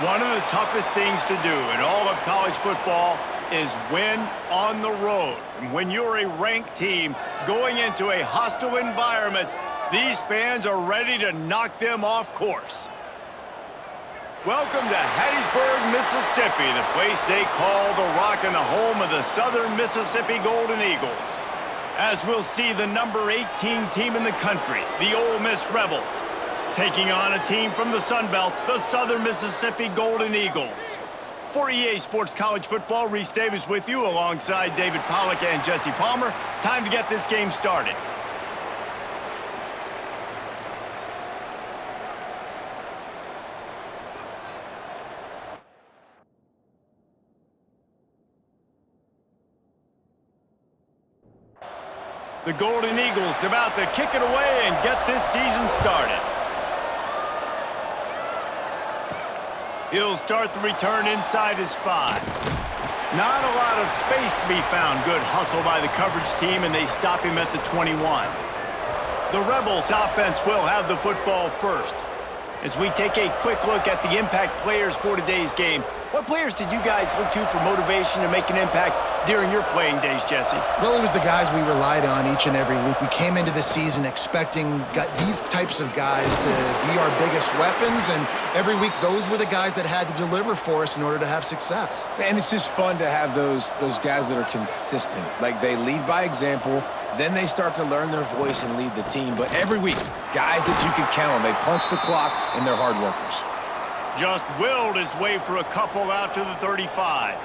One of the toughest things to do in all of college football is win on the road. And when you're a ranked team going into a hostile environment, these fans are ready to knock them off course. Welcome to Hattiesburg, Mississippi, the place they call the Rock and the home of the Southern Mississippi Golden Eagles. As we'll see the number 18 team in the country, the Ole Miss Rebels, taking on a team from the Sun Belt, the Southern Mississippi Golden Eagles. For EA Sports College Football, Reese Davis with you alongside David Pollack and Jesse Palmer. Time to get this game started. The Golden Eagles about to kick it away and get this season started. He'll start the return inside his 5. Not a lot of space to be found. Good hustle by the coverage team, and they stop him at the 21. The Rebels offense will have the football first. As we take a quick look at the impact players for today's game, what players did you guys look to for motivation to make an impact during your playing days, Jesse? Well, it was the guys we relied on each and every week. We came into the season expecting these types of guys to be our biggest weapons, and every week those were the guys that had to deliver for us in order to have success. And it's just fun to have those guys that are consistent. Like, they lead by example, then they start to learn their voice and lead the team. But every week, guys that you can count on, they punch the clock, and they're hard workers. Just willed his way for a couple out to the 35.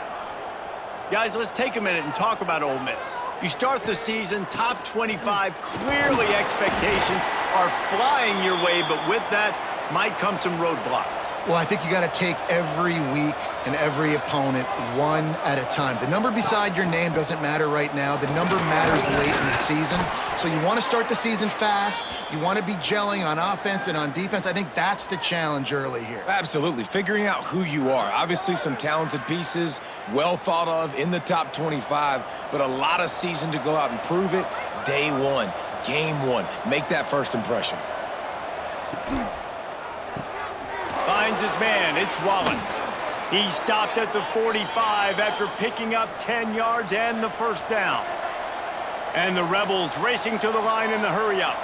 Guys, let's take a minute and talk about Ole Miss. You start the season top 25. Clearly expectations are flying your way, but with that might come some roadblocks. Well, I think you got to take every week and every opponent one at a time. The number beside your name doesn't matter right now. The number matters late in the season. So you want to start the season fast. You want to be gelling on offense and on defense. I think that's the challenge early here. Absolutely. Figuring out who you are. Obviously, some talented pieces, well thought of in the top 25, but a lot of season to go out and prove it. Day one, game one. Make that first impression. Finds his man. It's Wallace. He stopped at the 45 after picking up 10 yards and the first down. And the Rebels racing to the line in the hurry-up.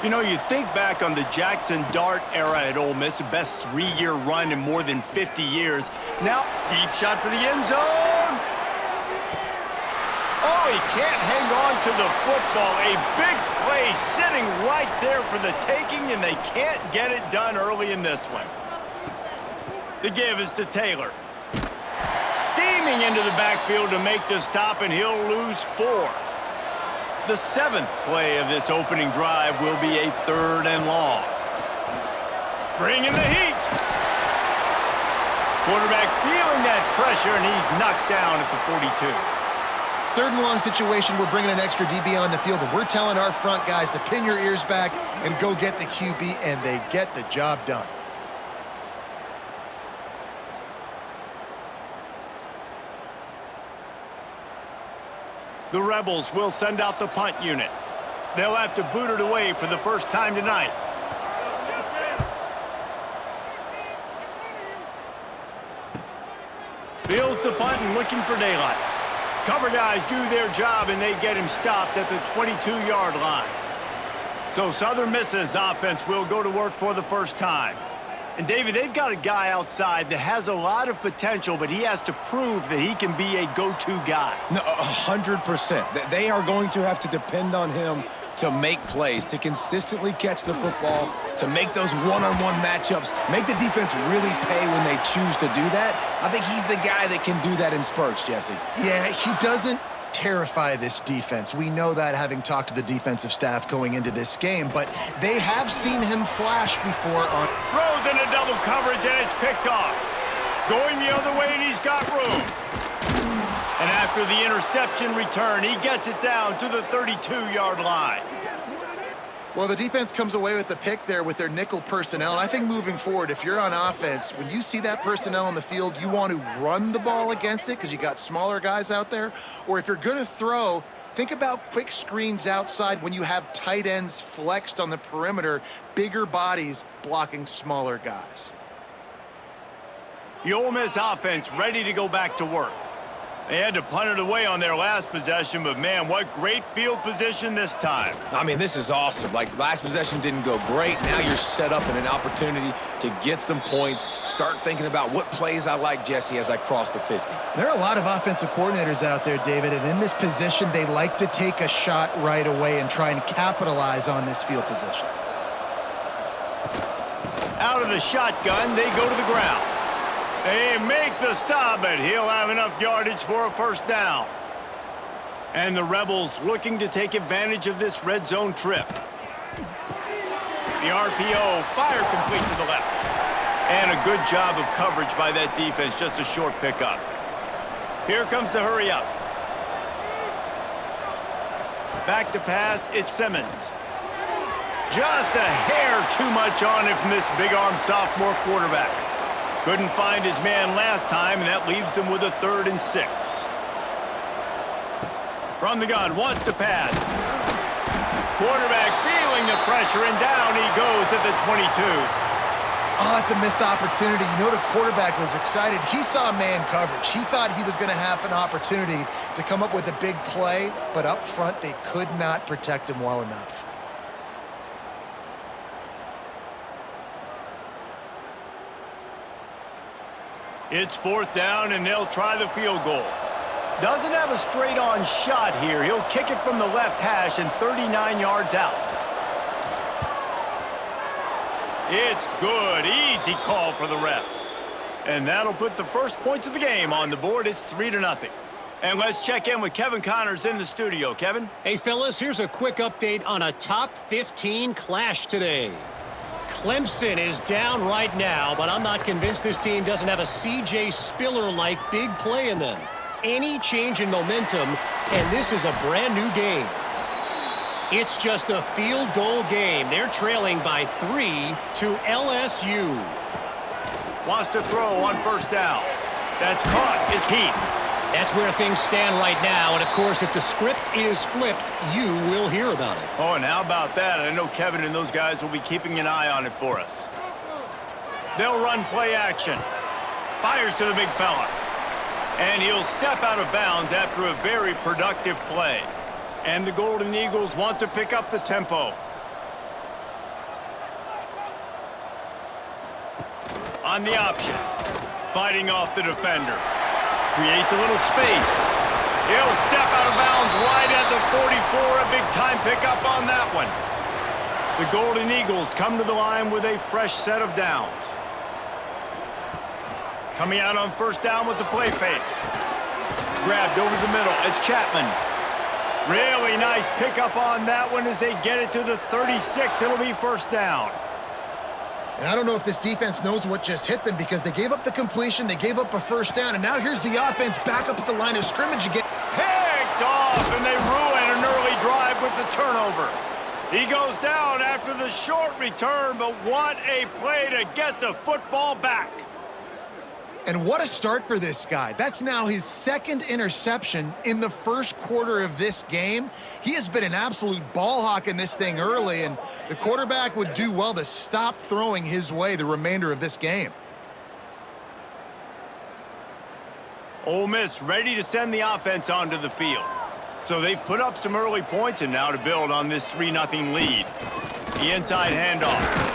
You know, you think back on the Jackson Dart era at Ole Miss, the best 3-year run in more than 50 years. Now, deep shot for the end zone. Oh, he can't hang on to the football. A big play sitting right there for the taking, and they can't get it done early in this one. The give is to Taylor. Steaming into the backfield to make the stop, and he'll lose 4. The 7th play of this opening drive will be a 3rd and long. Bringing the heat. Quarterback feeling that pressure, and he's knocked down at the 42. 3rd and long situation, we're bringing an extra DB on the field, and we're telling our front guys to pin your ears back and go get the QB, and they get the job done. The Rebels will send out the punt unit. They'll have to boot it away for the first time tonight. Fields the punt and looking for daylight. Cover guys do their job, and they get him stopped at the 22-yard line. So Southern Miss's offense will go to work for the first time. And, David, they've got a guy outside that has a lot of potential, but he has to prove that he can be a go-to guy. No, 100%. They are going to have to depend on him to make plays, to consistently catch the football, to make those one-on-one matchups, make the defense really pay when they choose to do that. I think he's the guy that can do that in spurts, Jesse. Yeah, he doesn't terrify this defense. We know that, having talked to the defensive staff going into this game, but they have seen him flash before on... Throws into double coverage, and it's picked off. Going the other way, and he's got room. And after the interception return, he gets it down to the 32-yard line. Well, the defense comes away with the pick there with their nickel personnel. And I think moving forward, if you're on offense, when you see that personnel on the field, you want to run the ball against it because you got smaller guys out there. Or if you're going to throw, think about quick screens outside when you have tight ends flexed on the perimeter, bigger bodies blocking smaller guys. The Ole Miss offense ready to go back to work. They had to punt it away on their last possession, but man, what great field position this time. I mean, this is awesome. Like, last possession didn't go great. Now you're set up in an opportunity to get some points. Start thinking about what plays I like, Jesse, as I cross the 50. There are a lot of offensive coordinators out there, David, and in this position, they like to take a shot right away and try and capitalize on this field position. Out of the shotgun, they go to the ground. They make the stop, but he'll have enough yardage for a first down. And the Rebels looking to take advantage of this red zone trip. The RPO, fire complete to the left. And a good job of coverage by that defense, just a short pickup. Here comes the hurry up. Back to pass, it's Simmons. Just a hair too much on it from this big-arm sophomore quarterback. Couldn't find his man last time, and that leaves him with a 3rd and 6. From the gun, wants to pass. Quarterback feeling the pressure, and down he goes at the 22. Oh, that's a missed opportunity. You know, the quarterback was excited. He saw man coverage. He thought he was going to have an opportunity to come up with a big play, but up front, they could not protect him well enough. It's 4th down, and they'll try the field goal. Doesn't have a straight-on shot here. He'll kick it from the left hash and 39 yards out. It's good. Easy call for the refs. And that'll put the first points of the game on the board. It's 3-0. And let's check in with Kevin Connors in the studio. Kevin? Hey, fellas, here's a quick update on a top 15 clash today. Clemson is down right now, but I'm not convinced this team doesn't have a C.J. Spiller-like big play in them. Any change in momentum, and this is a brand-new game. It's just a field goal game. They're trailing by 3 to LSU. Wants to throw on 1st down. That's caught. It's Heath. That's where things stand right now, and of course, if the script is flipped, you will hear about it. Oh, and how about that? I know Kevin and those guys will be keeping an eye on it for us. They'll run play action. Fires to the big fella. And he'll step out of bounds after a very productive play. And the Golden Eagles want to pick up the tempo. On the option. Fighting off the defender. Creates a little space. He'll step out of bounds right at the 44. A big-time pickup on that one. The Golden Eagles come to the line with a fresh set of downs. Coming out on 1st down with the play fake. Grabbed over the middle. It's Chapman. Really nice pickup on that one as they get it to the 36. It'll be 1st down. And I don't know if this defense knows what just hit them because they gave up the completion, they gave up a 1st down, and now here's the offense back up at the line of scrimmage again. Picked off, and they ruin an early drive with the turnover. He goes down after the short return, but what a play to get the football back. And what a start for this guy. That's now his 2nd interception in the 1st quarter of this game. He has been an absolute ball hawk in this thing early, and the quarterback would do well to stop throwing his way the remainder of this game. Ole Miss ready to send the offense onto the field. So they've put up some early points and now to build on this 3-0 lead. The inside handoff.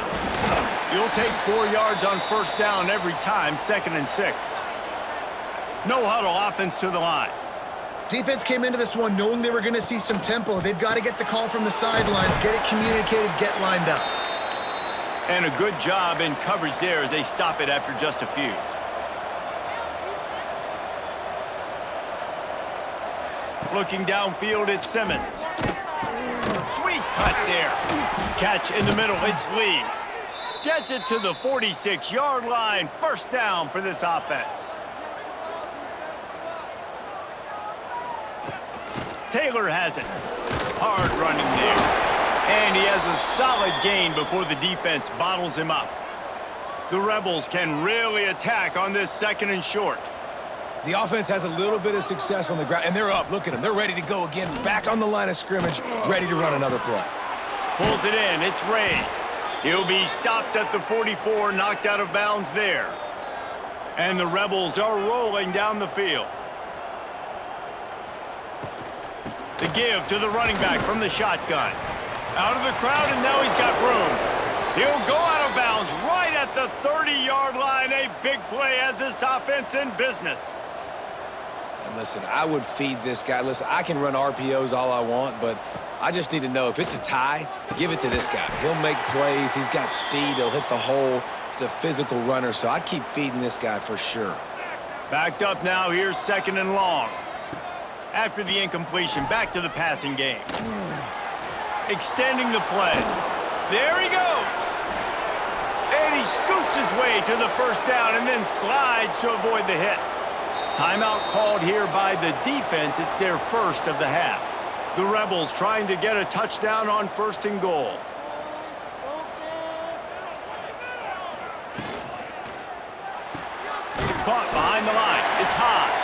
You'll take 4 yards on 1st down every time, 2nd and 6. No huddle offense to the line. Defense came into this one knowing they were going to see some tempo. They've got to get the call from the sidelines, get it communicated, get lined up. And a good job in coverage there as they stop it after just a few. Looking downfield, it's Simmons. Sweet cut there. Catch in the middle, it's Lee. Gets it to the 46-yard line. 1st down for this offense. Taylor has it. Hard running there. And he has a solid gain before the defense bottles him up. The Rebels can really attack on this 2nd and short. The offense has a little bit of success on the ground, and they're up. Look at them. They're ready to go again, back on the line of scrimmage, ready to run another play. Pulls it in. It's Ray. He'll be stopped at the 44, knocked out of bounds there. And the Rebels are rolling down the field. The give to the running back from the shotgun. Out of the crowd, and now he's got room. He'll go out of bounds right at the 30-yard line. A big play as this offense in business. And listen, I would feed this guy. Listen, I can run RPOs all I want, but I just need to know if it's a tie, give it to this guy. He'll make plays. He's got speed. He'll hit the hole. He's a physical runner, so I'd keep feeding this guy for sure. Backed up now. Here's 2nd and long. After the incompletion, back to the passing game. Extending the play. There he goes. And he scoots his way to the first down and then slides to avoid the hit. Timeout called here by the defense. It's their first of the half. The Rebels trying to get a touchdown on 1st and goal. Caught behind the line. It's Haas.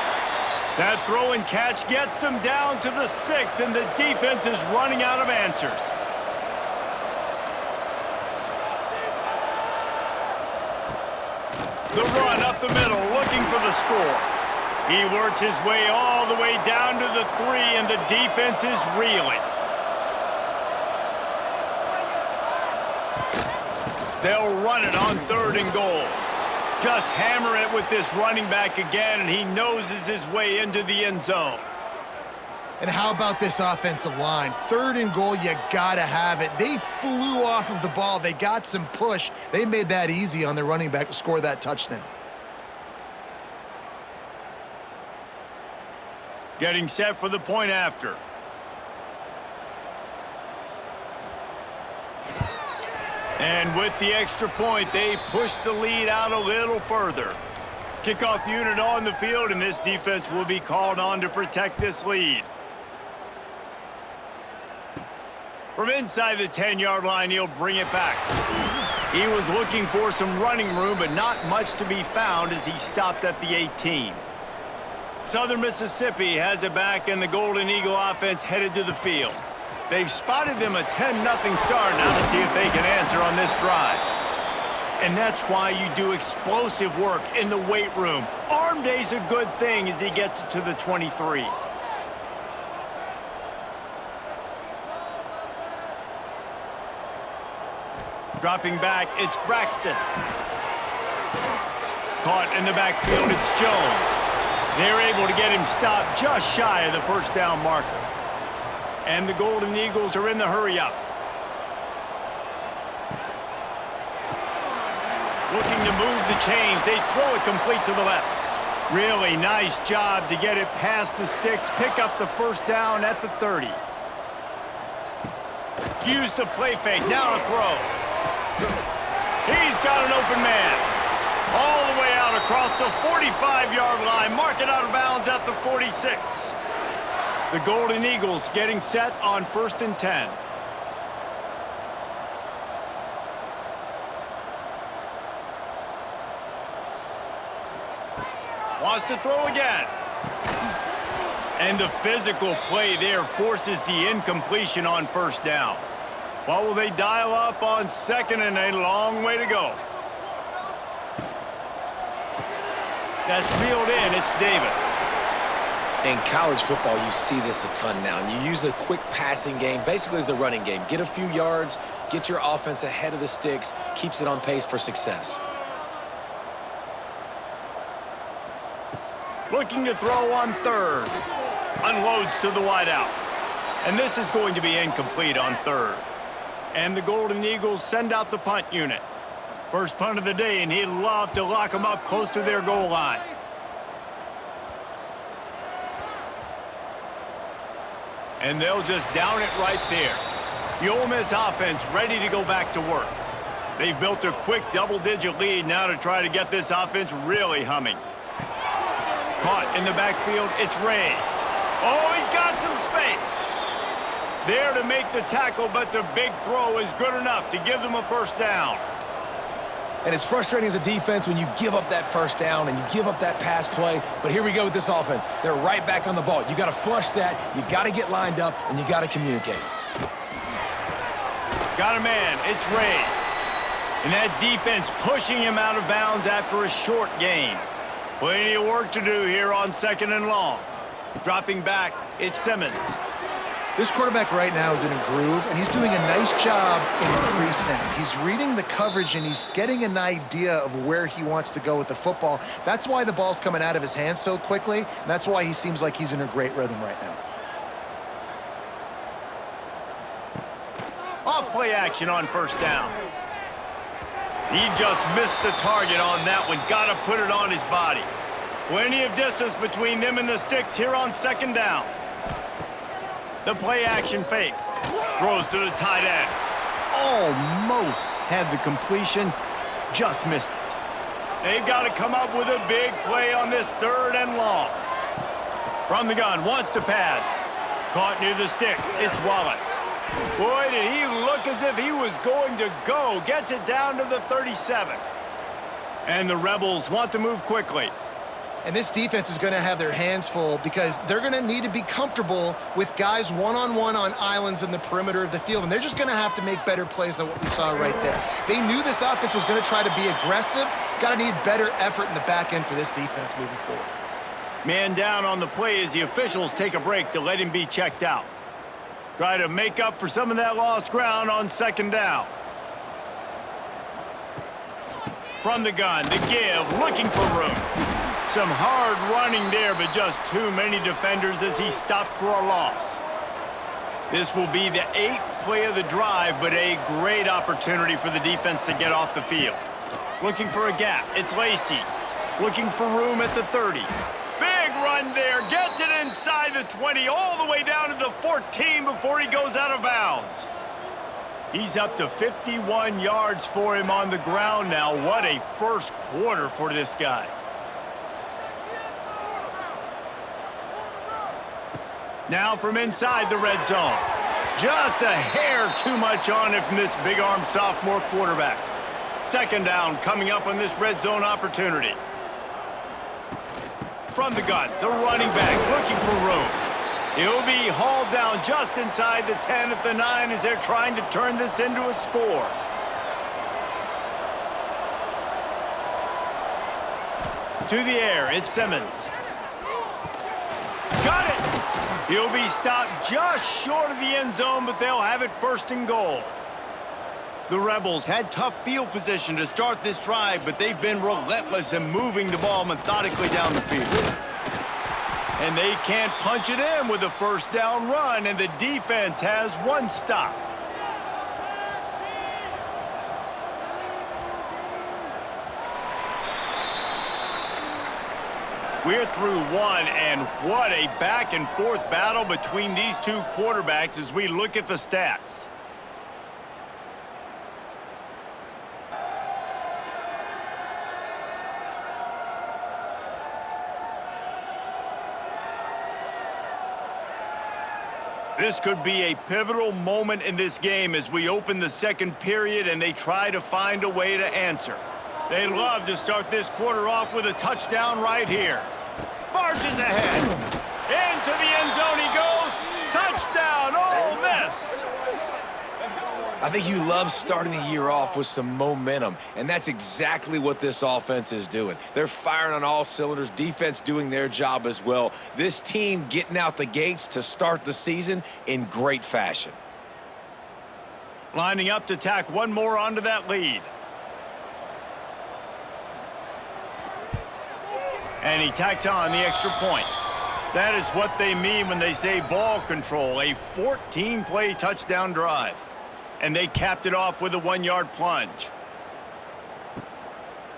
That throw and catch gets them down to the 6, and the defense is running out of answers. The run up the middle, looking for the score. He works his way all the way down to the 3, and the defense is reeling. They'll run it on 3rd and goal. Just hammer it with this running back again, and he noses his way into the end zone. And how about this offensive line? 3rd and goal, you gotta have it. They flew off of the ball. They got some push. They made that easy on their running back to score that touchdown. Getting set for the point after. And with the extra point, they push the lead out a little further. Kickoff unit on the field, and this defense will be called on to protect this lead. From inside the 10-yard line, he'll bring it back. He was looking for some running room, but not much to be found as he stopped at the 18. Southern Mississippi has it back, and the Golden Eagle offense headed to the field. They've spotted them a 10-0 start. Now to see if they can answer on this drive. And that's why you do explosive work in the weight room. Arm day's a good thing as he gets it to the 23. Dropping back, it's Braxton. Caught in the backfield, it's Jones. They're able to get him stopped just shy of the first down marker. And the Golden Eagles are in the hurry-up. Looking to move the chains. They throw it complete to the left. Really nice job to get it past the sticks. Pick up the first down at the 30. Use the play fake. Now to throw. He's got an open man. All the way out across the 45-yard line. Mark it out of bounds at the 46. The Golden Eagles getting set on 1st and 10. Wants to throw again. And the physical play there forces the incompletion on 1st down. What will they dial up on 2nd and a long way to go? That's reeled in. It's Davis. In college football, you see this a ton now. And you use a quick passing game, basically as the running game. Get a few yards, get your offense ahead of the sticks, keeps it on pace for success. Looking to throw on 3rd. Unloads to the wideout. And this is going to be incomplete on 3rd. And the Golden Eagles send out the punt unit. First punt of the day, and he'd love to lock them up close to their goal line. And they'll just down it right there. The Ole Miss offense ready to go back to work. They've built a quick double-digit lead now to try to get this offense really humming. Caught in the backfield, it's Ray. Oh, he's got some space. There to make the tackle, but the big throw is good enough to give them a first down. And it's frustrating as a defense when you give up that first down and you give up that pass play. But here we go with this offense. They're right back on the ball. You got to flush that, you got to get lined up, and you got to communicate. Got a man, it's Ray. And that defense pushing him out of bounds after a short gain. Plenty of work to do here on 2nd and long. Dropping back, it's Simmons. This quarterback right now is in a groove, and he's doing a nice job in pre-snap. He's reading the coverage, and he's getting an idea of where he wants to go with the football. That's why the ball's coming out of his hands so quickly, and that's why he seems like he's in a great rhythm right now. Off-play action on 1st down. He just missed the target on that one. Got to put it on his body. Plenty of distance between them and the sticks here on 2nd down. The play action fake. Throws to the tight end. Almost had the completion. Just missed it. They've got to come up with a big play on this 3rd and long. From the gun, wants to pass. Caught near the sticks. It's Wallace. Boy, did he look as if he was going to go. Gets it down to the 37. And the Rebels want to move quickly. And this defense is going to have their hands full because they're going to need to be comfortable with guys one-on-one on islands in the perimeter of the field, and they're just going to have to make better plays than what we saw right there. They knew this offense was going to try to be aggressive. Got to need better effort in the back end for this defense moving forward. Man down on the play as the officials take a break to let him be checked out. Try to make up for some of that lost ground on 2nd down. From the gun, the give, looking for room. Some hard running there, but just too many defenders as he stopped for a loss. This will be the 8th play of the drive, but a great opportunity for the defense to get off the field. Looking for a gap, it's Lacy. Looking for room at the 30. Big run there, gets it inside the 20, all the way down to the 14 before he goes out of bounds. He's up to 51 yards for him on the ground now. What a first quarter for this guy. Now from inside the red zone. Just a hair too much on it from this big-armed sophomore quarterback. 2nd down coming up on this red zone opportunity. From the gun, the running back looking for room. He'll be hauled down just inside the 10 at the 9 as they're trying to turn this into a score. To the air, it's Simmons. Got it! He'll be stopped just short of the end zone, but they'll have it 1st and goal. The Rebels had tough field position to start this drive, but they've been relentless in moving the ball methodically down the field. And they can't punch it in with a 1st down run, and the defense has 1 stop. We're through 1, and what a back-and-forth battle between these two quarterbacks as we look at the stats. This could be a pivotal moment in this game as we open the 2nd period and they try to find a way to answer. They'd love to start this quarter off with a touchdown right here. Barges ahead. Into the end zone he goes. Touchdown, Ole Miss. I think you love starting the year off with some momentum, and that's exactly what this offense is doing. They're firing on all cylinders, defense doing their job as well. This team getting out the gates to start the season in great fashion. Lining up to tack one more onto that lead. And he tacks on the extra point. That is what they mean when they say ball control, a 14-play touchdown drive. And they capped it off with a 1-yard plunge.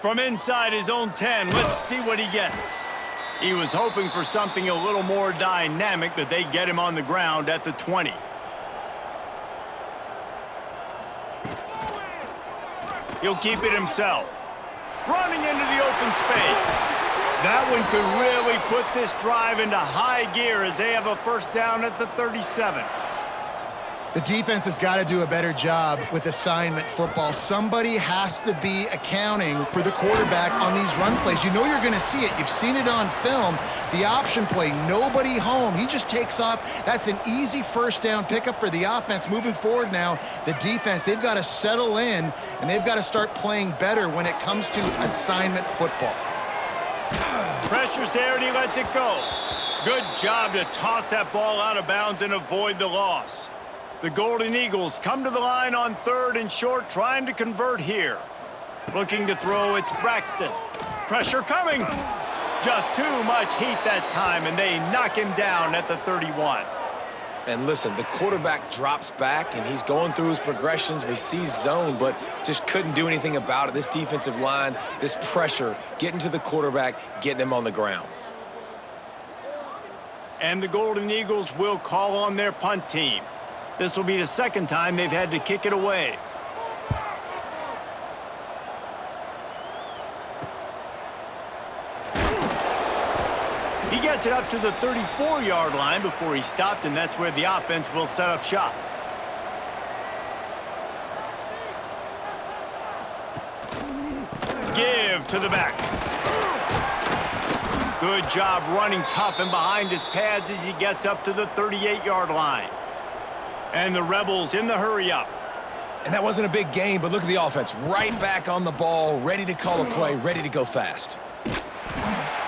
From inside his own 10, let's see what he gets. He was hoping for something a little more dynamic, but they get him on the ground at the 20. He'll keep it himself. Running into the open space. That one could really put this drive into high gear as they have a 1st down at the 37. The defense has got to do a better job with assignment football. Somebody has to be accounting for the quarterback on these run plays. You know you're going to see it. You've seen it on film. The option play, nobody home. He just takes off. That's an easy 1st down pickup for the offense. Moving forward now, the defense, they've got to settle in, and they've got to start playing better when it comes to assignment football. Pressure's there, and he lets it go. Good job to toss that ball out of bounds and avoid the loss. The Golden Eagles come to the line on 3rd and short, trying to convert here. Looking to throw, it's Braxton. Pressure coming. Just too much heat that time, and they knock him down at the 31. And listen, the quarterback drops back, and he's going through his progressions. We see zone, but just couldn't do anything about it. This defensive line, this pressure, getting to the quarterback, getting him on the ground. And the Golden Eagles will call on their punt team. This will be the 2nd time they've had to kick it away. He gets it up to the 34-yard line before he stopped, and that's where the offense will set up shop. Give to the back. Good job running tough and behind his pads as he gets up to the 38-yard line. And the Rebels in the hurry-up. And that wasn't a big gain, but look at the offense. Right back on the ball, ready to call a play, ready to go fast.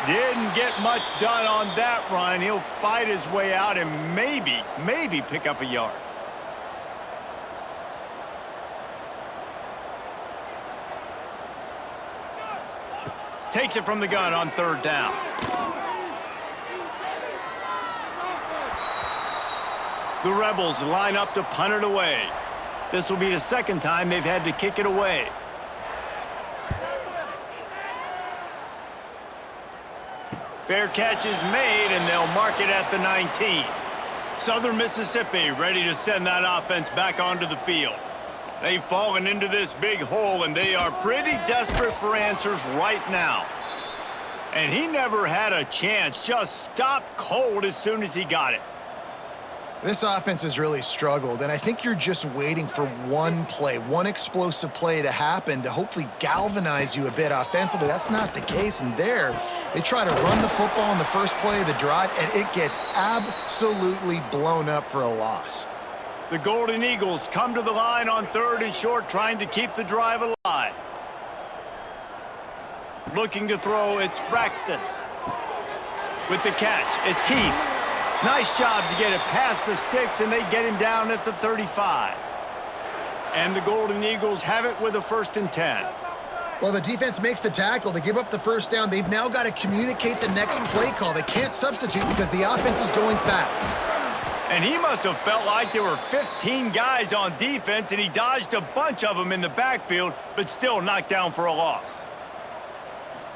Didn't get much done on that run. He'll fight his way out and maybe pick up a yard. Takes it from the gun on 3rd down. The Rebels line up to punt it away. This will be the 2nd time they've had to kick it away. Fair catch is made, and they'll mark it at the 19. Southern Mississippi ready to send that offense back onto the field. They've fallen into this big hole, and they are pretty desperate for answers right now. And he never had a chance, just stopped cold as soon as he got it. This offense has really struggled, and I think you're just waiting for one play, one explosive play to happen to hopefully galvanize you a bit offensively. That's not the case, and there, they try to run the football in the first play of the drive, and it gets absolutely blown up for a loss. The Golden Eagles come to the line on 3rd and short, trying to keep the drive alive. Looking to throw, it's Braxton. With the catch, it's Heath. Nice job to get it past the sticks, and they get him down at the 35. And the Golden Eagles have it with a 1st and 10. Well, the defense makes the tackle. They give up the 1st down. They've now got to communicate the next play call. They can't substitute because the offense is going fast. And he must have felt like there were 15 guys on defense, and he dodged a bunch of them in the backfield, but still knocked down for a loss.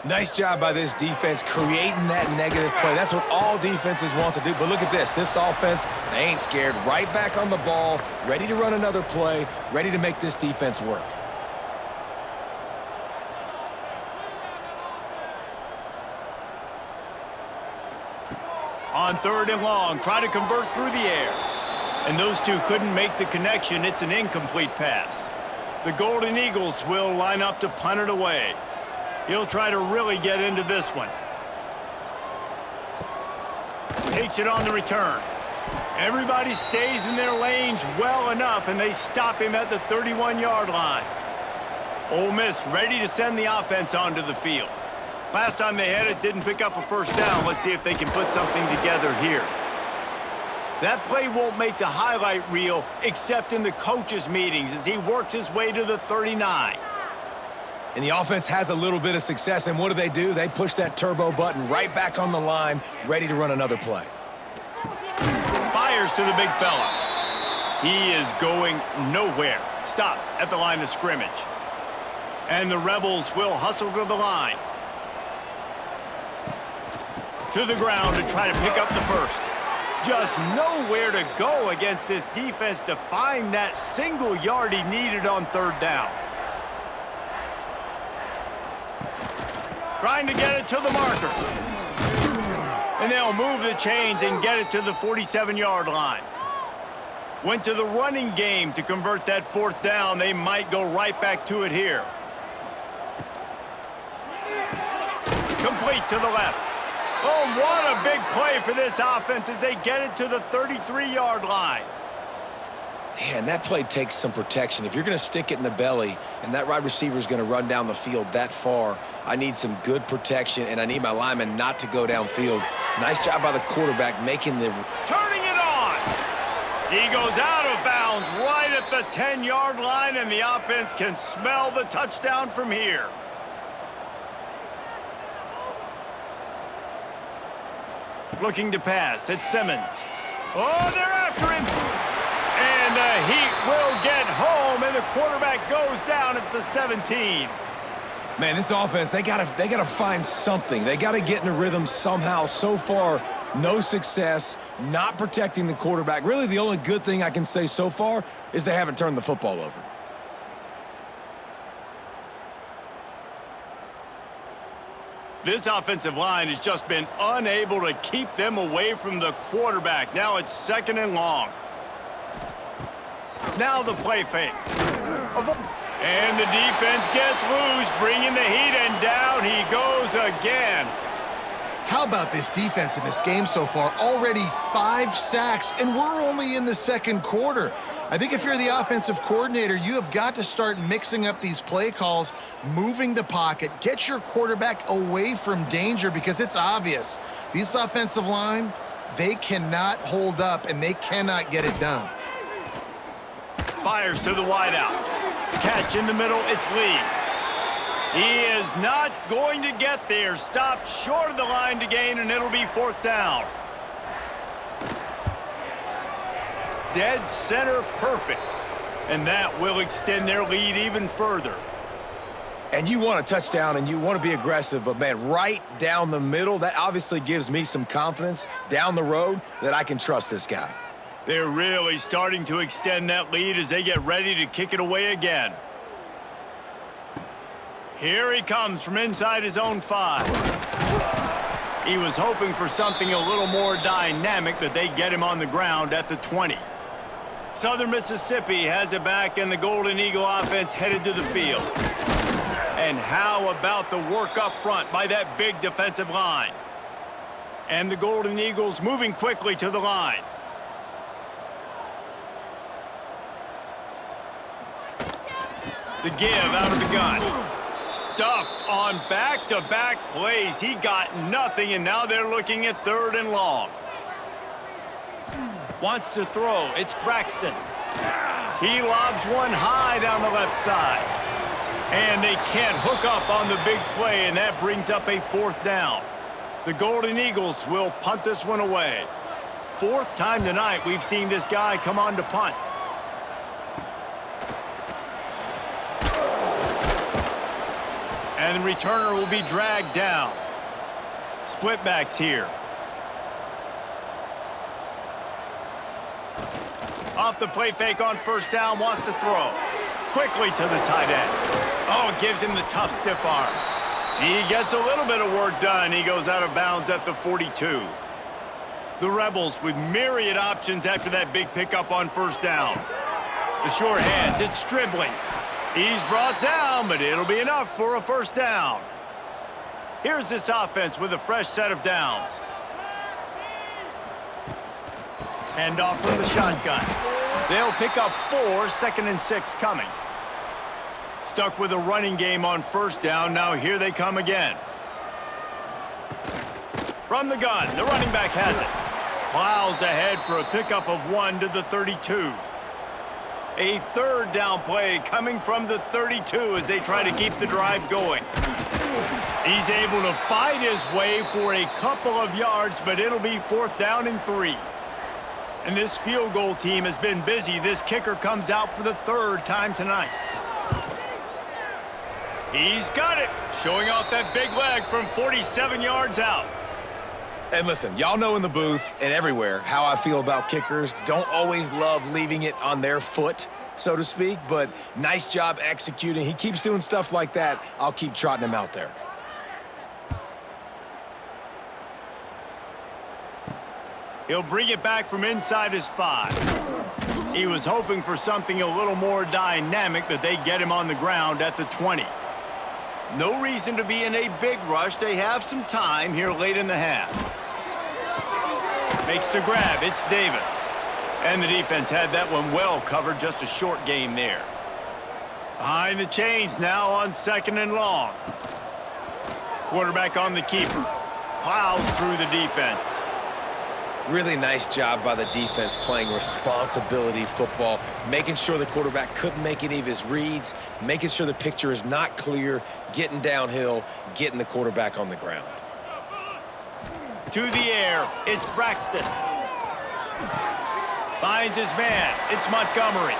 Nice job by this defense creating that negative play. That's what all defenses want to do. But look at this. This offense, they ain't scared. Right back on the ball, ready to run another play, ready to make this defense work. On 3rd and long, try to convert through the air. And those two couldn't make the connection. It's an incomplete pass. The Golden Eagles will line up to punt it away. He'll try to really get into this one. Takes it on the return. Everybody stays in their lanes well enough, and they stop him at the 31-yard line. Ole Miss ready to send the offense onto the field. Last time they had it, didn't pick up a 1st down. Let's see if they can put something together here. That play won't make the highlight reel except in the coaches' meetings as he works his way to the 39. And the offense has a little bit of success, and what do? They push that turbo button right back on the line, ready to run another play. Fires to the big fella. He is going nowhere. Stop at the line of scrimmage. And the Rebels will hustle to the line. To the ground to try to pick up the 1st. Just nowhere to go against this defense to find that single yard he needed on 3rd down. Trying to get it to the marker. And they'll move the chains and get it to the 47-yard line. Went to the running game to convert that 4th down. They might go right back to it here. Complete to the left. Oh, what a big play for this offense as they get it to the 33-yard line. Man, that play takes some protection. If you're going to stick it in the belly and that wide receiver is going to run down the field that far, I need some good protection, and I need my lineman not to go downfield. Nice job by the quarterback making the... Turning it on. He goes out of bounds right at the 10-yard line, and the offense can smell the touchdown from here. Looking to pass. It's Simmons. Oh, they're after him. And the Heat will get home, and the quarterback goes down at the 17. Man, this offense, they gotta find something. They gotta get in a rhythm somehow. So far, no success, not protecting the quarterback. Really, the only good thing I can say so far is they haven't turned the football over. This offensive line has just been unable to keep them away from the quarterback. Now it's 2nd and long. Now the play fake. And the defense gets loose, bringing the Heat, and down he goes again. How about this defense in this game so far? Already 5 sacks, and we're only in the 2nd quarter. I think if you're the offensive coordinator, you have got to start mixing up these play calls, moving the pocket, get your quarterback away from danger, because it's obvious. This offensive line, they cannot hold up, and they cannot get it done. Fires to the wideout. Catch in the middle, it's Lee. He is not going to get there. Stopped short of the line to gain, and it'll be 4th down. Dead center perfect. And that will extend their lead even further. And you want a touchdown and you want to be aggressive, but man, right down the middle, that obviously gives me some confidence down the road that I can trust this guy. They're really starting to extend that lead as they get ready to kick it away again. Here he comes from inside his own 5. He was hoping for something a little more dynamic, but they get him on the ground at the 20. Southern Mississippi has it back, and the Golden Eagle offense headed to the field. And how about the work up front by that big defensive line? And the Golden Eagles moving quickly to the line. The give out of the gun. Stuffed on back-to-back plays. He got nothing, and now they're looking at 3rd and long. Wants to throw. It's Braxton. He lobs one high down the left side. And they can't hook up on the big play, and that brings up a 4th down. The Golden Eagles will punt this one away. 4th time tonight we've seen this guy come on to punt. And the returner will be dragged down. Split backs here. Off the play fake on 1st down, wants to throw. Quickly to the tight end. Oh, gives him the tough stiff arm. He gets a little bit of work done. He goes out of bounds at the 42. The Rebels with myriad options after that big pickup on 1st down. The short hands, it's Stribling. He's brought down, but it'll be enough for a 1st down. Here's this offense with a fresh set of downs. Hand off from the shotgun. They'll pick up 4, 2nd and 6 coming. Stuck with a running game on 1st down. Now here they come again. From the gun, the running back has it. Plows ahead for a pickup of 1 to the 32. A 3rd down play coming from the 32 as they try to keep the drive going. He's able to fight his way for a couple of yards, but it'll be 4th down and 3. And this field goal team has been busy. This kicker comes out for the 3rd time tonight. He's got it, showing off that big leg from 47 yards out. And listen, y'all know in the booth and everywhere how I feel about kickers. Don't always love leaving it on their foot, so to speak, but nice job executing. He keeps doing stuff like that. I'll keep trotting him out there. He'll bring it back from inside his 5. He was hoping for something a little more dynamic, but they get him on the ground at the 20. No reason to be in a big rush. They have some time here late in the half. Makes the grab. It's Davis. And the defense had that one well covered, just a short game there. Behind the chains now on 2nd and long. Quarterback on the keeper. Plows through the defense. Really nice job by the defense playing responsibility football, making sure the quarterback couldn't make any of his reads, making sure the picture is not clear, getting downhill, getting the quarterback on the ground. To the air, it's Braxton. Finds his man, it's Montgomery.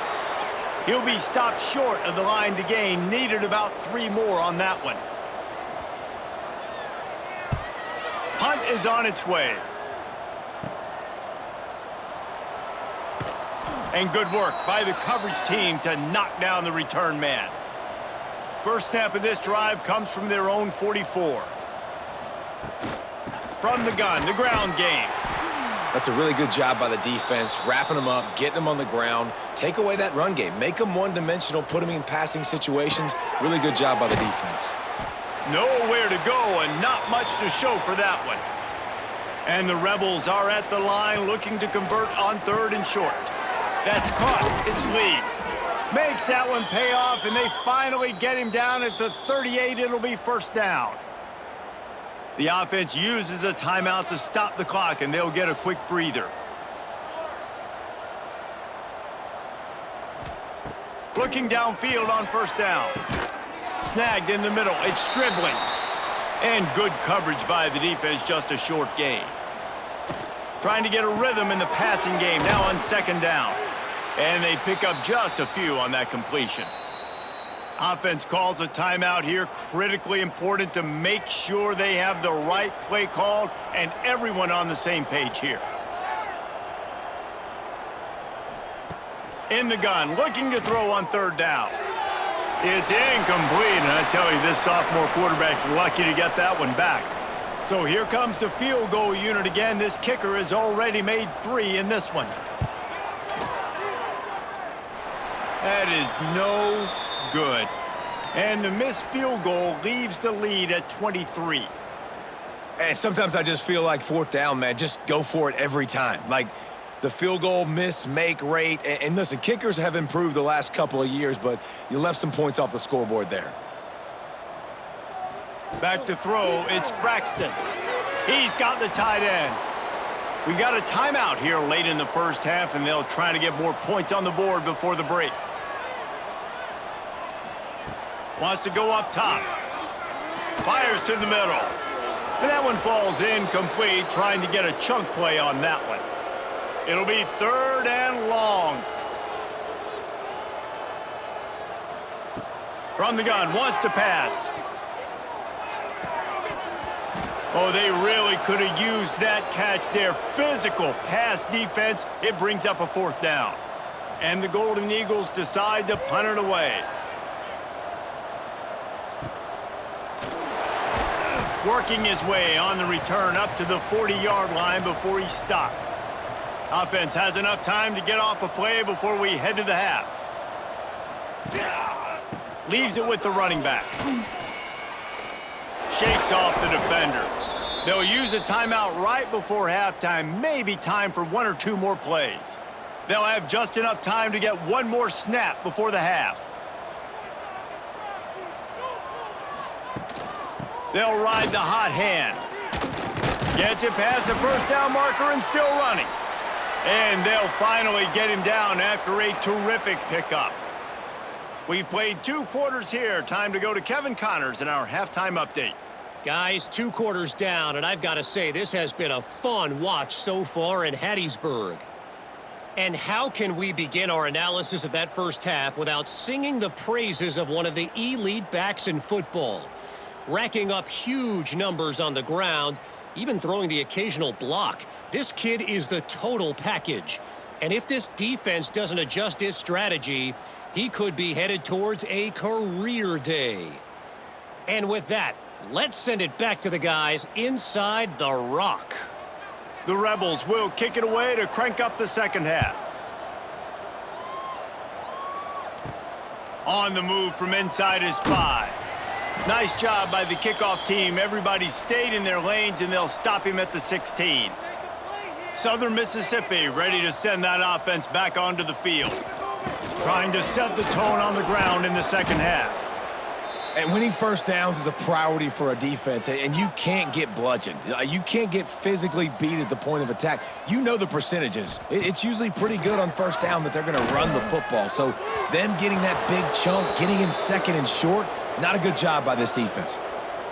He'll be stopped short of the line to gain, needed about 3 more on that one. Punt is on its way. And good work by the coverage team to knock down the return man. First snap of this drive comes from their own 44. From the gun, the ground game. That's a really good job by the defense, wrapping them up, getting them on the ground. Take away that run game. Make them one-dimensional, put them in passing situations. Really good job by the defense. Nowhere to go and not much to show for that one. And the Rebels are at the line looking to convert on 3rd and short. That's caught. It's Lee. Makes that one pay off, and they finally get him down at the 38. It'll be first down. The offense uses a timeout to stop the clock, and they'll get a quick breather. Looking downfield on first down. Snagged in the middle. It's Stribling. And good coverage by the defense, just a short gain. Trying to get a rhythm in the passing game now on 2nd down. And they pick up just a few on that completion. Offense calls a timeout here. Critically important to make sure they have the right play called and everyone on the same page here. In the gun, looking to throw on 3rd down. It's incomplete, and I tell you, this sophomore quarterback's lucky to get that one back. So here comes the field goal unit again. This kicker has already made 3 in this one. That is no good. And the missed field goal leaves the lead at 23. And sometimes I just feel like 4th down, man, just go for it every time. Like the field goal miss-make rate. And listen, kickers have improved the last couple of years, but you left some points off the scoreboard there. Back to throw, it's Braxton. He's got the tight end. We got a timeout here late in the first half, and they'll try to get more points on the board before the break. Wants to go up top. Fires to the middle. And that one falls incomplete, trying to get a chunk play on that one. It'll be 3rd and long. From the gun, wants to pass. Oh, they really could have used that catch there. Physical pass defense. It brings up a 4th down. And the Golden Eagles decide to punt it away. Working his way on the return up to the 40-yard line before he's stopped. Offense has enough time to get off a play before we head to the half. Leaves it with the running back. Shakes off the defender. They'll use a timeout right before halftime. Maybe time for 1 or 2 more plays. They'll have just enough time to get 1 more snap before the half. They'll ride the hot hand. Gets it past the first down marker and still running. And they'll finally get him down after a terrific pickup. We've played 2 quarters here. Time to go to Kevin Connors in our halftime update. Guys, 2 quarters down, and I've got to say, this has been a fun watch so far in Hattiesburg. And how can we begin our analysis of that first half without singing the praises of one of the elite backs in football? Racking up huge numbers on the ground, even throwing the occasional block. This kid is the total package. And if this defense doesn't adjust its strategy, he could be headed towards a career day. And with that, let's send it back to the guys inside the Rock. The Rebels will kick it away to crank up the second half. On the move from inside is 5. Nice job by the kickoff team. Everybody stayed in their lanes, and they'll stop him at the 16. Southern Mississippi ready to send that offense back onto the field. Trying to set the tone on the ground in the second half. And winning first downs is a priority for a defense, and you can't get bludgeoned. You can't get physically beat at the point of attack. You know the percentages. It's usually pretty good on first down that they're going to run the football. So them getting that big chunk, getting in second and short, not a good job by this defense.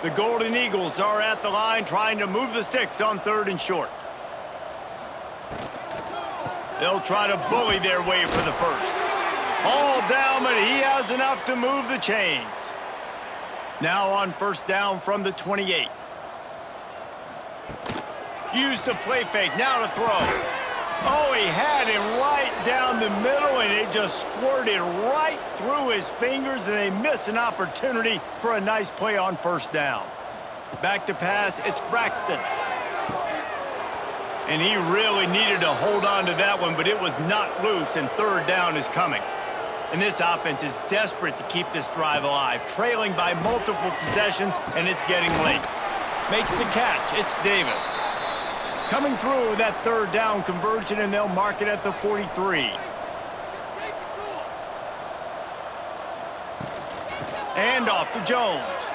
The Golden Eagles are at the line trying to move the sticks on 3rd and short. They'll try to bully their way for the first. All down, but he has enough to move the chains. Now on first down from the 28. Use the play fake, now to throw. Oh, he had him right down the middle, and it just squirted right through his fingers, and they miss an opportunity for a nice play on first down. Back to pass, it's Braxton. And he really needed to hold on to that one, but it was not loose, and 3rd down is coming. And this offense is desperate to keep this drive alive, trailing by multiple possessions, and it's getting late. Makes the catch. It's Davis. Coming through with that 3rd down conversion, and they'll mark it at the 43. And off to Jones.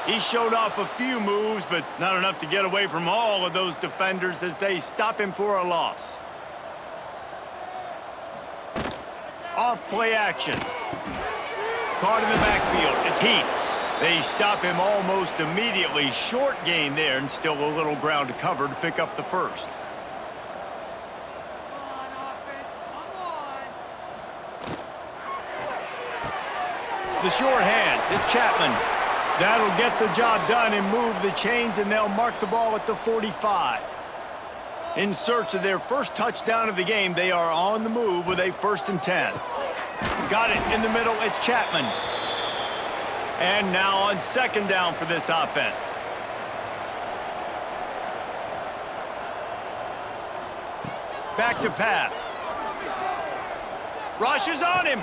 He showed off a few moves, but not enough to get away from all of those defenders as they stop him for a loss. Off play action. Caught in the backfield. It's Heath. They stop him almost immediately. Short gain there, and still a little ground to cover to pick up the first. The short hands. It's Chapman. That'll get the job done and move the chains, and they'll mark the ball at the 45. In search of their first touchdown of the game, they are on the move with a 1st and 10. Got it in the middle, it's Chapman. And now on 2nd down for this offense. Back to pass. Rush is on him.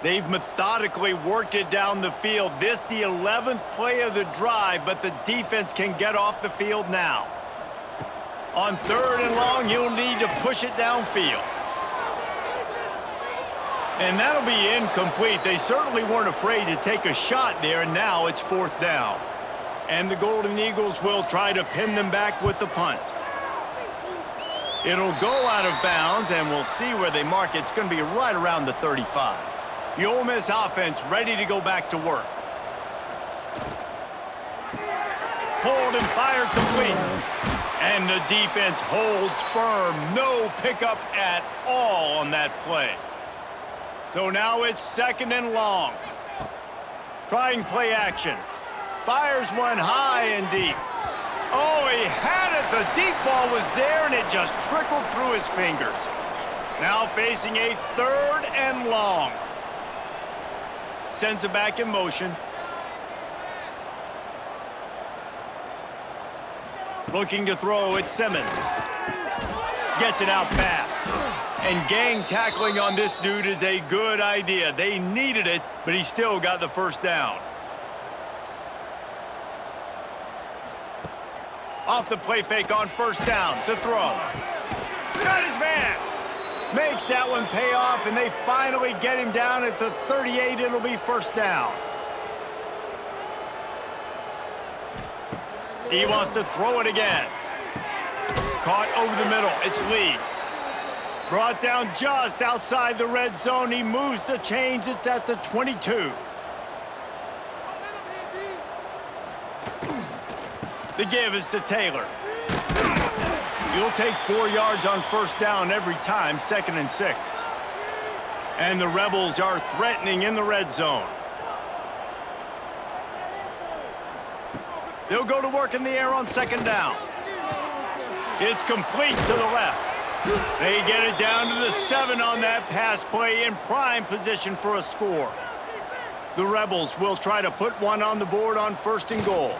They've methodically worked it down the field. This the 11th play of the drive, but the defense can get off the field now. On 3rd and long, you'll need to push it downfield. And that'll be incomplete. They certainly weren't afraid to take a shot there, and now it's 4th down. And the Golden Eagles will try to pin them back with the punt. It'll go out of bounds, and we'll see where they mark it. It's going to be right around the 35. The Ole Miss offense ready to go back to work. Pulled and fired complete. And the defense holds firm. No pickup at all on that play. So now it's 2nd and long. Trying play action. Fires one high and deep. Oh, he had it. The deep ball was there, and it just trickled through his fingers. Now facing a 3rd and long. Sends it back in motion. Looking to throw, it's Simmons. Gets it out fast. And gang tackling on this dude is a good idea. They needed it, but he still got the 1st down. Off the play fake on 1st down to throw. Got his man. Makes that one pay off, and they finally get him down at the 38. It'll be 1st down. He wants to throw it again. Caught over the middle. It's Lee. Brought down just outside the red zone. He moves the chains. It's at the 22. The give is to Taylor. You'll take 4 yards on 1st down every time, 2nd and 6. And the Rebels are threatening in the red zone. They'll go to work in the air on 2nd down. It's complete to the left. They get it down to the 7 on that pass play, in prime position for a score. The Rebels will try to put one on the board on 1st and goal.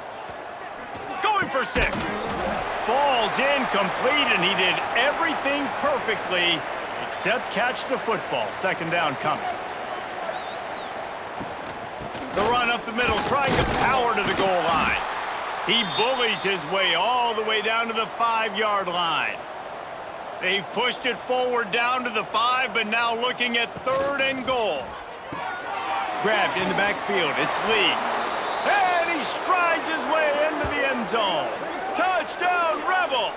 Going for 6. Falls incomplete, and he did everything perfectly except catch the football. Second down coming. The run up the middle, trying to power to the goal line. He bullies his way all the way down to the 5-yard line. They've pushed it forward down to the 5, but now looking at 3rd and goal. Grabbed in the backfield. It's Lee. And he strides his way into the end zone. Touchdown, Rebels!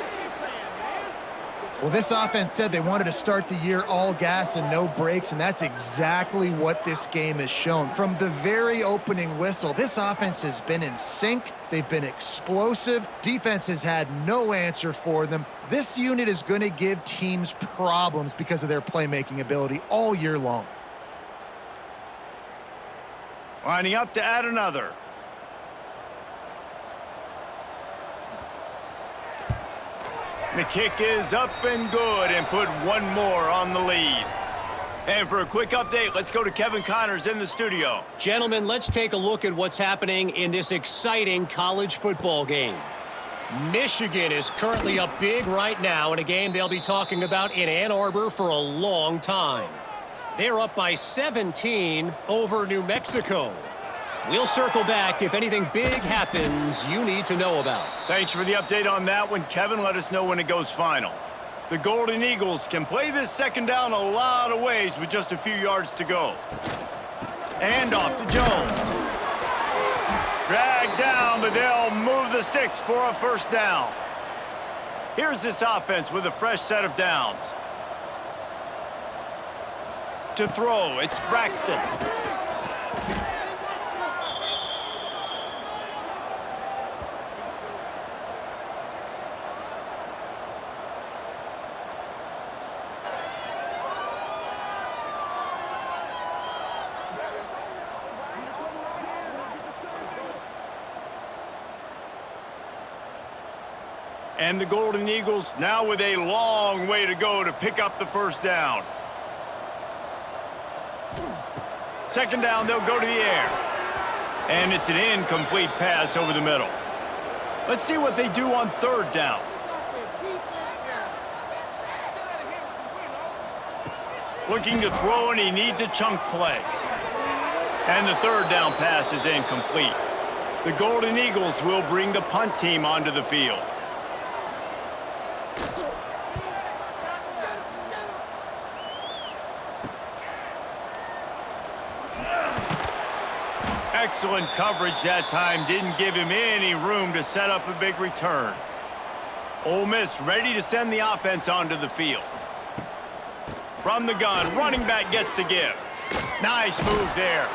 Well, this offense said they wanted to start the year all gas and no brakes, and that's exactly what this game has shown. From the very opening whistle, this offense has been in sync. They've been explosive. Defense has had no answer for them. This unit is going to give teams problems because of their playmaking ability all year long. Lining up to add another. The kick is up and good, and put one more on the lead. And for a quick update, let's go to Kevin Connors in the studio. Gentlemen, let's take a look at what's happening in this exciting college football game. Michigan is currently up big right now in a game they'll be talking about in Ann Arbor for a long time. They're up by 17 over New Mexico. We'll circle back if anything big happens you need to know about. Thanks for the update on that one, Kevin. Let us know when it goes final. The Golden Eagles can play this second down a lot of ways with just a few yards to go. And off to Jones. Dragged down, but they'll move the sticks for a first down. Here's this offense with a fresh set of downs. To throw, it's Braxton. And the Golden Eagles now with a long way to go to pick up the first down. Second down, they'll go to the air. And it's an incomplete pass over the middle. Let's see what they do on 3rd down. Looking to throw, and he needs a chunk play. And the 3rd down pass is incomplete. The Golden Eagles will bring the punt team onto the field. Excellent coverage that time. Didn't give him any room to set up a big return. Ole Miss ready to send the offense onto the field. From the gun, running back gets to give. Nice move there.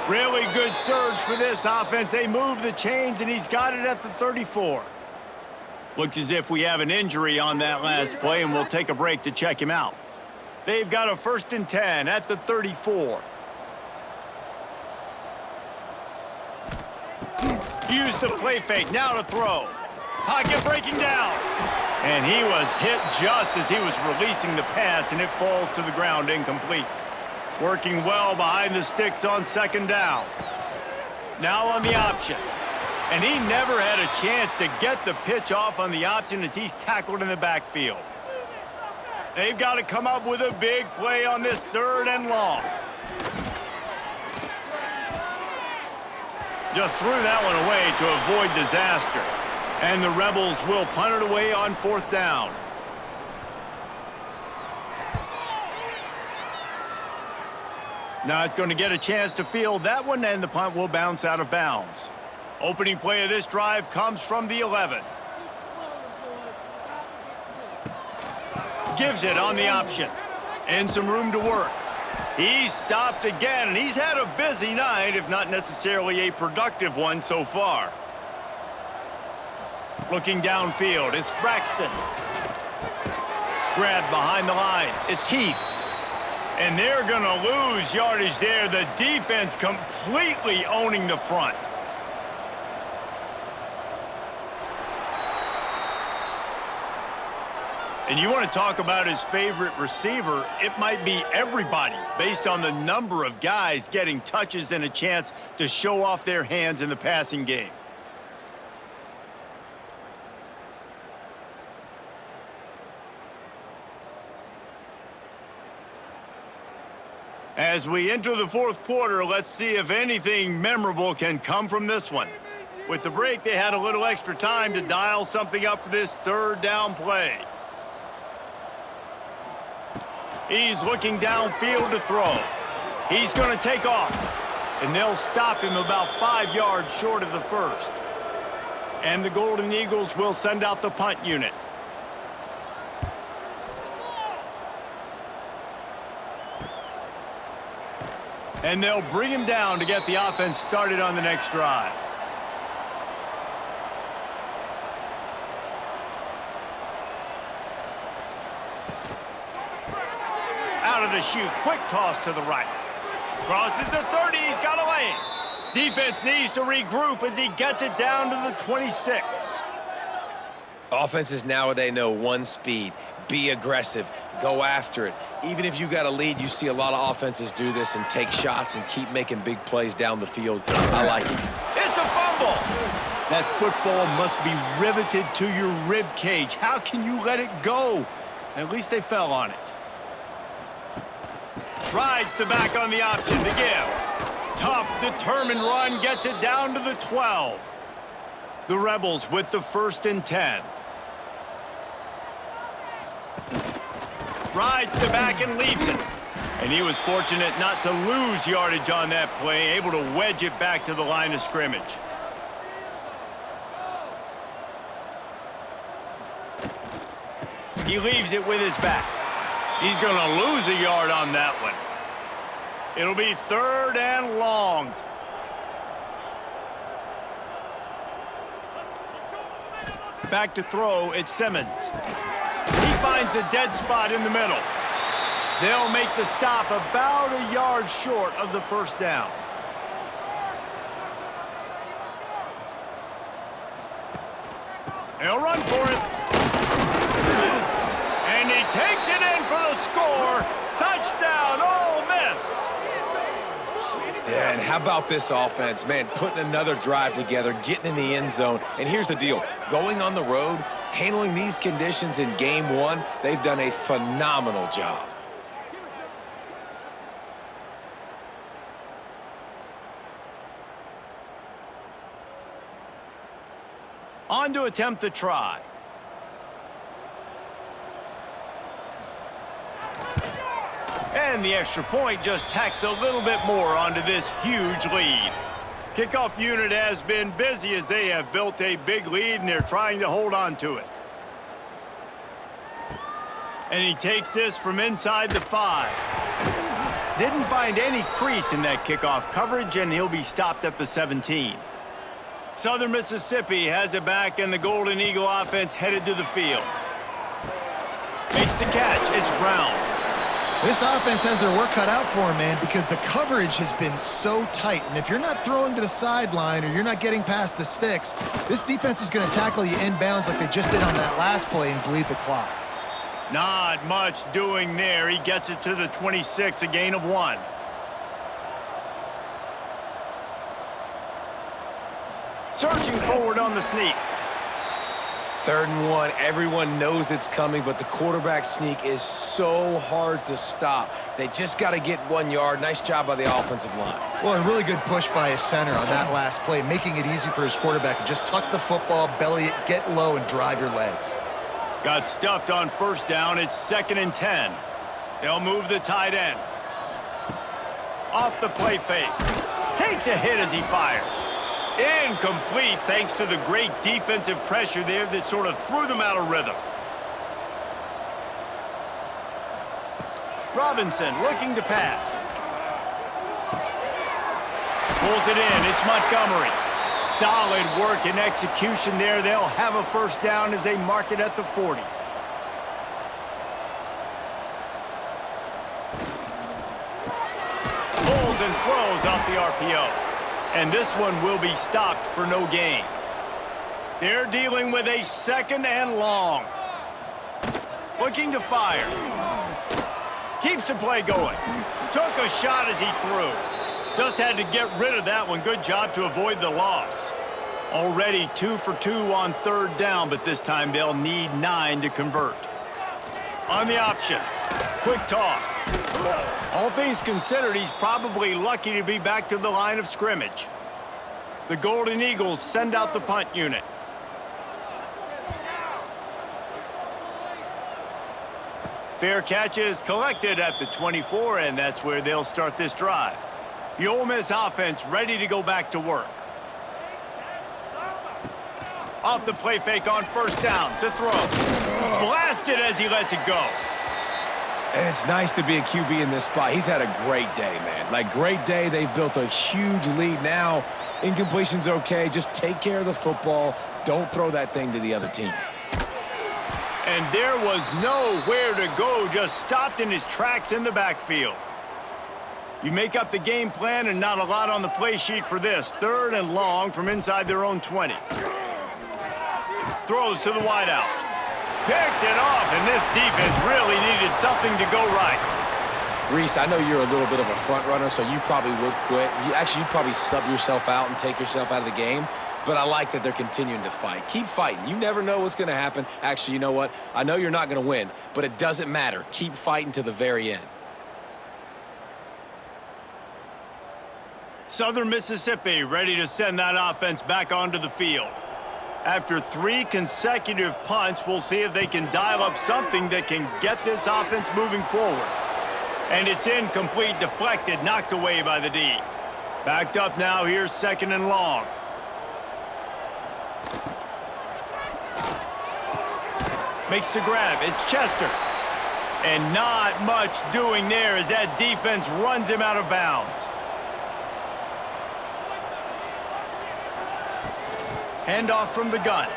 Really good surge for this offense. They move the chains, and he's got it at the 34. Looks as if we have an injury on that last play, and we'll take a break to check him out. They've got a 1st and 10 at the 34. Use the play fake, now to throw. Pocket breaking down. And he was hit just as he was releasing the pass, and it falls to the ground incomplete. Working well behind the sticks on 2nd down. Now on the option. And he never had a chance to get the pitch off on the option as he's tackled in the backfield. They've got to come up with a big play on this 3rd and long. Just threw that one away to avoid disaster. And the Rebels will punt it away on 4th down. Not going to get a chance to field that one, and the punt will bounce out of bounds. Opening play of this drive comes from the 11. Gives it on the option. And some room to work. He's stopped again, and he's had a busy night, if not necessarily a productive one so far. Looking downfield, it's Braxton. Grabbed behind the line, it's Keith. And they're going to lose yardage there. The defense completely owning the front. And you want to talk about his favorite receiver, it might be everybody based on the number of guys getting touches and a chance to show off their hands in the passing game. As we enter the fourth quarter, let's see if anything memorable can come from this one. With the break, they had a little extra time to dial something up for this third down play. He's looking downfield to throw. He's going to take off, and they'll stop him about 5 yards short of the first. And the Golden Eagles will send out the punt unit. And they'll bring him down to get the offense started on the next drive. Out of the chute, quick toss to the right. Crosses the 30, he's got away. Defense needs to regroup as he gets it down to the 26. Offenses nowadays know one speed. Be aggressive. Go after it. Even if you got a lead, you see a lot of offenses do this and take shots and keep making big plays down the field. I like it. It's a fumble. That football must be riveted to your rib cage. How can you let it go? At least they fell on it. Rides the back on the option to give. Tough, determined run gets it down to the 12. The Rebels with the 1st and 10. Rides the back and leaves it. And he was fortunate not to lose yardage on that play, able to wedge it back to the line of scrimmage. He leaves it with his back. He's going to lose a yard on that one. It'll be 3rd and long. Back to throw, it's Simmons. He finds a dead spot in the middle. They'll make the stop about a yard short of the 1st down. They'll run for it. And he takes it in for the score. Touchdown, Ole Miss. Yeah, and how about this offense, man, putting another drive together, getting in the end zone. And here's the deal. Going on the road, handling these conditions in game 1, they've done a phenomenal job. On to attempt the try. And the extra point just tacks a little bit more onto this huge lead. Kickoff unit has been busy as they have built a big lead and they're trying to hold on to it. And he takes this from inside the 5. Didn't find any crease in that kickoff coverage, and he'll be stopped at the 17. Southern Mississippi has it back, and the Golden Eagle offense headed to the field. Makes the catch. It's Brown. This offense has their work cut out for them, man, because the coverage has been so tight. And if you're not throwing to the sideline or you're not getting past the sticks, this defense is going to tackle you inbounds like they just did on that last play and bleed the clock. Not much doing there. He gets it to the 26, a gain of 1. Searching forward on the sneak. 3rd and 1, everyone knows it's coming, but the quarterback sneak is so hard to stop. They just got to get 1 yard. Nice job by the offensive line. Well, a really good push by his center on that last play, making it easy for his quarterback to just tuck the football, belly it, get low, and drive your legs. Got stuffed on 1st down. It's 2nd and 10. They'll move the tight end. Off the play fake. Takes a hit as he fires. Incomplete thanks to the great defensive pressure there that sort of threw them out of rhythm. Robinson looking to pass. Pulls it in. It's Montgomery. Solid work and execution there. They'll have a 1st down as they mark it at the 40. Pulls and throws off the RPO. And this one will be stopped for no gain. They're dealing with a 2nd and long. Looking to fire. Keeps the play going. Took a shot as he threw. Just had to get rid of that one. Good job to avoid the loss. Already 2 for 2 on 3rd down, but this time they'll need 9 to convert. On the option. Quick toss. All things considered, he's probably lucky to be back to the line of scrimmage. The Golden Eagles send out the punt unit. Fair catch is collected at the 24, and that's where they'll start this drive. The Ole Miss offense ready to go back to work. Off the play fake on first down to throw. Blasted as he lets it go. And it's nice to be a QB in this spot. He's had a great day, man. Like, great day. They've built a huge lead now. Incompletion's okay. Just take care of the football. Don't throw that thing to the other team. And there was nowhere to go, just stopped in his tracks in the backfield. You make up the game plan and not a lot on the play sheet for this. 3rd and long from inside their own 20. Throws to the wideout. Picked it off, and this defense really needed something to go right. Reese, I know you're a little bit of a front runner, so you probably would quit. You'd probably sub yourself out and take yourself out of the game. But I like that they're continuing to fight. Keep fighting. You never know what's going to happen. Actually, you know what? I know you're not going to win, but it doesn't matter. Keep fighting to the very end. Southern Mississippi ready to send that offense back onto the field. After 3 consecutive punts, we'll see if they can dial up something that can get this offense moving forward. And it's incomplete, deflected, knocked away by the D. Backed up now, here's 2nd and long. Makes the grab, it's Chester. And not much doing there as that defense runs him out of bounds. Handoff from the gun.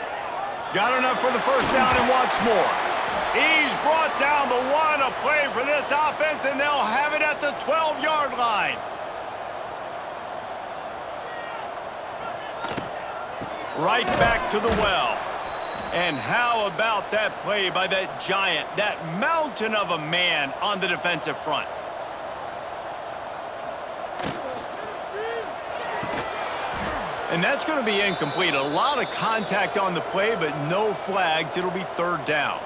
Got enough for the first down and wants more. He's brought down, but what a play for this offense, and they'll have it at the 12-yard line. Right back to the well. And how about that play by that giant, that mountain of a man on the defensive front? And that's going to be incomplete. A lot of contact on the play, but no flags. It'll be 3rd down.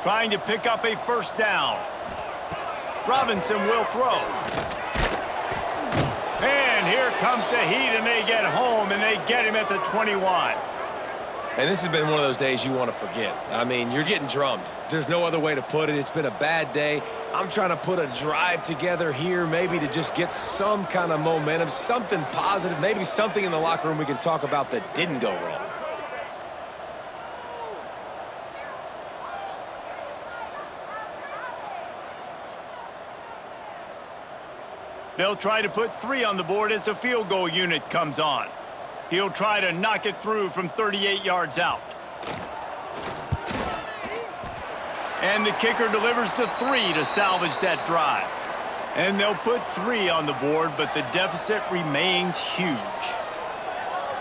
Trying to pick up a first down. Robinson will throw. And here comes the heat, and they get home, and they get him at the 21. And this has been one of those days you want to forget. I mean, you're getting drummed. There's no other way to put it. It's been a bad day. I'm trying to put a drive together here, maybe to just get some kind of momentum, something positive, maybe something in the locker room we can talk about that didn't go wrong. They'll try to put 3 on the board as the field goal unit comes on. He'll try to knock it through from 38 yards out. And the kicker delivers the 3 to salvage that drive. And they'll put 3 on the board, but the deficit remains huge.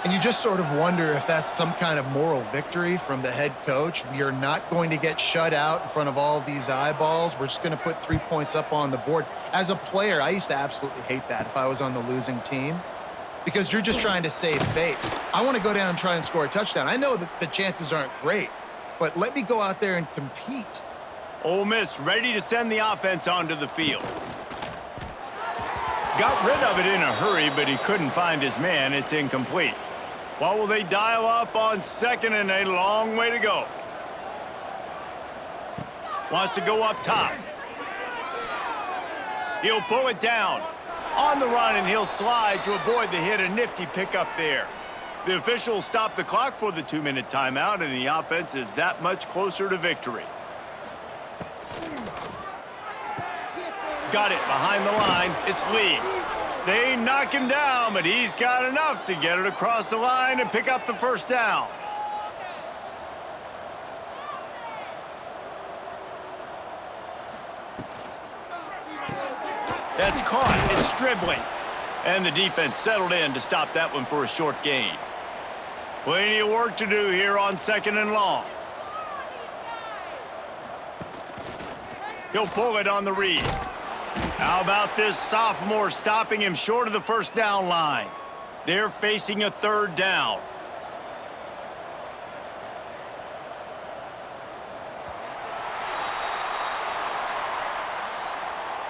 And you just sort of wonder if that's some kind of moral victory from the head coach. We are not going to get shut out in front of all of these eyeballs. We're just going to put 3 points up on the board. As a player, I used to absolutely hate that if I was on the losing team, because you're just trying to save face. I want to go down and try and score a touchdown. I know that the chances aren't great, but let me go out there and compete. Ole Miss ready to send the offense onto the field. Got rid of it in a hurry, but he couldn't find his man. It's incomplete. What will they dial up on 2nd and a long way to go? Wants to go up top. He'll pull it down. On the run, and he'll slide to avoid the hit. A nifty pickup there. The officials stop the clock for the 2-minute timeout, and the offense is that much closer to victory. Got it behind the line. It's Lee. They knock him down, but he's got enough to get it across the line and pick up the first down. That's caught. It's dribbling. And the defense settled in to stop that one for a short gain. Plenty of work to do here on 2nd and long. He'll pull it on the read. How about this sophomore stopping him short of the first down line? They're facing a 3rd down.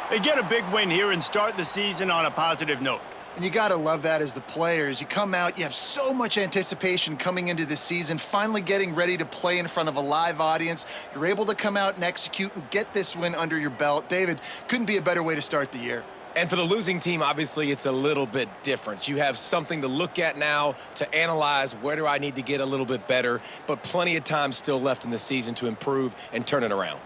They get a big win here and start the season on a positive note. And you got to love that as the players. You come out, you have so much anticipation coming into this season, finally getting ready to play in front of a live audience. You're able to come out and execute and get this win under your belt. David, couldn't be a better way to start the year. And for the losing team, obviously, it's a little bit different. You have something to look at now, to analyze where do I need to get a little bit better, but plenty of time still left in the season to improve and turn it around.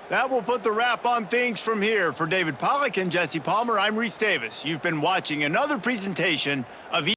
That will put the wrap on things from here. For David Pollack and Jesse Palmer, I'm Reese Davis. You've been watching another presentation of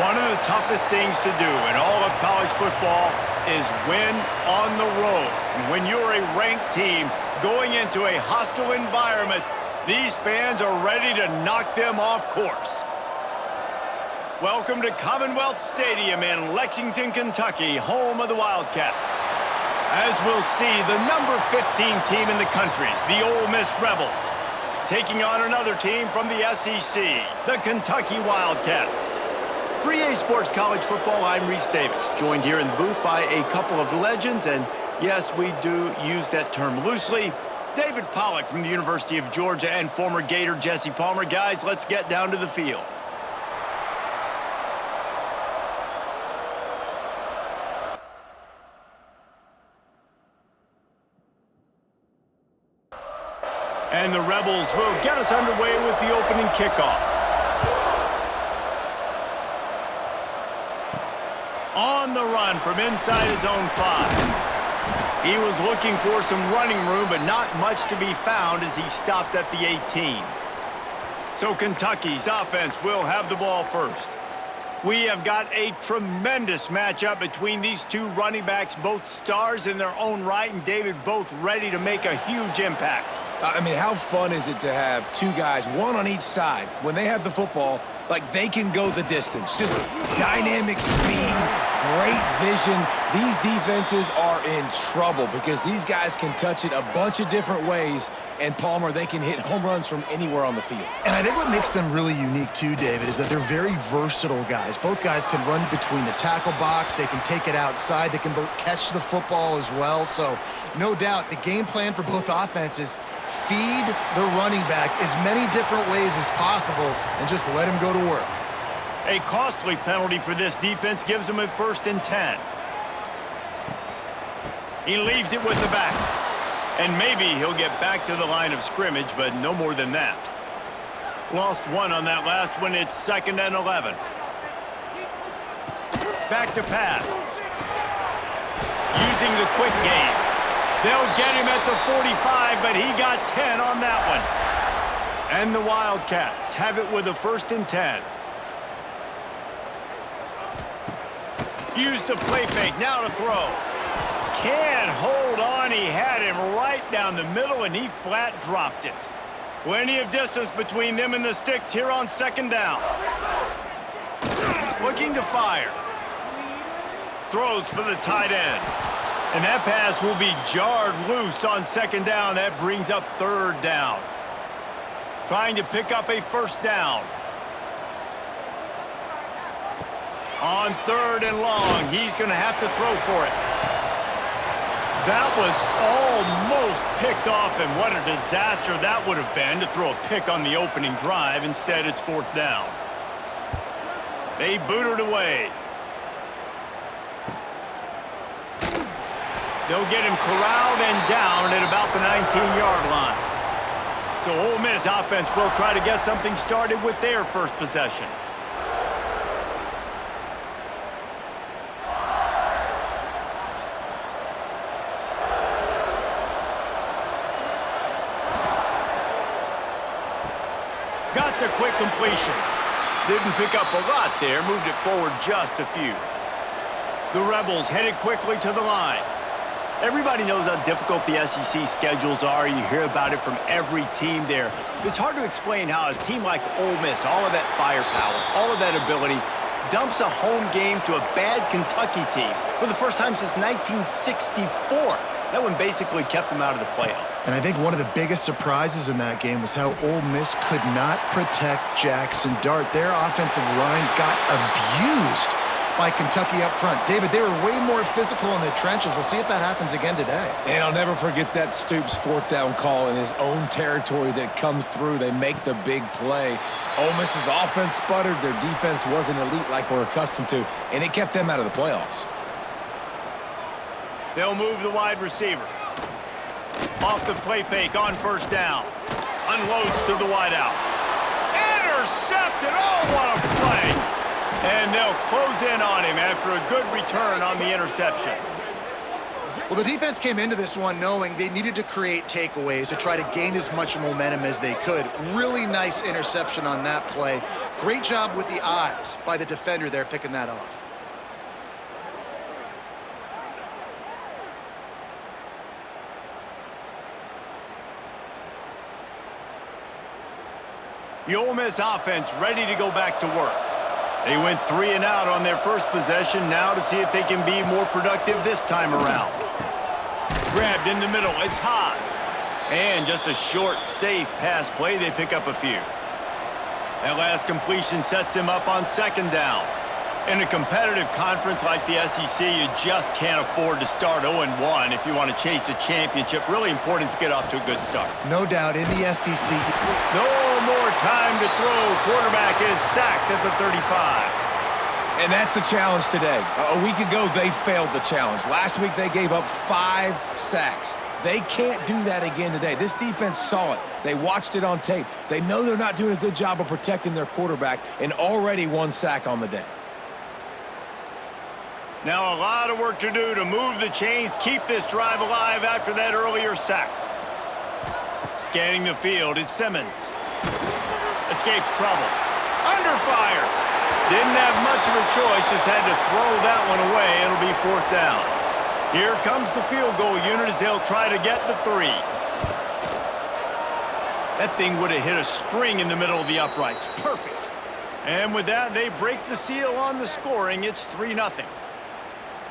one of the toughest things to do in all of college football is win on the road. And when you're a ranked team going into a hostile environment, these fans are ready to knock them off course. Welcome to Commonwealth Stadium in Lexington, Kentucky, home of the Wildcats. As we'll see, the number 15 team in the country, the Ole Miss Rebels, taking on another team from the SEC, the Kentucky Wildcats. For EA Sports College Football, I'm Reese Davis, joined here in the booth by a couple of legends, and yes, we do use that term loosely. David Pollack from the University of Georgia and former Gator Jesse Palmer. Guys, let's get down to the field. And the Rebels will get us underway with the opening kickoff. On the run from inside his own 5. He was looking for some running room, but not much to be found as he stopped at the 18. So Kentucky's offense will have the ball first. We have got a tremendous matchup between these two running backs, both stars in their own right, and David, both ready to make a huge impact. I mean, how fun is it to have two guys, one on each side, when they have the football, like they can go the distance. Just dynamic speed, great vision. These defenses are in trouble because these guys can touch it a bunch of different ways, and Palmer, they can hit home runs from anywhere on the field. And I think what makes them really unique too, David, is that they're very versatile guys. Both guys can run between the tackle box. They can take it outside. They can both catch the football as well. So no doubt the game plan for both offenses, feed the running back as many different ways as possible and just let him go to work. A costly penalty for this defense gives him a 1st and 10. He leaves it with the back. And maybe he'll get back to the line of scrimmage, but no more than that. Lost one on that last one. It's 2nd and 11. Back to pass. Using the quick game. They'll get him at the 45, but he got 10 on that one. And the Wildcats have it with a 1st and 10. Use the play fake, now to throw. Can't hold on, he had him right down the middle, and he flat dropped it. Plenty of distance between them and the sticks here on 2nd down. Looking to fire. Throws for the tight end. And that pass will be jarred loose on 2nd down. That brings up 3rd down. Trying to pick up a 1st down. On 3rd and long, he's going to have to throw for it. That was almost picked off, and what a disaster that would have been to throw a pick on the opening drive. Instead, it's 4th down. They boot it away. They'll get him corralled and down at about the 19-yard line. So Ole Miss offense will try to get something started with their first possession. Got the quick completion. Didn't pick up a lot there, moved it forward just a few. The Rebels headed quickly to the line. Everybody knows how difficult the SEC schedules are. You hear about it from every team there. It's hard to explain how a team like Ole Miss, all of that firepower, all of that ability, dumps a home game to a bad Kentucky team for the first time since 1964. That one basically kept them out of the playoff. And I think one of the biggest surprises in that game was how Ole Miss could not protect Jackson Dart. Their offensive line got abused by Kentucky up front. David, they were way more physical in the trenches. We'll see if that happens again today. And I'll never forget that Stoops 4th down call in his own territory that comes through. They make the big play. Ole Miss's offense sputtered. Their defense wasn't elite like we're accustomed to, and it kept them out of the playoffs. They'll move the wide receiver. Off the play fake on 1st down. Unloads to the wideout. Intercepted. Oh, what a play. And they'll close in on him after a good return on the interception. Well, the defense came into this one knowing they needed to create takeaways to try to gain as much momentum as they could. Really nice interception on that play. Great job with the eyes by the defender there picking that off. The Ole Miss offense ready to go back to work. They went 3 and out on their first possession, now to see if they can be more productive this time around. Grabbed in the middle, it's Haas. And just a short, safe pass play, they pick up a few. That last completion sets them up on second down. In a competitive conference like the SEC, you just can't afford to start 0-1 if you want to chase a championship. Really important to get off to a good start. No doubt, in the SEC. No more time to throw. Quarterback is sacked at the 35. And that's the challenge today. A week ago, they failed the challenge. Last week, they gave up 5 sacks. They can't do that again today. This defense saw it. They watched it on tape. They know they're not doing a good job of protecting their quarterback, and already 1 sack on the day. Now a lot of work to do to move the chains, keep this drive alive after that earlier sack. Scanning the field, it's Simmons. Escapes trouble. Under fire. Didn't have much of a choice, just had to throw that one away. It'll be 4th down. Here comes the field goal unit as they'll try to get the 3. That thing would have hit a string in the middle of the uprights. Perfect. And with that, they break the seal on the scoring. It's 3-0.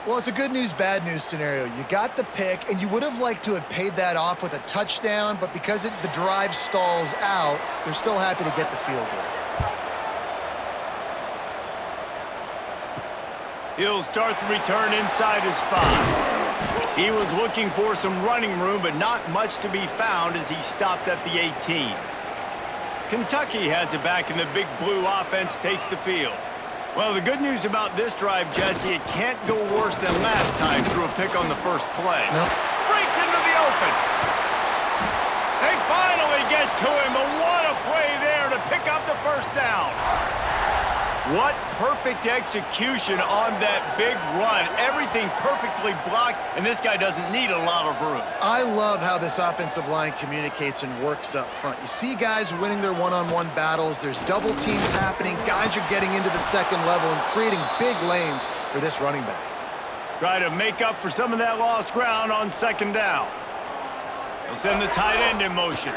Well, it's a good news, bad news scenario. You got the pick, and you would have liked to have paid that off with a touchdown, but because the drive stalls out, they're still happy to get the field goal. He'll start the return inside his 5. He was looking for some running room, but not much to be found as he stopped at the 18. Kentucky has it back, and the Big Blue offense takes the field. Well, the good news about this drive, Jesse, it can't go worse than last time through a pick on the first play. Nope. Breaks into the open. They finally get to him, but what a play there to pick up the first down. What perfect execution on that big run. Everything perfectly blocked, and this guy doesn't need a lot of room. I love how this offensive line communicates and works up front. You see guys winning their one-on-one battles. There's double teams happening. Guys are getting into the second level and creating big lanes for this running back. Try to make up for some of that lost ground on second down. They'll send the tight end in motion.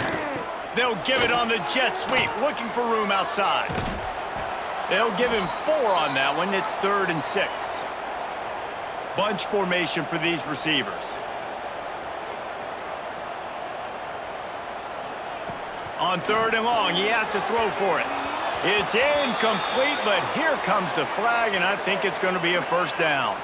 They'll give it on the jet sweep, looking for room outside. They'll give him 4 on that one. It's 3rd and 6. Bunch formation for these receivers. On 3rd and long, he has to throw for it. It's incomplete, but here comes the flag, and I think it's going to be a 1st down.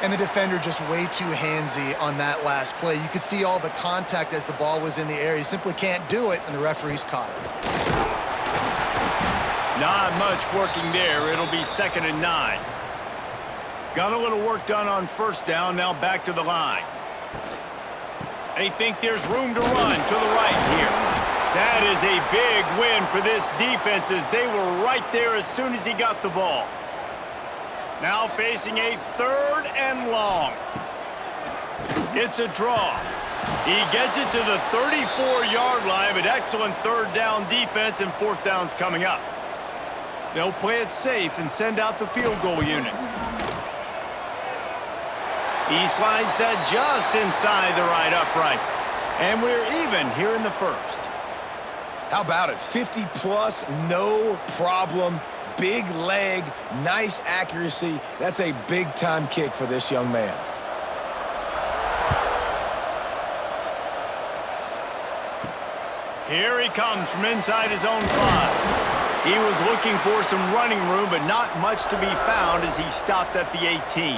And the defender just way too handsy on that last play. You could see all the contact as the ball was in the air. You simply can't do it, and the referee's caught it. Not much working there. It'll be 2nd and 9. Got a little work done on 1st down. Now back to the line. They think there's room to run to the right here. That is a big win for this defense as they were right there as soon as he got the ball. Now facing a 3rd and long. It's a draw. He gets it to the 34-yard line, but excellent 3rd down defense, and 4th down's coming up. They'll play it safe and send out the field goal unit. He slides that just inside the right upright. And we're even here in the 1st. How about it? 50-plus, no problem. Big leg, nice accuracy. That's a big-time kick for this young man. Here he comes from inside his own 5. He was looking for some running room, but not much to be found as he stopped at the 18.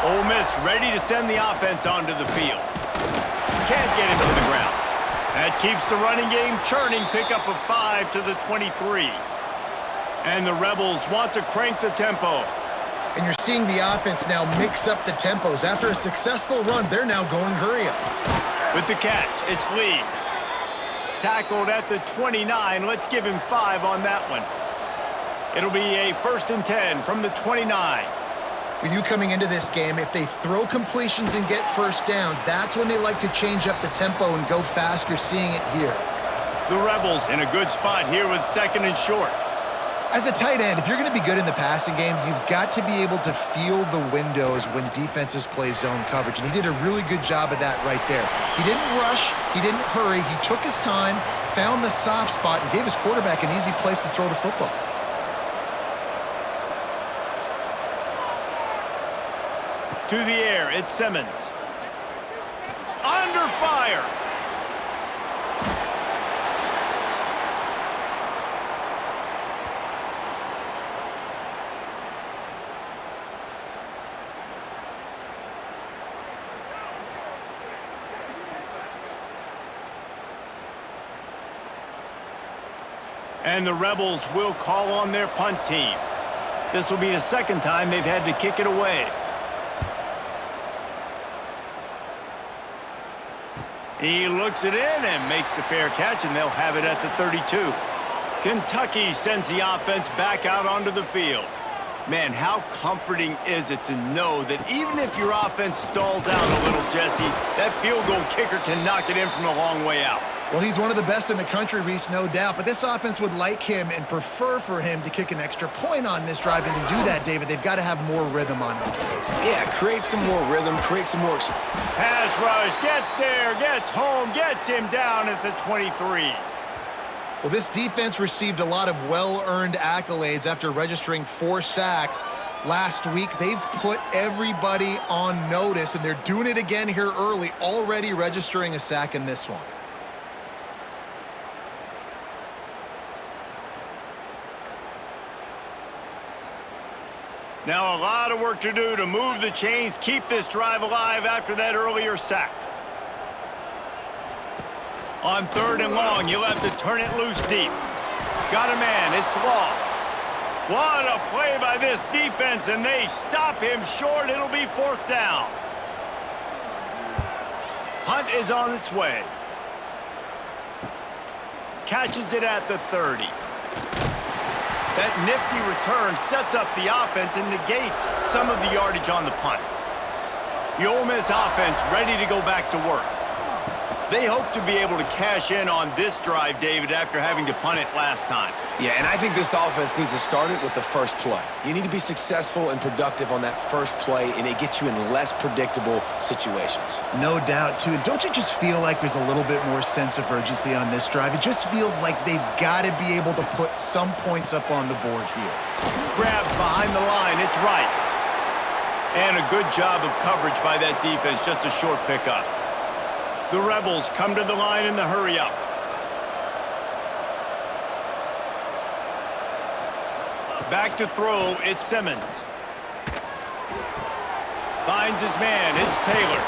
Ole Miss ready to send the offense onto the field. Can't get him to the ground. That keeps the running game churning. Pick up of 5 to the 23. And the Rebels want to crank the tempo. And you're seeing the offense now mix up the tempos. After a successful run, they're now going hurry up. With the catch, it's Lee. Tackled at the 29. Let's give him 5 on that one. It'll be a 1st and 10 from the 29. When you coming into this game, if they throw completions and get 1st downs, that's when they like to change up the tempo and go fast. You're seeing it here. The Rebels in a good spot here with 2nd and short. As a tight end, if you're going to be good in the passing game, you've got to be able to feel the windows when defenses play zone coverage. And he did a really good job of that right there. He didn't rush. He didn't hurry. He took his time, found the soft spot, and gave his quarterback an easy place to throw the football. To the air, it's Simmons. Under fire. And the Rebels will call on their punt team. This will be the second time they've had to kick it away. He looks it in and makes the fair catch, and they'll have it at the 32. Kentucky sends the offense back out onto the field. Man, how comforting is it to know that even if your offense stalls out a little, Jesse, that field goal kicker can knock it in from a long way out. Well, he's one of the best in the country, Reese, no doubt. But this offense would like him and prefer for him to kick an extra point on this drive. And to do that, David, they've got to have more rhythm on offense. Yeah, create some more rhythm, create some more... Pass rush, gets there, gets home, gets him down at the 23. Well, this defense received a lot of well-earned accolades after registering 4 sacks last week. They've put everybody on notice, and they're doing it again here early, already registering a sack in this one. Now a lot of work to do to move the chains, keep this drive alive after that earlier sack. On 3rd and long, you'll have to turn it loose deep. Got a man, it's Law. What a play by this defense, and they stop him short. It'll be 4th down. Hunt is on its way. Catches it at the 30. That nifty return sets up the offense and negates some of the yardage on the punt. The Ole Miss offense ready to go back to work. They hope to be able to cash in on this drive, David, after having to punt it last time. Yeah, and I think this offense needs to start it with the first play. You need to be successful and productive on that first play, and it gets you in less predictable situations. No doubt, too. Don't you just feel like there's a little bit more sense of urgency on this drive? It just feels like they've got to be able to put some points up on the board here. Grabbed behind the line, it's right. And a good job of coverage by that defense, just a short pickup. The Rebels come to the line in the hurry-up. Back to throw, it's Simmons. Finds his man, it's Taylor.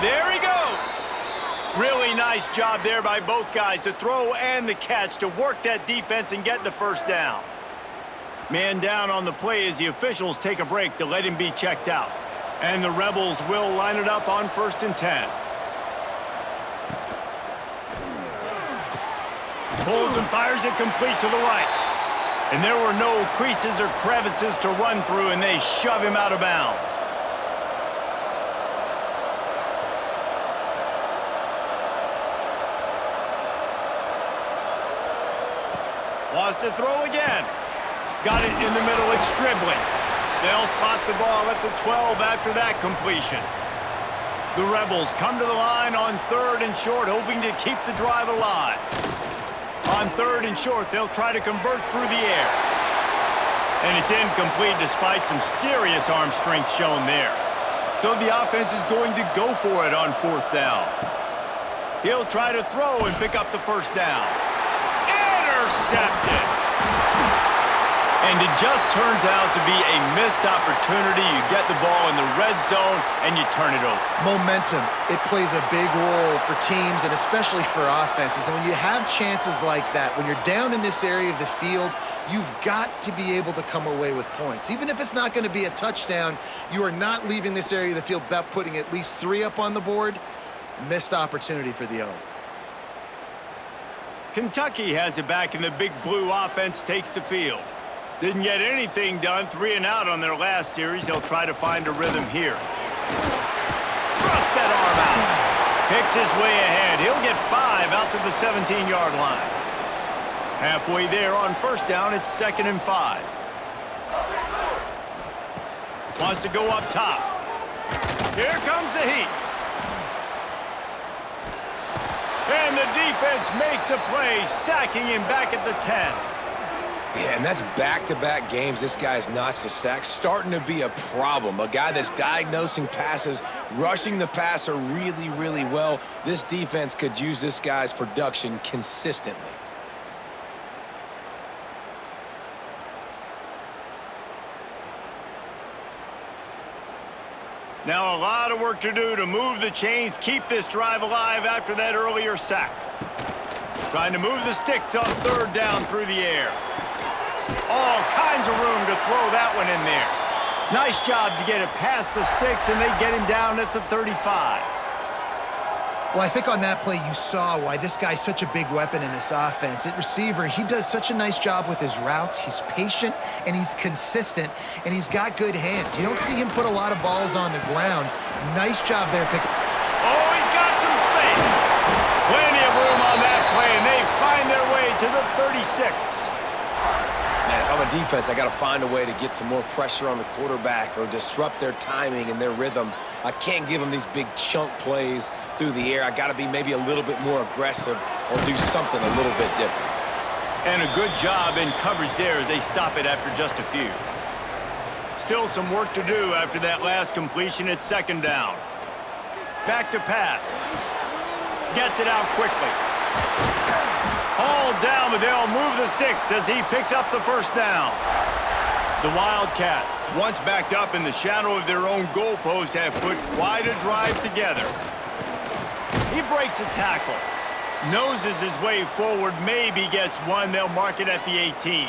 There he goes! Really nice job there by both guys, the throw and the catch, to work that defense and get the first down. Man down on the play as the officials take a break to let him be checked out. And the Rebels will line it up on 1st and 10. Pulls and fires it complete to the right. And there were no creases or crevices to run through, and they shove him out of bounds. Wants to throw again. Got it in the middle, it's dribbling. They'll spot the ball at the 12 after that completion. The Rebels come to the line on 3rd and short, hoping to keep the drive alive. On 3rd and short, they'll try to convert through the air. And it's incomplete despite some serious arm strength shown there. So the offense is going to go for it on 4th down. He'll try to throw and pick up the first down. Intercepted. And it just turns out to be a missed opportunity. You get the ball in the red zone, and you turn it over. Momentum, it plays a big role for teams and especially for offenses. And when you have chances like that, when you're down in this area of the field, you've got to be able to come away with points. Even if it's not going to be a touchdown, you are not leaving this area of the field without putting at least 3 up on the board. Missed opportunity for the O. Kentucky has it back, and the big blue offense takes the field. Didn't get anything done, 3 and out on their last series. They'll try to find a rhythm here. Thrust that arm out. Picks his way ahead. He'll get 5 out to the 17-yard line. Halfway there on 1st down, it's 2nd and 5. Wants to go up top. Here comes the heat. And the defense makes a play, sacking him back at the 10. Yeah, and that's back-to-back games this guy's notched a sack, starting to be a problem. A guy that's diagnosing passes, rushing the passer really, really well. This defense could use this guy's production consistently. Now a lot of work to do to move the chains, keep this drive alive after that earlier sack. Trying to move the sticks on third down through the air. All kinds of room to throw that one in there. Nice job to get it past the sticks, and they get him down at the 35. Well, I think on that play you saw why this guy's such a big weapon in this offense. At receiver, he does such a nice job with his routes. He's patient, and he's consistent, and he's got good hands. You don't see him put a lot of balls on the ground. Nice job there, Pickett. Oh, he's got some space. Plenty of room on that play, and they find their way to the 36. Man, if I'm a defense, I got to find a way to get some more pressure on the quarterback or disrupt their timing and their rhythm. I can't give them these big chunk plays through the air. I got to be maybe a little bit more aggressive or do something a little bit different. And a good job in coverage there as they stop it after just a few. Still some work to do after that last completion at second down. Back to pass. Gets it out quickly. All down, but they'll move the sticks as he picks up the first down. The Wildcats, once backed up in the shadow of their own goalpost, have put quite a drive together. He breaks a tackle. Noses his way forward, maybe gets one. They'll mark it at the 18.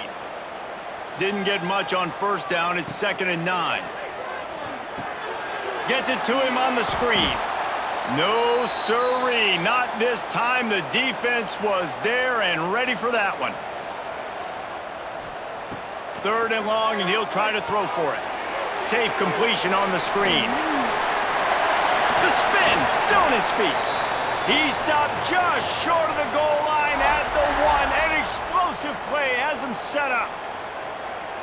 Didn't get much on first down. It's 2nd and 9. Gets it to him on the screen. No siree, not this time. The defense was there and ready for that one. 3rd and long, and he'll try to throw for it. Safe completion on the screen. The spin, still on his feet. He stopped just short of the goal line at the 1. An explosive play has him set up.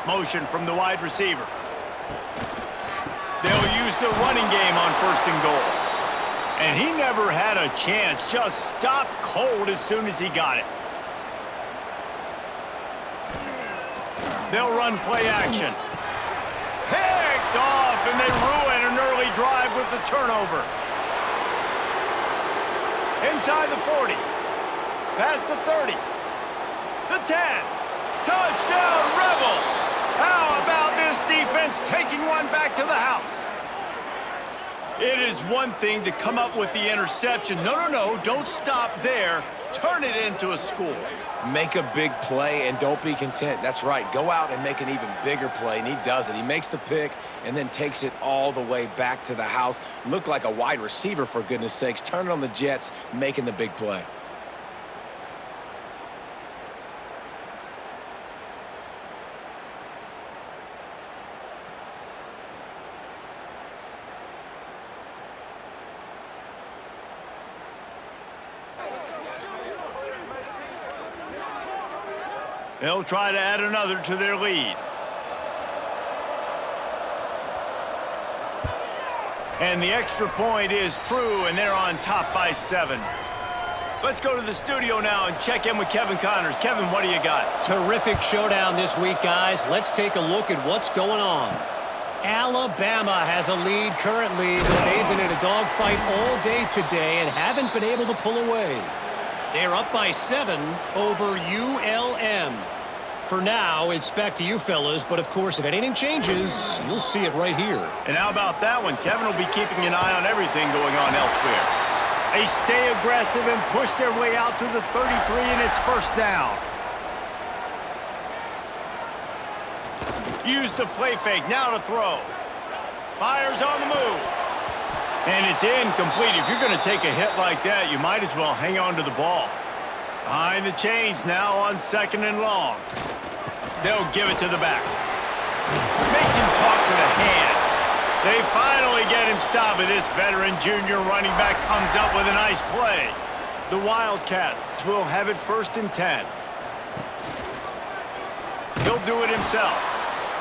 Motion from the wide receiver. They'll use the running game on 1st and goal. And he never had a chance, just stopped cold as soon as he got it. They'll run play action. Picked off, and they ruin an early drive with the turnover. Inside the 40. Past the 30. The 10. Touchdown, Rebels! How about this defense taking one back to the house? It is one thing to come up with the interception. No, don't stop there. Turn it into a score. Make a big play and don't be content. That's right. Go out and make an even bigger play, and he does it. He makes the pick and then takes it all the way back to the house. Looked like a wide receiver, for goodness sakes. Turn it on the Jets, making the big play. They'll try to add another to their lead. And the extra point is true, and they're on top by 7. Let's go to the studio now and check in with Kevin Connors. Kevin, what do you got? Terrific showdown this week, guys. Let's take a look at what's going on. Alabama has a lead currently, but they've been in a dogfight all day today and haven't been able to pull away. They're up by 7 over ULM. For now, it's back to you fellas, but of course, if anything changes, you'll see it right here. And how about that one? Kevin will be keeping an eye on everything going on elsewhere. They stay aggressive and push their way out to the 33, and it's 1st down. Use the play fake, now to throw. Fires on the move. And it's incomplete. If you're going to take a hit like that, you might as well hang on to the ball. Behind the chains now on 2nd and long. They'll give it to the back. Makes him talk to the hand. They finally get him stopped, but this veteran junior running back comes up with a nice play. The Wildcats will have it 1st and 10. He'll do it himself.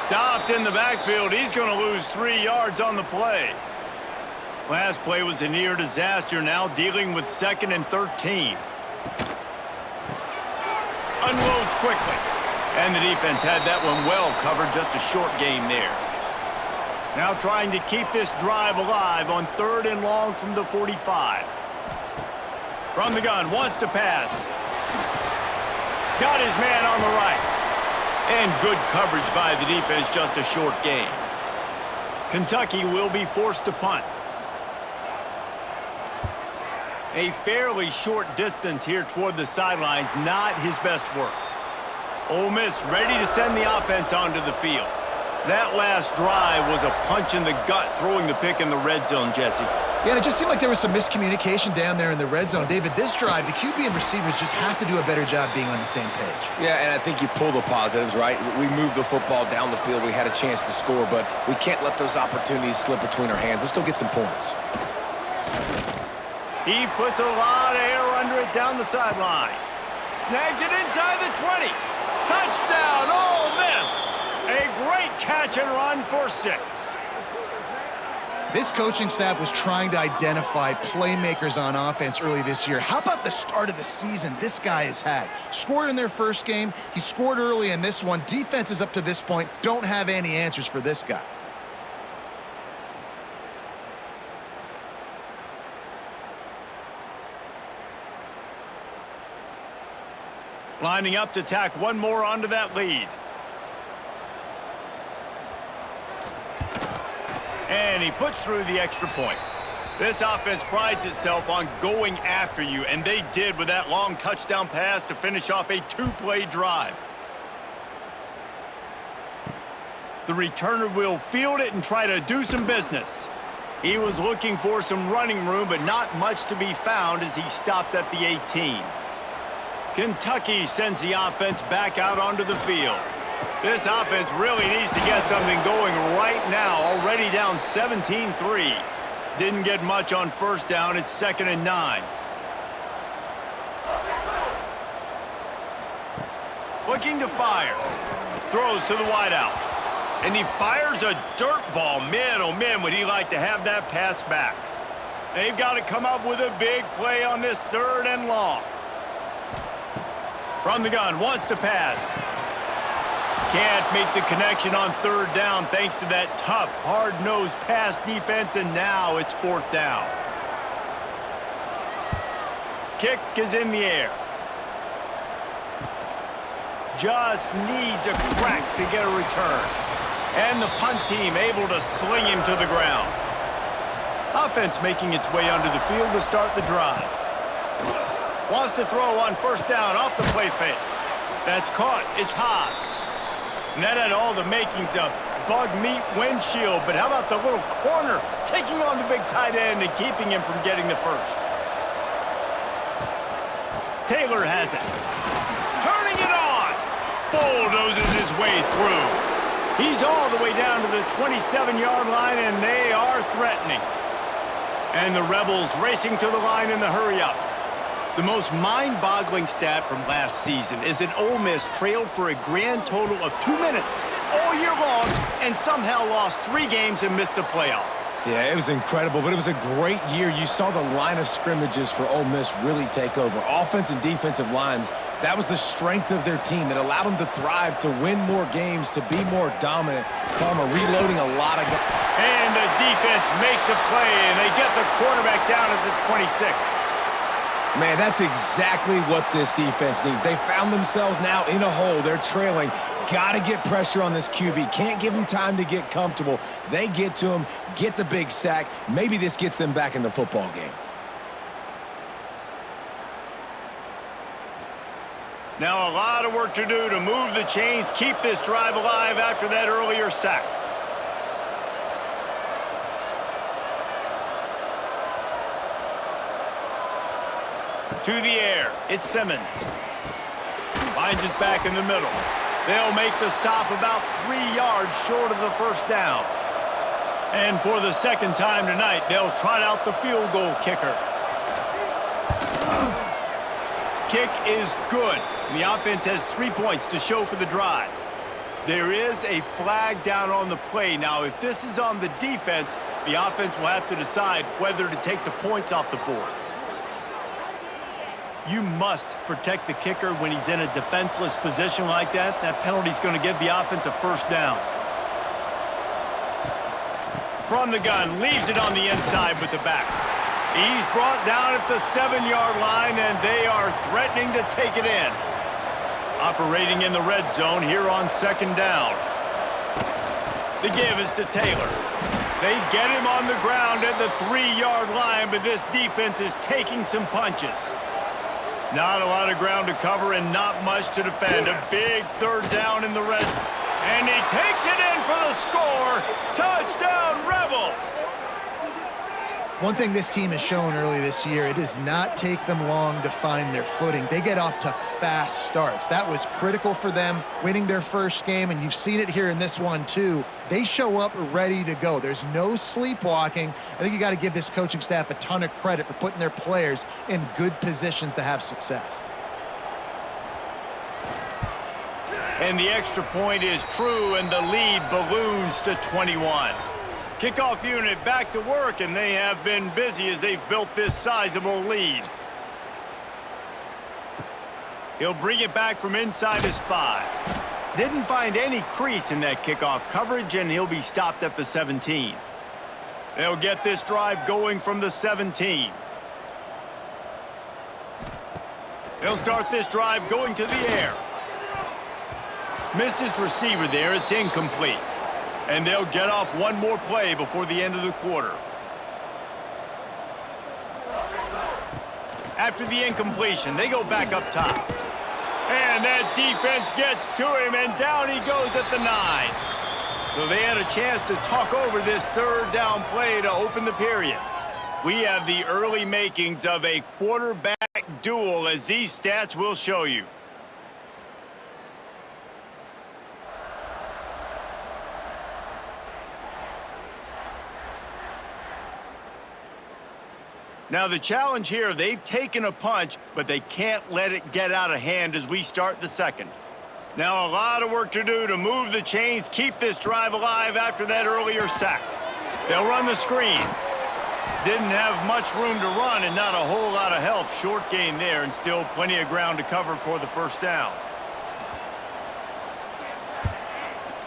Stopped in the backfield. He's going to lose 3 yards on the play. Last play was a near disaster, now dealing with 2nd and 13. Unloads quickly. And the defense had that one well covered, just a short game there. Now trying to keep this drive alive on 3rd and long from the 45. From the gun, wants to pass. Got his man on the right. And good coverage by the defense, just a short gain. Kentucky will be forced to punt. A fairly short distance here toward the sidelines, not his best work. Ole Miss ready to send the offense onto the field. That last drive was a punch in the gut, throwing the pick in the red zone, Jesse. Yeah, and it just seemed like there was some miscommunication down there in the red zone. David, this drive, the QB and receivers just have to do a better job being on the same page. Yeah, and I think you pull the positives, right? We moved the football down the field. We had a chance to score, but we can't let those opportunities slip between our hands. Let's go get some points. He puts a lot of air under it down the sideline. Snags it inside the 20. Touchdown, Ole Miss! A great catch and run for 6. This coaching staff was trying to identify playmakers on offense early this year. How about the start of the season this guy has had? Scored in their first game. He scored early in this one. Defenses up to this point don't have any answers for this guy. Lining up to tack one more onto that lead. And he puts through the extra point. This offense prides itself on going after you, and they did with that long touchdown pass to finish off a 2-play drive. The returner will field it and try to do some business. He was looking for some running room, but not much to be found as he stopped at the 18. Kentucky sends the offense back out onto the field. This offense really needs to get something going right now. Already down 17-3. Didn't get much on first down. It's 2nd and 9. Looking to fire. Throws to the wideout. And he fires a dirt ball. Man, oh man, would he like to have that pass back. They've got to come up with a big play on this 3rd and long. From the gun, wants to pass. Can't make the connection on 3rd down thanks to that tough, hard-nosed pass defense, and now it's 4th down. Kick is in the air. Just needs a crack to get a return. And the punt team able to sling him to the ground. Offense making its way onto the field to start the drive. Wants to throw on 1st down off the play fake. That's caught. It's Haas. And that had all the makings of bug meat windshield, but how about the little corner taking on the big tight end and keeping him from getting the first? Taylor has it. Turning it on. Bulldozes his way through. He's all the way down to the 27-yard line, and they are threatening. And the Rebels racing to the line in the hurry-up. The most mind-boggling stat from last season is that Ole Miss trailed for a grand total of 2 minutes all year long and somehow lost 3 games and missed the playoff. Yeah, it was incredible, but it was a great year. You saw the line of scrimmages for Ole Miss really take over. Offense and defensive lines, that was the strength of their team that allowed them to thrive, to win more games, to be more dominant. Palmer reloading a lot of guys. And the defense makes a play, and they get the quarterback down at the 26. Man, that's exactly what this defense needs. They found themselves now in a hole. They're trailing. Got to get pressure on this QB. Can't give him time to get comfortable. They get to him, get the big sack. Maybe this gets them back in the football game. Now a lot of work to do to move the chains, keep this drive alive after that earlier sack. To the air, it's Simmons. Finds his back in the middle. They'll make the stop about 3 yards short of the 1st down. And for the 2nd time tonight, they'll trot out the field goal kicker. Kick is good. The offense has 3 points to show for the drive. There is a flag down on the play. Now, if this is on the defense, the offense will have to decide whether to take the points off the board. You must protect the kicker when he's in a defenseless position like that. That penalty's going to give the offense a first down. From the gun, leaves it on the inside with the back. He's brought down at the 7-yard line, and they are threatening to take it in. Operating in the red zone here on second down. The give is to Taylor. They get him on the ground at the 3-yard line, but this defense is taking some punches. Not a lot of ground to cover and not much to defend. A big third down in the red. And he takes it in for the score. Touchdown, Rebels! One thing this team has shown early this year, it does not take them long to find their footing. They get off to fast starts. That was critical for them winning their first game, and you've seen it here in this one too. They show up ready to go. There's no sleepwalking. I think you got to give this coaching staff a ton of credit for putting their players in good positions to have success. And the extra point is true, and the lead balloons to 21. Kickoff unit back to work, and they have been busy as they've built this sizable lead. He'll bring it back from inside his 5. Didn't find any crease in that kickoff coverage, and he'll be stopped at the 17. They'll get this drive going from the 17. They'll start this drive going to the air. Missed his receiver there. It's incomplete. And they'll get off one more play before the end of the quarter. After the incompletion, they go back up top. And that defense gets to him, and down he goes at the 9. So they had a chance to talk over this third down play to open the period. We have the early makings of a quarterback duel, as these stats will show you. Now the challenge here, they've taken a punch, but they can't let it get out of hand as we start the second. Now a lot of work to do to move the chains, keep this drive alive after that earlier sack. They'll run the screen. Didn't have much room to run and not a whole lot of help. Short gain there and still plenty of ground to cover for the first down.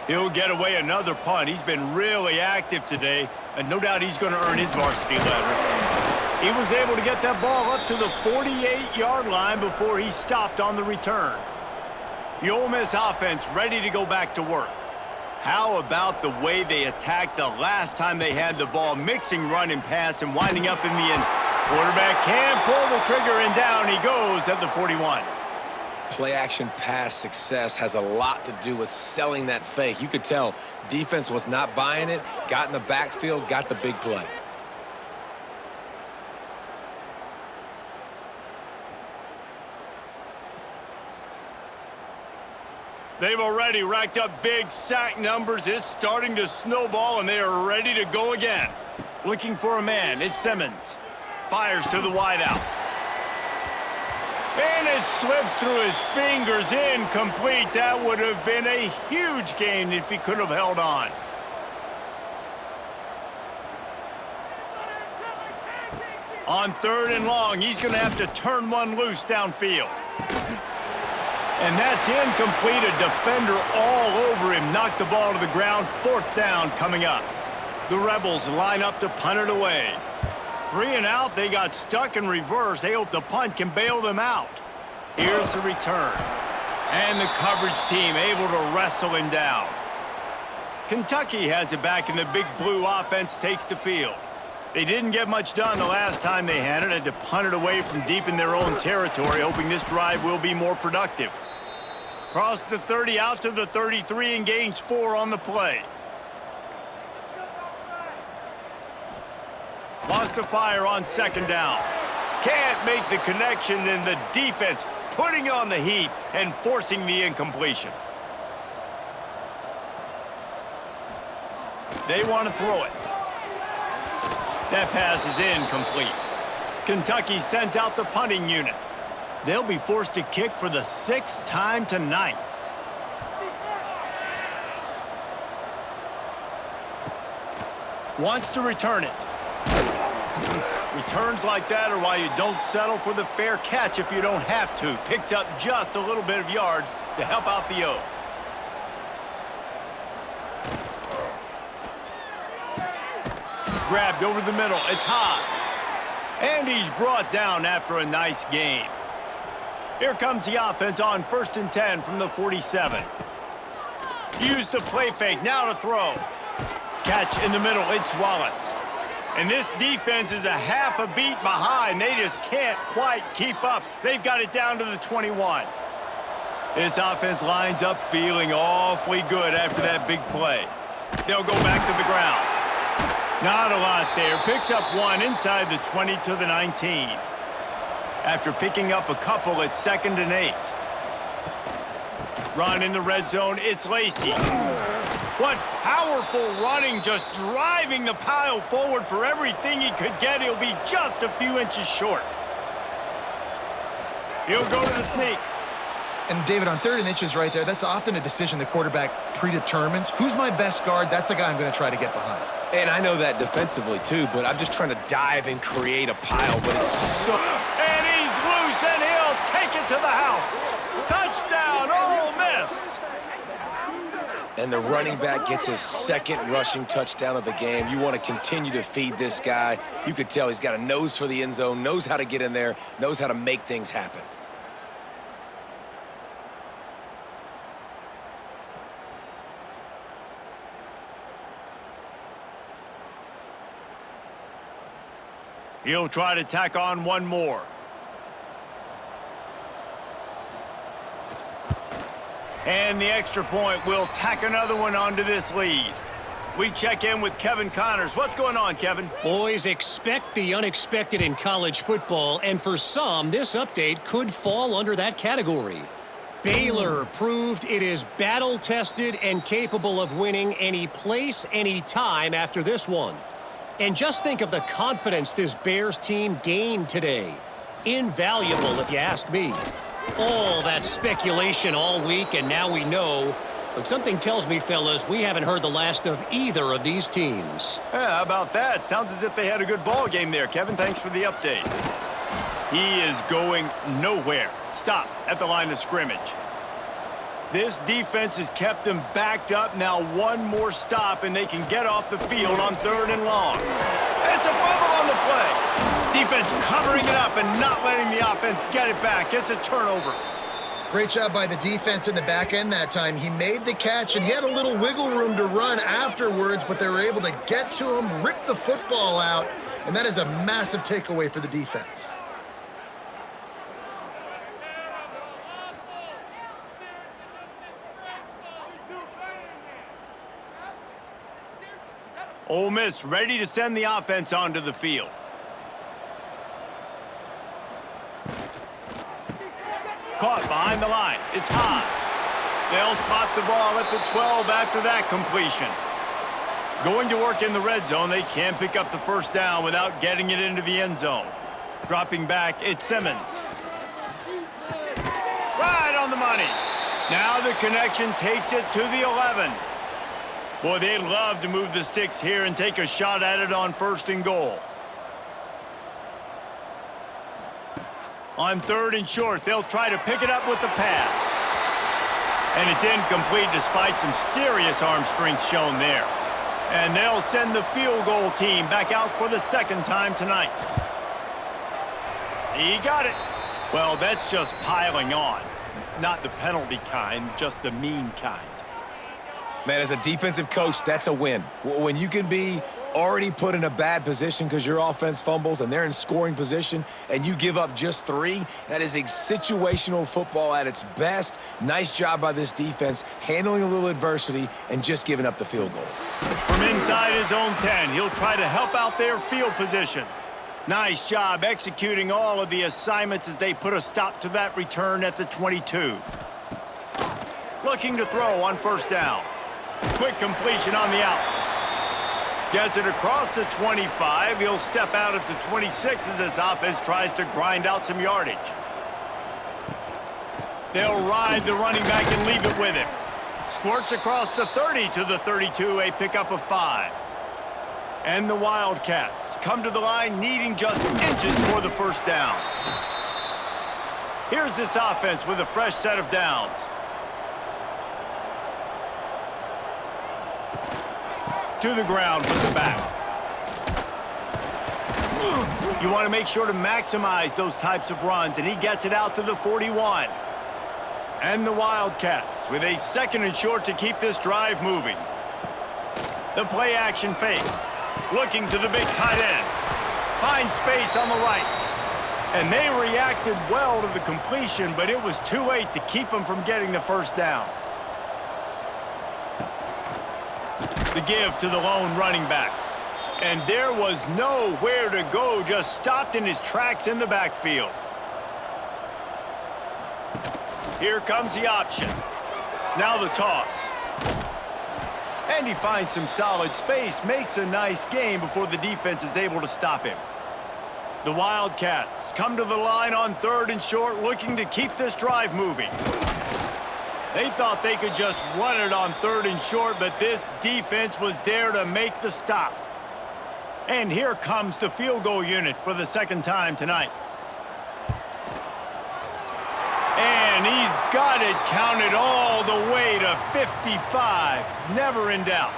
He'll get away another punt. He's been really active today, and no doubt he's going to earn his varsity letter. He was able to get that ball up to the 48-yard line before he stopped on the return. The Ole Miss offense ready to go back to work. How about the way they attacked the last time they had the ball, mixing run and pass and winding up in the end. Quarterback can pull the trigger, and down he goes at the 41. Play-action pass success has a lot to do with selling that fake. You could tell defense was not buying it, got in the backfield, got the big play. They've already racked up big sack numbers. It's starting to snowball, and they are ready to go again. Looking for a man. It's Simmons. Fires to the wideout. And it slips through his fingers, incomplete. That would have been a huge gain if he could have held on. On third and long, he's going to have to turn one loose downfield. And that's incomplete. A defender all over him. Knocked the ball to the ground. Fourth down coming up. The Rebels line up to punt it away. 3 and out. They got stuck in reverse. They hope the punt can bail them out. Here's the return. And the coverage team able to wrestle him down. Kentucky has it back, and the Big Blue offense takes the field. They didn't get much done the last time they had it. Had to punt it away from deep in their own territory, hoping this drive will be more productive. Cross the 30 out to the 33 and gains 4 on the play. Lost a fire on second down. Can't make the connection, and the defense putting on the heat and forcing the incompletion. They want to throw it. That pass is incomplete. Kentucky sent out the punting unit. They'll be forced to kick for the 6th time tonight. Wants to return it. Returns like that are why you don't settle for the fair catch if you don't have to. Picks up just a little bit of yards to help out the O. Grabbed over the middle. It's Haas. And he's brought down after a nice gain. Here comes the offense on 1st and 10 from the 47. Use the play fake. Now to throw. Catch in the middle. It's Wallace. And this defense is a half a beat behind. They just can't quite keep up. They've got it down to the 21. This offense lines up feeling awfully good after that big play. They'll go back to the ground. Not a lot there. Picks up one inside the 20 to the 19. After picking up a couple, it's 2nd and 8. Run in the red zone. It's Lacy. What powerful running, just driving the pile forward for everything he could get. He'll be just a few inches short. He'll go to the sneak. And David, on 3rd and inches right there, that's often a decision the quarterback predetermines. Who's my best guard? That's the guy I'm going to try to get behind. And I know that defensively, too, but I'm just trying to dive and create a pile, but it's so... And he's loose, and he'll take it to the house. Touchdown, Ole Miss. And the running back gets his 2nd rushing touchdown of the game. You want to continue to feed this guy. You could tell he's got a nose for the end zone, knows how to get in there, knows how to make things happen. He'll try to tack on one more. And the extra point will tack another one onto this lead. We check in with Kevin Connors. What's going on, Kevin? Boys, expect the unexpected in college football, and for some, this update could fall under that category. Baylor proved it is battle-tested and capable of winning any place, any time after this one. And just think of the confidence this Bears team gained today. Invaluable, if you ask me. All that speculation all week, and now we know. But something tells me, fellas, we haven't heard the last of either of these teams. Yeah, how about that? Sounds as if they had a good ball game there. Kevin, thanks for the update. He is going nowhere. Stop at the line of scrimmage. This defense has kept them backed up. Now one more stop, and they can get off the field on 3rd and long. It's a fumble on the play. Defense covering it up and not letting the offense get it back. It's a turnover. Great job by the defense in the back end that time. He made the catch, and he had a little wiggle room to run afterwards, but they were able to get to him, rip the football out, and that is a massive takeaway for the defense. Ole Miss ready to send the offense onto the field. Caught behind the line. It's Haas. They'll spot the ball at the 12 after that completion. Going to work in the red zone, they can pick up the 1st down without getting it into the end zone. Dropping back, it's Simmons. Right on the money. Now the connection takes it to the 11. Boy, they'd love to move the sticks here and take a shot at it on 1st and goal. On 3rd and short, they'll try to pick it up with the pass. And it's incomplete despite some serious arm strength shown there. And they'll send the field goal team back out for the 2nd time tonight. He got it. Well, that's just piling on. Not the penalty kind, just the mean kind. Man, as a defensive coach, that's a win. When you can be already put in a bad position because your offense fumbles and they're in scoring position and you give up just 3, that is a situational football at its best. Nice job by this defense, handling a little adversity and just giving up the field goal. From inside his own 10, he'll try to help out their field position. Nice job executing all of the assignments as they put a stop to that return at the 22. Looking to throw on 1st down. Quick completion on the out. Gets it across the 25. He'll step out at the 26 as this offense tries to grind out some yardage. They'll ride the running back and leave it with him. Squirts across the 30 to the 32, a pickup of 5. And the Wildcats come to the line needing just inches for the first down. Here's this offense with a fresh set of downs. To the ground with the back. You want to make sure to maximize those types of runs, and he gets it out to the 41. And the Wildcats with a second and short to keep this drive moving. The play action fake. Looking to the big tight end. Finds space on the right. And they reacted well to the completion, but it was too late to keep them from getting the first down. The give to the lone running back. And there was nowhere to go, just stopped in his tracks in the backfield. Here comes the option. Now the toss. And he finds some solid space, makes a nice game before the defense is able to stop him. The Wildcats come to the line on 3rd and short, looking to keep this drive moving. They thought they could just run it on 3rd and short, but this defense was there to make the stop. And here comes the field goal unit for the second time tonight. And he's got it counted all the way to 55. Never in doubt.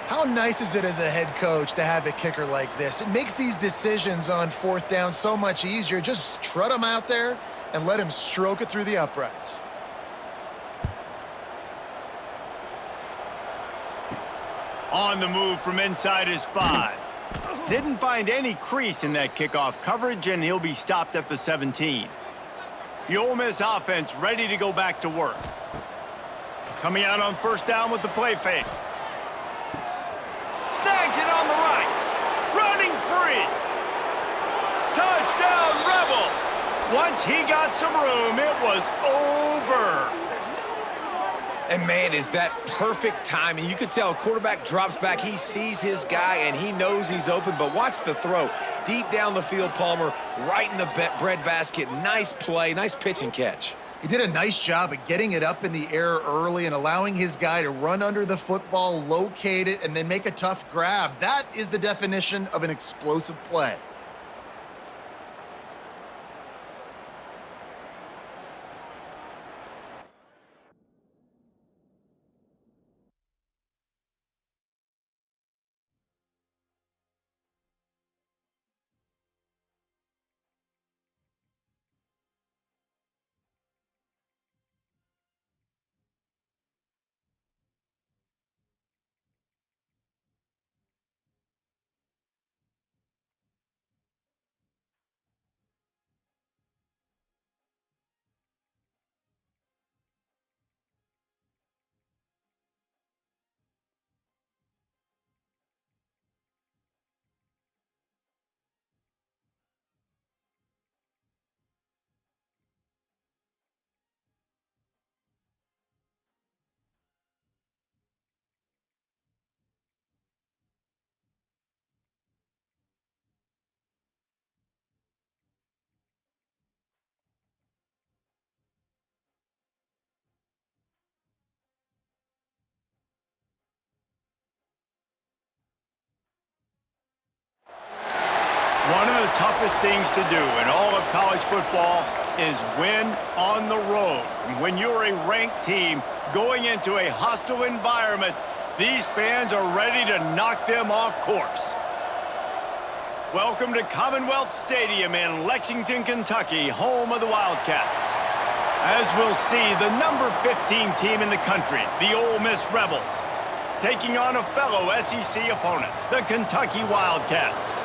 How nice is it as a head coach to have a kicker like this? It makes these decisions on 4th down so much easier. Just strut him out there and let him stroke it through the uprights. On the move from inside his 5. Didn't find any crease in that kickoff coverage, and he'll be stopped at the 17. The Ole Miss offense ready to go back to work. Coming out on 1st down with the play fake. Snags it on the right. Running free. Touchdown, Rebels. Once he got some room, it was over. And, man, is that perfect timing. You could tell quarterback drops back. He sees his guy, and he knows he's open. But watch the throw. Deep down the field, Palmer, right in the breadbasket. Nice play, nice pitch and catch. He did a nice job of getting it up in the air early and allowing his guy to run under the football, locate it, and then make a tough grab. That is the definition of an explosive play. One of the toughest things to do in all of college football is win on the road. And when you're a ranked team going into a hostile environment, these fans are ready to knock them off course. Welcome to Commonwealth Stadium in Lexington, Kentucky, home of the Wildcats. As we'll see, the number 15 team in the country, the Ole Miss Rebels, taking on a fellow SEC opponent, the Kentucky Wildcats.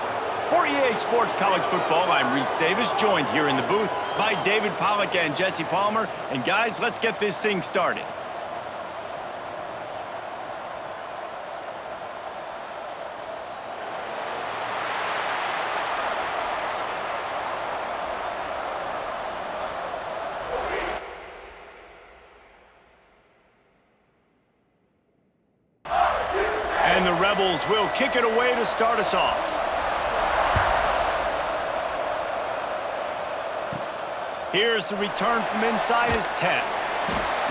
For EA Sports College Football, I'm Reese Davis, joined here in the booth by David Pollack and Jesse Palmer. And guys, let's get this thing started. And the Rebels will kick it away to start us off. Here's the return from inside his 10.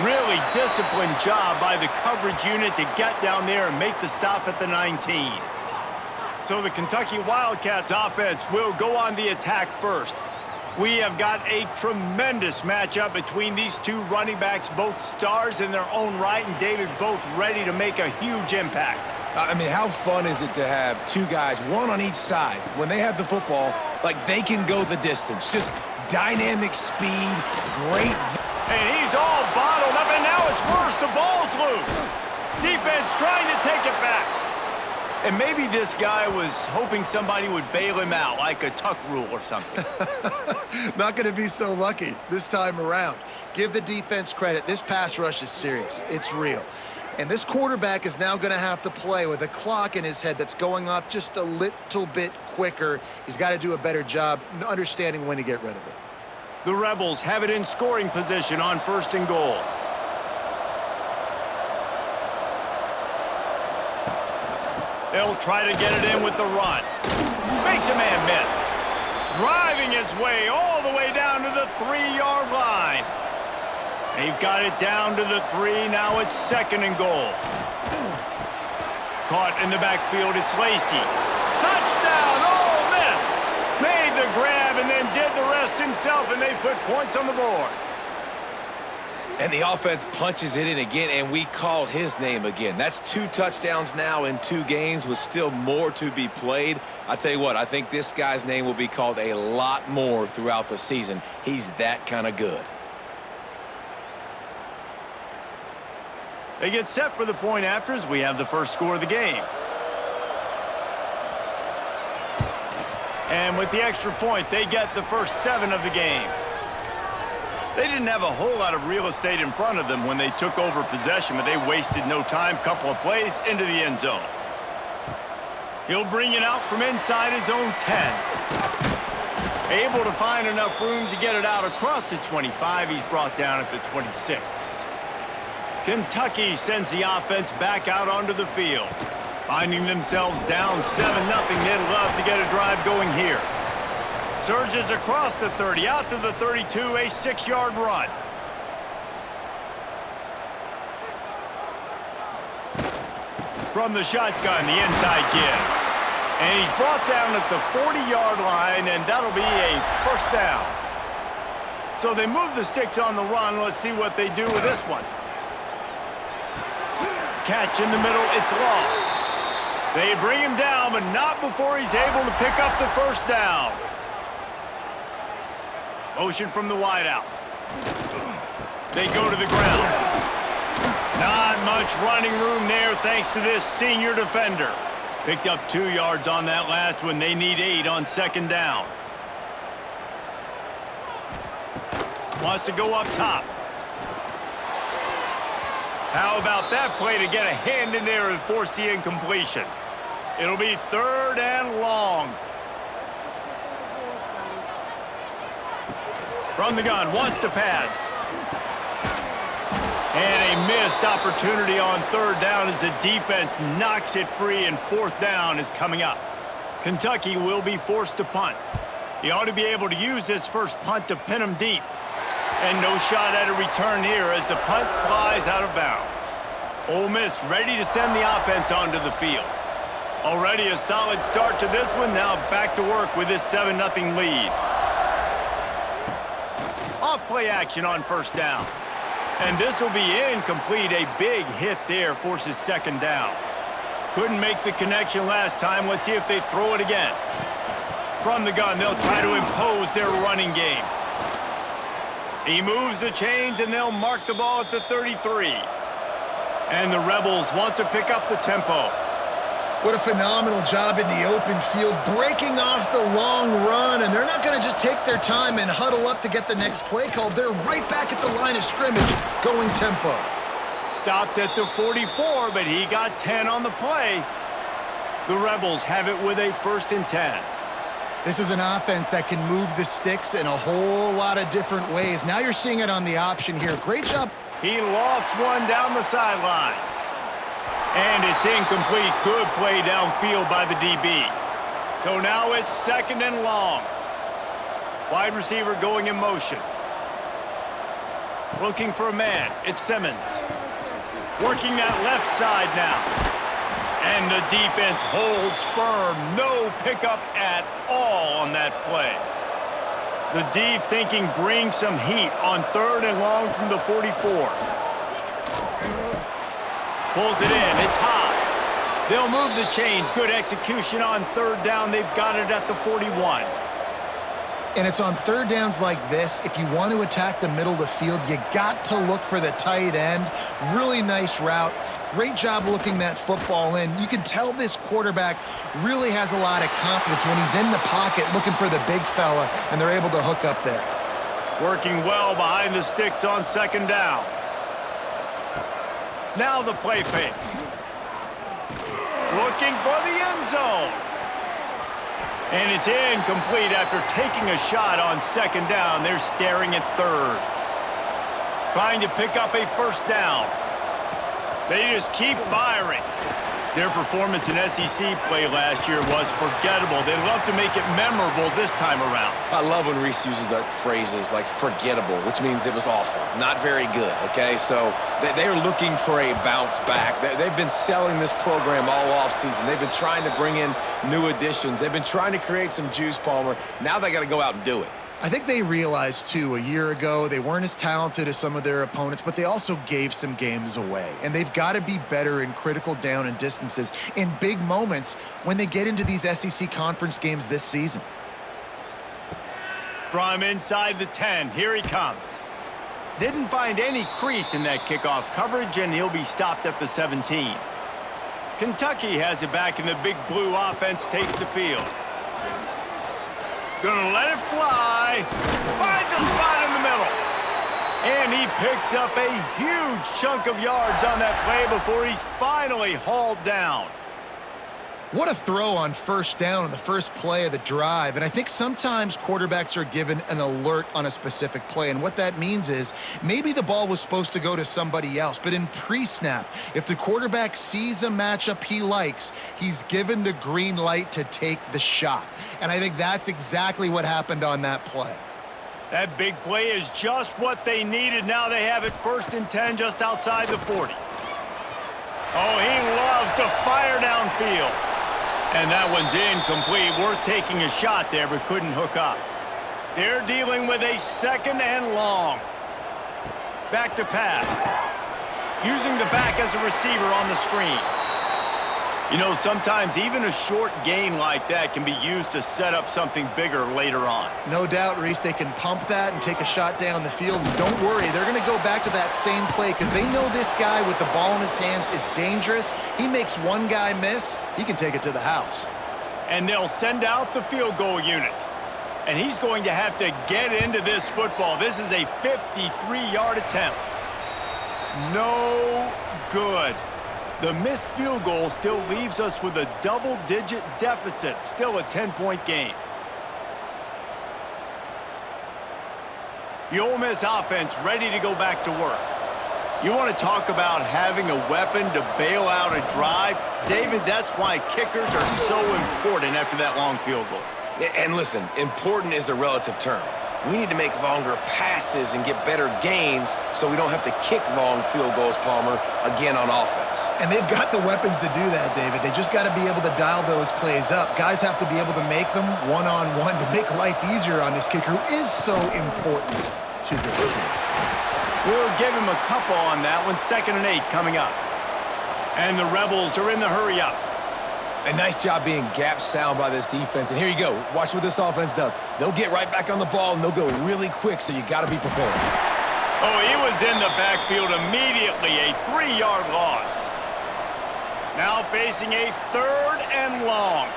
Really disciplined job by the coverage unit to get down there and make the stop at the 19. So the Kentucky Wildcats offense will go on the attack first. We have got a tremendous matchup between these two running backs, both stars in their own right, and David, both ready to make a huge impact. I mean, how fun is it to have two guys, one on each side, when they have the football, like they can go the distance. Just dynamic speed, great. And he's all bottled up, and now it's worse. The ball's loose. Defense trying to take it back. And maybe this guy was hoping somebody would bail him out, like a tuck rule or something. Not going to be so lucky this time around. Give the defense credit. This pass rush is serious. It's real. And this quarterback is now going to have to play with a clock in his head that's going off just a little bit quicker. He's got to do a better job understanding when to get rid of it. The Rebels have it in scoring position on 1st and goal. They'll try to get it in with the run. Makes a man miss. Driving his way all the way down to the 3-yard line. They've got it down to the 3. Now it's 2nd and goal. Caught in the backfield, it's Lacey. Touchdown, Ole Miss! Made the grab and then did the rest himself, and they put points on the board. And the offense punches it in again, and we call his name again. That's 2 touchdowns now in 2 games with still more to be played. I tell you what, I think this guy's name will be called a lot more throughout the season. He's that kind of good. They get set for the point after as we have the first score of the game. And with the extra point, they get the first 7 of the game. They didn't have a whole lot of real estate in front of them when they took over possession, but they wasted no time. Couple of plays into the end zone. He'll bring it out from inside his own 10. Able to find enough room to get it out across the 25. He's brought down at the 26. Kentucky sends the offense back out onto the field. Finding themselves down 7-0, they'd love to get a drive going here. Surges across the 30, out to the 32, a 6-yard run. From the shotgun, the inside give. And he's brought down at the 40-yard line, and that'll be a first down. So they move the sticks on the run. Let's see what they do with this one. Catch in the middle, it's long. They bring him down, but not before he's able to pick up the first down. Motion from the wideout. They go to the ground. Not much running room there thanks to this senior defender. Picked up 2 yards on that last one. They need 8 on 2nd down. Wants to go up top. How about that play to get a hand in there and force the incompletion? It'll be 3rd and long. From the gun, wants to pass. And a missed opportunity on 3rd down as the defense knocks it free, and 4th down is coming up. Kentucky will be forced to punt. He ought to be able to use this first punt to pin him deep. And no shot at a return here as the punt flies out of bounds. Ole Miss ready to send the offense onto the field. Already a solid start to this one. Now back to work with this 7-0 lead. Off play action on 1st down. And this will be incomplete. A big hit there forces 2nd down. Couldn't make the connection last time. Let's see if they throw it again. From the gun, they'll try to impose their running game. He moves the chains, and they'll mark the ball at the 33. And the Rebels want to pick up the tempo. What a phenomenal job in the open field, breaking off the long run, and they're not going to just take their time and huddle up to get the next play called. They're right back at the line of scrimmage, going tempo. Stopped at the 44, but he got 10 on the play. The Rebels have it with a 1st and 10. This is an offense that can move the sticks in a whole lot of different ways. Now you're seeing it on the option here. Great job. He lofts one down the sideline. And it's incomplete. Good play downfield by the DB. So now it's 2nd and long. Wide receiver going in motion. Looking for a man. It's Simmons. Working that left side now. And the defense holds firm. No pickup at all on that play. The D thinking bring some heat on 3rd and long from the 44. Pulls it in. It's Haas. They'll move the chains. Good execution on 3rd down. They've got it at the 41. And it's on 3rd downs like this. If you want to attack the middle of the field, you got to look for the tight end. Really nice route. Great job looking that football in. You can tell this quarterback really has a lot of confidence when he's in the pocket looking for the big fella, and they're able to hook up there. Working well behind the sticks on 2nd down. Now the play fake. Looking for the end zone. And it's incomplete after taking a shot on 2nd down. They're staring at 3rd. Trying to pick up a 1st down. They just keep firing. Their performance in SEC play last year was forgettable. They'd love to make it memorable this time around. I love when Reese uses that phrases like forgettable, which means it was awful, not very good, okay? So they're looking for a bounce back. They've been selling this program all offseason. They've been trying to bring in new additions. They've been trying to create some juice, Palmer. Now they got to go out and do it. I think they realized, too, a year ago they weren't as talented as some of their opponents, but they also gave some games away. And they've got to be better in critical down and distances in big moments when they get into these SEC conference games this season. From inside the 10, here he comes. Didn't find any crease in that kickoff coverage, and he'll be stopped at the 17. Kentucky has it back, and the Big Blue offense takes the field. Gonna let it fly. Finds a spot in the middle. And he picks up a huge chunk of yards on that play before he's finally hauled down. What a throw on 1st down on the first play of the drive. And I think sometimes quarterbacks are given an alert on a specific play. And what that means is maybe the ball was supposed to go to somebody else. But in pre-snap, if the quarterback sees a matchup he likes, he's given the green light to take the shot. And I think that's exactly what happened on that play. That big play is just what they needed. Now they have it 1st and 10 just outside the 40. Oh, he loves to fire downfield. And that one's incomplete. Worth taking a shot there, but couldn't hook up. They're dealing with a 2nd and long. Back to pass. Using the back as a receiver on the screen. You know, sometimes even a short gain like that can be used to set up something bigger later on. No doubt, Reese, they can pump that and take a shot down the field. And don't worry, they're going to go back to that same play because they know this guy with the ball in his hands is dangerous. He makes one guy miss, he can take it to the house. And they'll send out the field goal unit. And he's going to have to get into this football. This is a 53-yard attempt. No good. The missed field goal still leaves us with a double-digit deficit, still a 10-point game. The Ole Miss offense ready to go back to work. You want to talk about having a weapon to bail out a drive? David, that's why kickers are so important after that long field goal. And listen, important is a relative term. We need to make longer passes and get better gains so we don't have to kick long field goals, Palmer, again on offense. And they've got the weapons to do that, David. They just got to be able to dial those plays up. Guys have to be able to make them one-on-one to make life easier on this kicker who is so important to this team. We'll give him a couple on that one. 2nd and 8 coming up. And the Rebels are in the hurry-up. A nice job being gap sound by this defense. And here you go. Watch what this offense does. They'll get right back on the ball, and they'll go really quick, so you got to be prepared. Oh, he was in the backfield immediately. A 3-yard loss. Now facing a 3rd and long.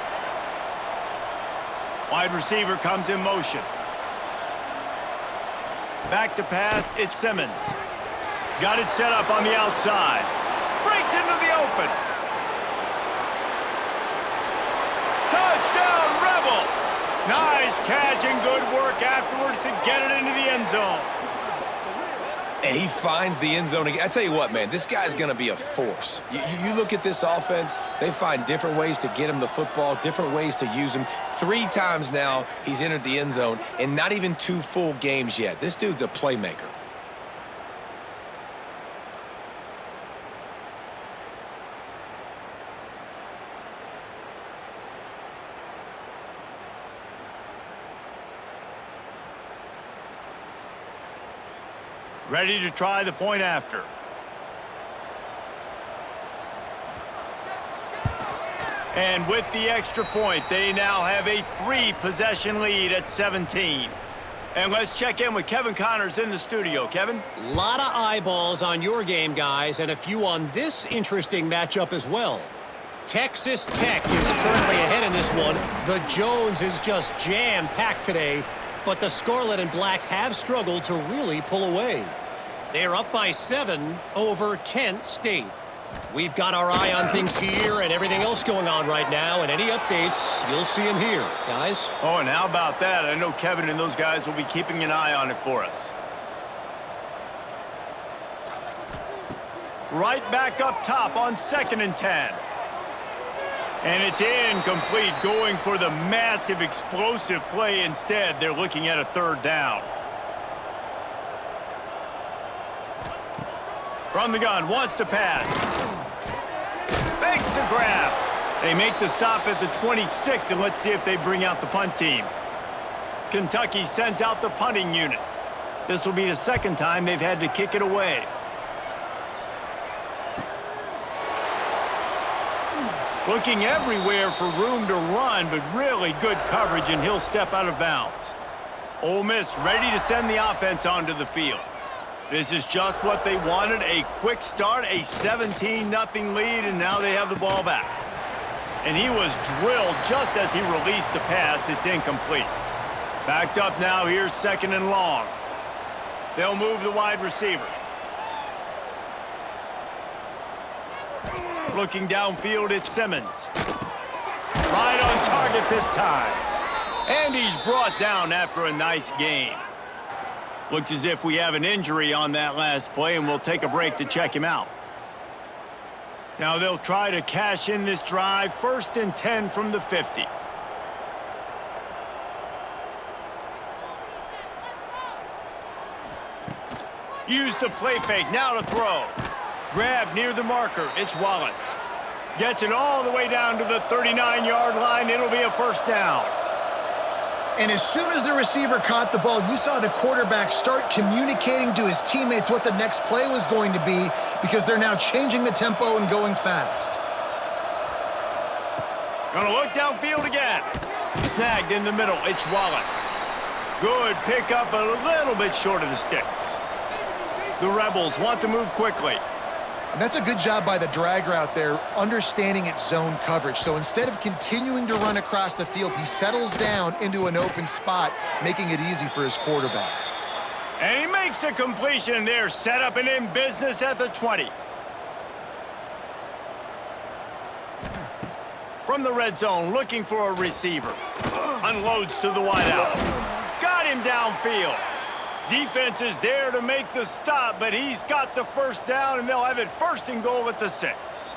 Wide receiver comes in motion. Back to pass, it's Simmons. Got it set up on the outside. Breaks into the open. Touchdown, Rebels! Nice catch and good work afterwards to get it into the end zone. And he finds the end zone again. I tell you what, man, this guy's going to be a force. You look at this offense, they find different ways to get him the football, different ways to use him. 3 times now he's entered the end zone, and not even 2 full games yet. This dude's a playmaker. Ready to try the point after. And with the extra point, they now have a 3-possession lead at 17. And let's check in with Kevin Connors in the studio. Kevin? A lot of eyeballs on your game, guys, and a few on this interesting matchup as well. Texas Tech is currently ahead in this one. The Jones is just jam-packed today, but the Scarlet and Black have struggled to really pull away. They're up by 7 over Kent State. We've got our eye on things here and everything else going on right now, and any updates, you'll see them here, guys. Oh, and how about that? I know Kevin and those guys will be keeping an eye on it for us. Right back up top on 2nd and 10. And it's incomplete, going for the massive explosive play instead. They're looking at a 3rd down. From the gun, wants to pass. Fakes to grab. They make the stop at the 26, and let's see if they bring out the punt team. Kentucky sends out the punting unit. This will be the 2nd time they've had to kick it away. Looking everywhere for room to run, but really good coverage, and he'll step out of bounds. Ole Miss ready to send the offense onto the field. This is just what they wanted, a quick start, a 17-0 lead, and now they have the ball back. And he was drilled just as he released the pass. It's incomplete. Backed up now, here's 2nd and long. They'll move the wide receiver. Looking downfield, it's Simmons. Right on target this time. And he's brought down after a nice gain. Looks as if we have an injury on that last play, and we'll take a break to check him out. Now they'll try to cash in this drive. 1st and 10 from the 50. Use the play fake, now to throw. Grab near the marker, it's Wallace. Gets it all the way down to the 39-yard line. It'll be a 1st down. And as soon as the receiver caught the ball, you saw the quarterback start communicating to his teammates what the next play was going to be, because they're now changing the tempo and going fast. Gonna look downfield again. Snagged in the middle, it's Wallace. Good pickup, a little bit short of the sticks. The Rebels want to move quickly. And that's a good job by the drag route there, understanding its zone coverage. So instead of continuing to run across the field, he settles down into an open spot, making it easy for his quarterback. And he makes a completion there, set up and in business at the 20. From the red zone, looking for a receiver. Unloads to the wideout. Got him downfield. Defense is there to make the stop, but he's got the 1st down, and they'll have it 1st and goal at the 6.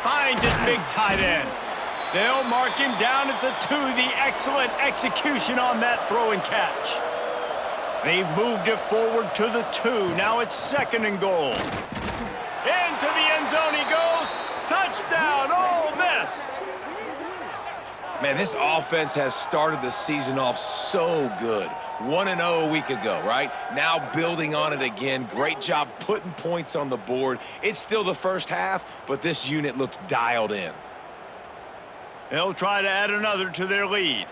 Finds his big tight end. They'll mark him down at the 2. The excellent execution on that throw and catch. They've moved it forward to the 2. Now it's 2nd and goal. Into the end zone he goes. Touchdown, Ole Miss. Man, this offense has started the season off so good. 1-0 a week ago, right? Now building on it again. Great job putting points on the board. It's still the 1st half, but this unit looks dialed in. They'll try to add another to their lead.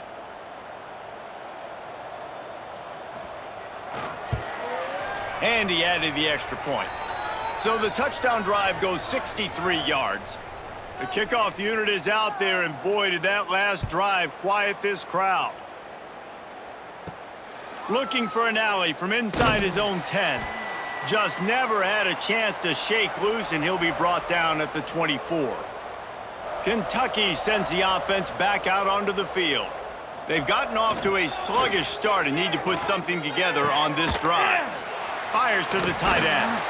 And he added the extra point. So the touchdown drive goes 63 yards. The kickoff unit is out there, and boy, did that last drive quiet this crowd. Looking for an alley from inside his own 10. Just never had a chance to shake loose, and he'll be brought down at the 24. Kentucky sends the offense back out onto the field. They've gotten off to a sluggish start and need to put something together on this drive. Fires to the tight end.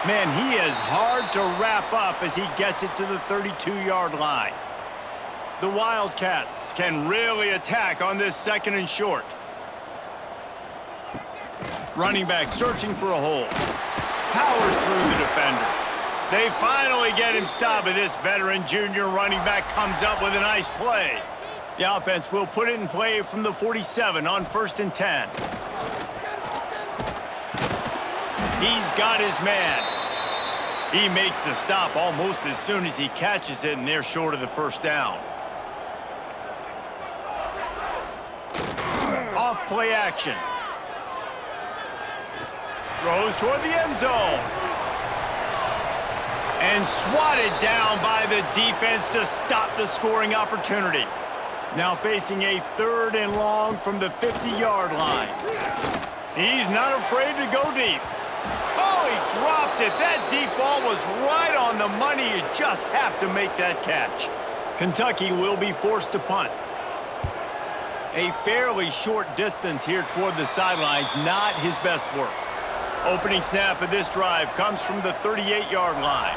Man, he is hard to wrap up as he gets it to the 32-yard line. The Wildcats can really attack on this 2nd and short. Running back searching for a hole. Powers through the defender. They finally get him stopped, but this veteran junior running back comes up with a nice play. The offense will put it in play from the 47 on 1st and 10. He's got his man. He makes the stop almost as soon as he catches it, and they're short of the first down. Off play action. Throws toward the end zone. And swatted down by the defense to stop the scoring opportunity. Now facing a 3rd and long from the 50-yard line. He's not afraid to go deep. Oh, he dropped it. That deep ball was right on the money. You just have to make that catch. Kentucky will be forced to punt. A fairly short distance here toward the sidelines, not his best work. Opening snap of this drive comes from the 38-yard line.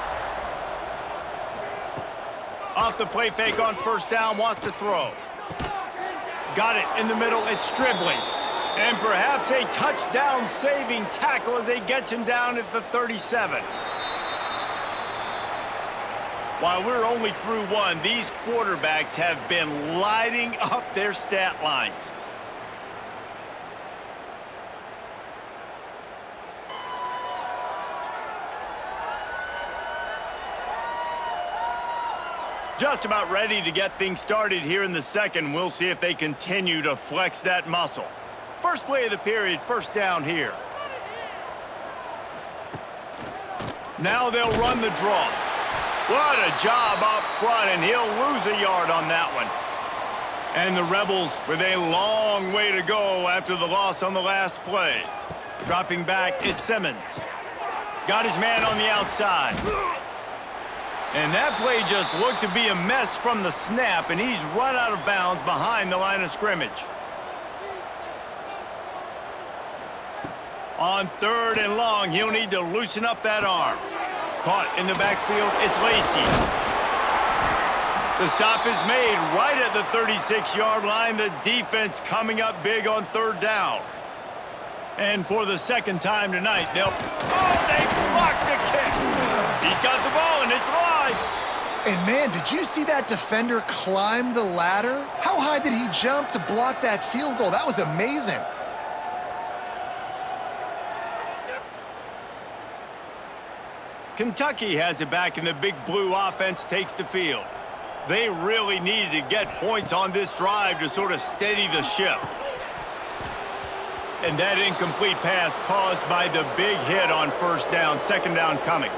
Off the play fake on 1st down, wants to throw. Got it in the middle, it's Stribling. And perhaps a touchdown-saving tackle as they get him down at the 37. While we're only through one, these quarterbacks have been lighting up their stat lines. Just about ready to get things started here in the second. We'll see if they continue to flex that muscle. First play of the period, 1st down here. Now they'll run the draw. What a job up front, and he'll lose a yard on that one. And the Rebels with a long way to go after the loss on the last play. Dropping back, it's Simmons. Got his man on the outside. And that play just looked to be a mess from the snap, and he's run out of bounds behind the line of scrimmage. On 3rd and long, he'll need to loosen up that arm. Caught in the backfield, it's Lacey. The stop is made right at the 36-yard line. The defense coming up big on 3rd down. And for the 2nd time tonight, they blocked the kick. He's got the ball, and it's live. And man, did you see that defender climb the ladder? How high did he jump to block that field goal? That was amazing. Kentucky has it back, and the Big Blue offense takes the field. They really needed to get points on this drive to sort of steady the ship. And that incomplete pass caused by the big hit on 1st down, 2nd down coming.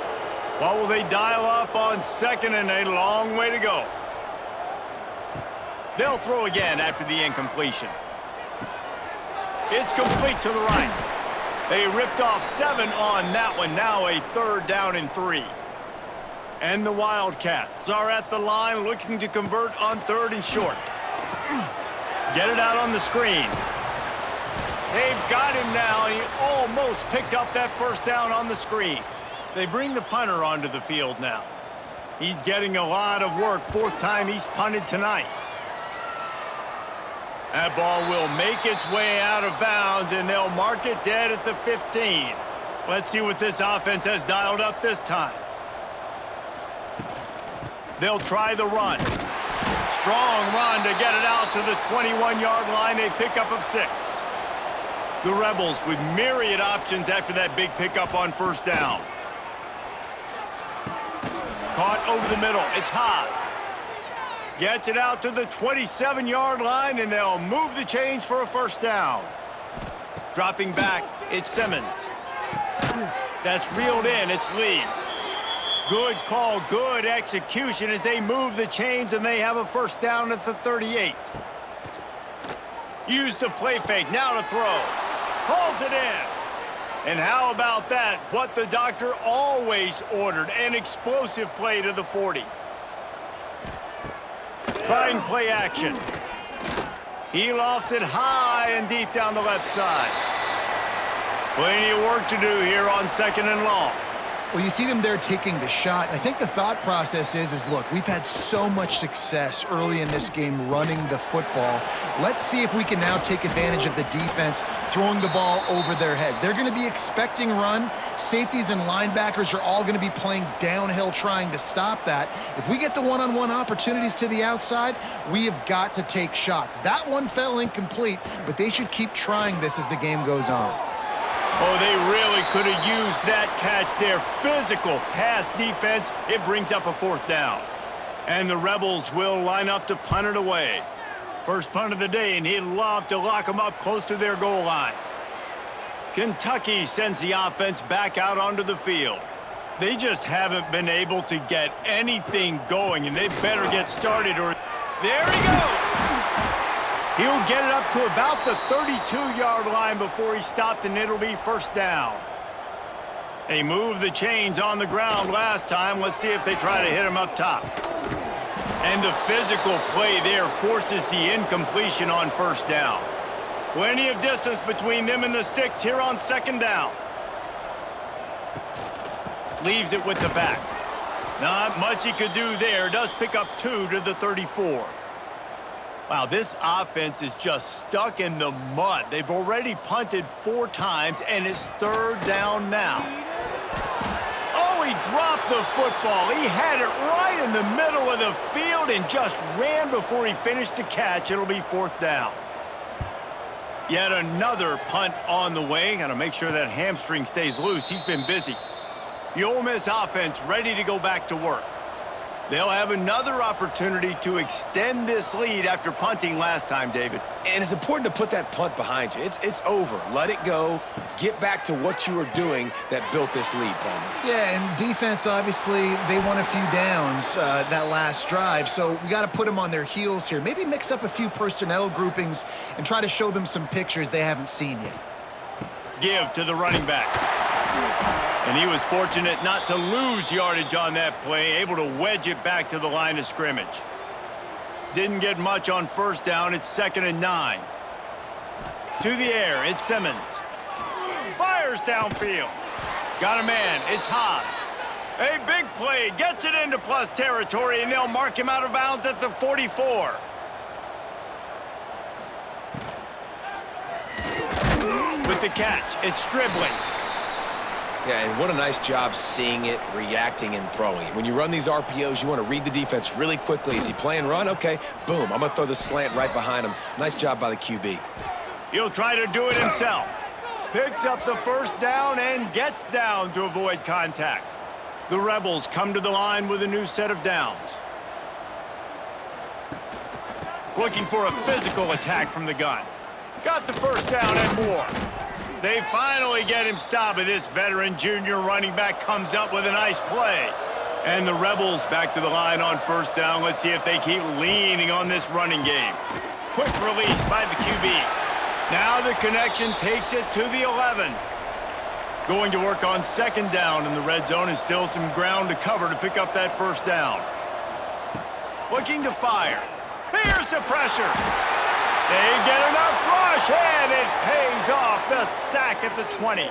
What will they dial up on 2nd, and a long way to go? They'll throw again after the incompletion. It's complete to the right. They ripped off 7 on that one. Now a 3rd down and 3. And the Wildcats are at the line looking to convert on 3rd and short. Get it out on the screen. They've got him now. He almost picked up that 1st down on the screen. They bring the punter onto the field now. He's getting a lot of work. 4th time he's punted tonight. That ball will make its way out of bounds, and they'll mark it dead at the 15. Let's see what this offense has dialed up this time. They'll try the run. Strong run to get it out to the 21-yard line. A pickup of 6. The Rebels with myriad options after that big pickup on 1st down. Caught over the middle. It's Haas. Gets it out to the 27-yard line, and they'll move the change for a 1st down. Dropping back, it's Simmons. That's reeled in, it's Lee. Good call, good execution as they move the chains, and they have a 1st down at the 38. Use the play fake, now to throw. Hauls it in. And how about that? What the doctor always ordered, an explosive play to the 40. Trying play action. He lofts it high and deep down the left side. Plenty of work to do here on 2nd and long. Well, you see them there taking the shot. I think the thought process is look, we've had so much success early in this game running the football. Let's see if we can now take advantage of the defense throwing the ball over their heads. They're going to be expecting run. Safeties and linebackers are all going to be playing downhill trying to stop that. If we get the one-on-one opportunities to the outside, we have got to take shots. That one fell incomplete, but they should keep trying this as the game goes on. Oh, they really could have used that catch there. Physical pass defense. It brings up a 4th down. And the Rebels will line up to punt it away. First punt of the day, and he'd love to lock them up close to their goal line. Kentucky sends the offense back out onto the field. They just haven't been able to get anything going, and they better get started or... There he goes! He'll get it up to about the 32-yard line before he stopped, and it'll be 1st down. They moved the chains on the ground last time. Let's see if they try to hit him up top. And the physical play there forces the incompletion on 1st down. Plenty of distance between them and the sticks here on 2nd down. Leaves it with the back. Not much he could do there. Does pick up 2 to the 34. Wow, this offense is just stuck in the mud. They've already punted 4 times, and it's 3rd down now. Oh, he dropped the football. He had it right in the middle of the field and just ran before he finished the catch. It'll be 4th down. Yet another punt on the way. Got to make sure that hamstring stays loose. He's been busy. The Ole Miss offense ready to go back to work. They'll have another opportunity to extend this lead after punting last time, David. And it's important to put that punt behind you. It's over. Let it go. Get back to what you were doing that built this lead, Palmer. Yeah, and defense, obviously, they won a few downs that last drive, so we got to put them on their heels here. Maybe mix up a few personnel groupings and try to show them some pictures they haven't seen yet. Give to the running back. And he was fortunate not to lose yardage on that play, able to wedge it back to the line of scrimmage. Didn't get much on 1st down. It's 2nd and 9. To the air, it's Simmons. Fires downfield. Got a man, it's Haas. A big play, gets it into plus territory, and they'll mark him out of bounds at the 44. With the catch, it's Stribling. Yeah, and what a nice job seeing it, reacting, and throwing it. When you run these RPOs, you want to read the defense really quickly. Is he playing run? Okay, boom. I'm going to throw the slant right behind him. Nice job by the QB. He'll try to do it himself. Picks up the 1st down and gets down to avoid contact. The Rebels come to the line with a new set of downs. Looking for a physical attack from the gun. Got the 1st down and more. They finally get him stopped, but this veteran junior running back comes up with a nice play. And the Rebels back to the line on 1st down. Let's see if they keep leaning on this running game. Quick release by the QB. Now the connection takes it to the 11. Going to work on 2nd down in the red zone, and still some ground to cover to pick up that 1st down. Looking to fire. Here's the pressure. They get enough rush, and it pays off. The sack at the 20.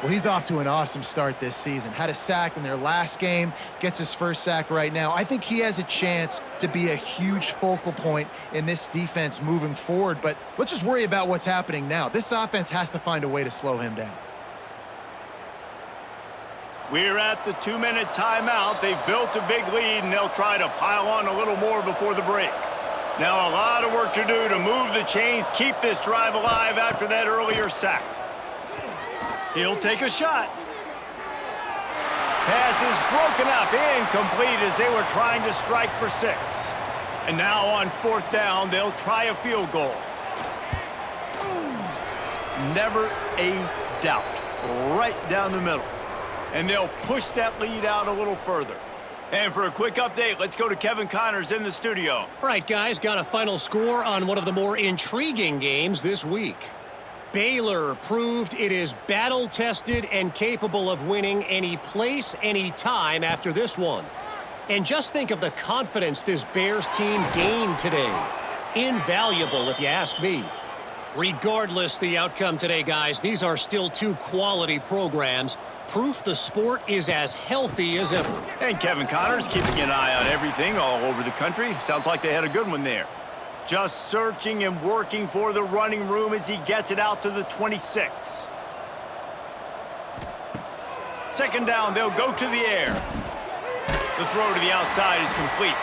Well, he's off to an awesome start this season. Had a sack in their last game, gets his 1st sack right now. I think he has a chance to be a huge focal point in this defense moving forward, but let's just worry about what's happening now. This offense has to find a way to slow him down. We're at the 2-minute timeout. They've built a big lead, and they'll try to pile on a little more before the break. Now a lot of work to do to move the chains, keep this drive alive after that earlier sack. He'll take a shot. Pass is broken up, incomplete as they were trying to strike for 6. And now on 4th down, they'll try a field goal. Never a doubt. Right down the middle. And they'll push that lead out a little further. And for a quick update, let's go to Kevin Connors in the studio. All right, guys, got a final score on one of the more intriguing games this week. Baylor proved it is battle-tested and capable of winning any place, any time after this one. And just think of the confidence this Bears team gained today. Invaluable, if you ask me. Regardless the outcome today, guys, these are still two quality programs. Proof the sport is as healthy as ever. And Kevin Connors keeping an eye on everything all over the country. Sounds like they had a good one there. Just searching and working for the running room as he gets it out to the 26. Second down, they'll go to the air. The throw to the outside is complete.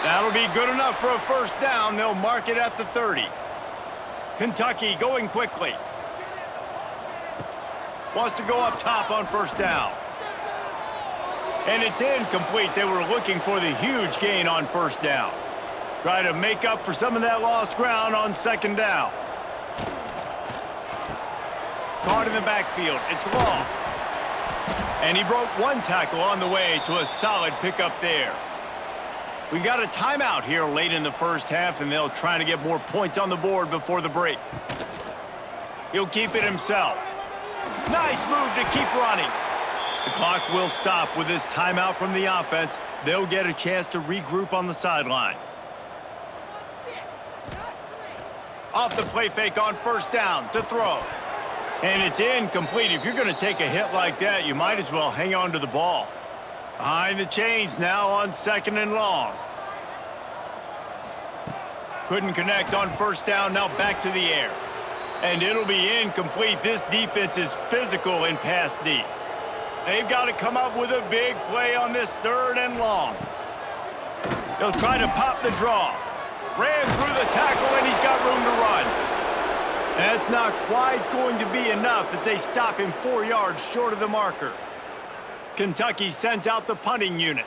That'll be good enough for a first down. They'll mark it at the 30. Kentucky going quickly. Wants to go up top on first down. And it's incomplete. They were looking for the huge gain on first down. Try to make up for some of that lost ground on second down. Caught in the backfield. It's long. And he broke one tackle on the way to a solid pickup there. We got a timeout here late in the first half, and they'll try to get more points on the board before the break. He'll keep it himself. Nice move to keep running. The clock will stop with this timeout from the offense. They'll get a chance to regroup on the sideline. Off the play fake on first down to throw. And it's incomplete. If you're going to take a hit like that, you might as well hang on to the ball. Behind the chains now on second and long. Couldn't connect on first down, now back to the air. And it'll be incomplete. This defense is physical in pass D. They've got to come up with a big play on this third and long. They'll try to pop the draw. Ran through the tackle, and he's got room to run. That's not quite going to be enough as they stop him 4 yards short of the marker. Kentucky sends out the punting unit.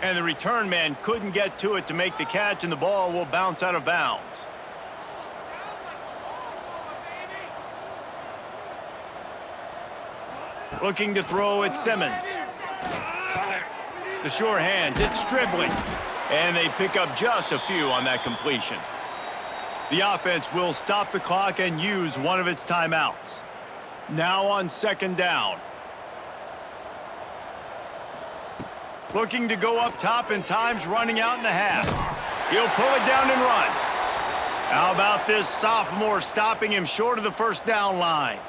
And the return man couldn't get to it to make the catch, and the ball will bounce out of bounds. Looking to throw at Simmons. The sure hands, it's dribbling. And they pick up just a few on that completion. The offense will stop the clock and use one of its timeouts. Now on second down. Looking to go up top, and time's running out in the half. He'll pull it down and run. How about this sophomore stopping him short of the first down line?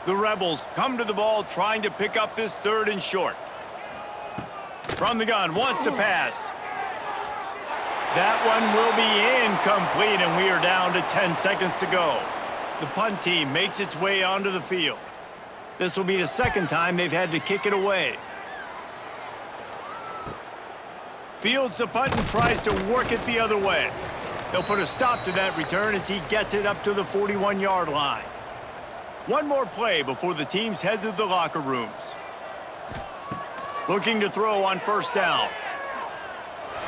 The Rebels come to the ball trying to pick up this third and short. From the gun, wants to pass. That one will be incomplete, and we are down to 10 seconds to go. The punt team makes its way onto the field. This will be the second time they've had to kick it away. Fields the punt and tries to work it the other way. They'll put a stop to that return as he gets it up to the 41-yard line. One more play before the teams head to the locker rooms. Looking to throw on first down.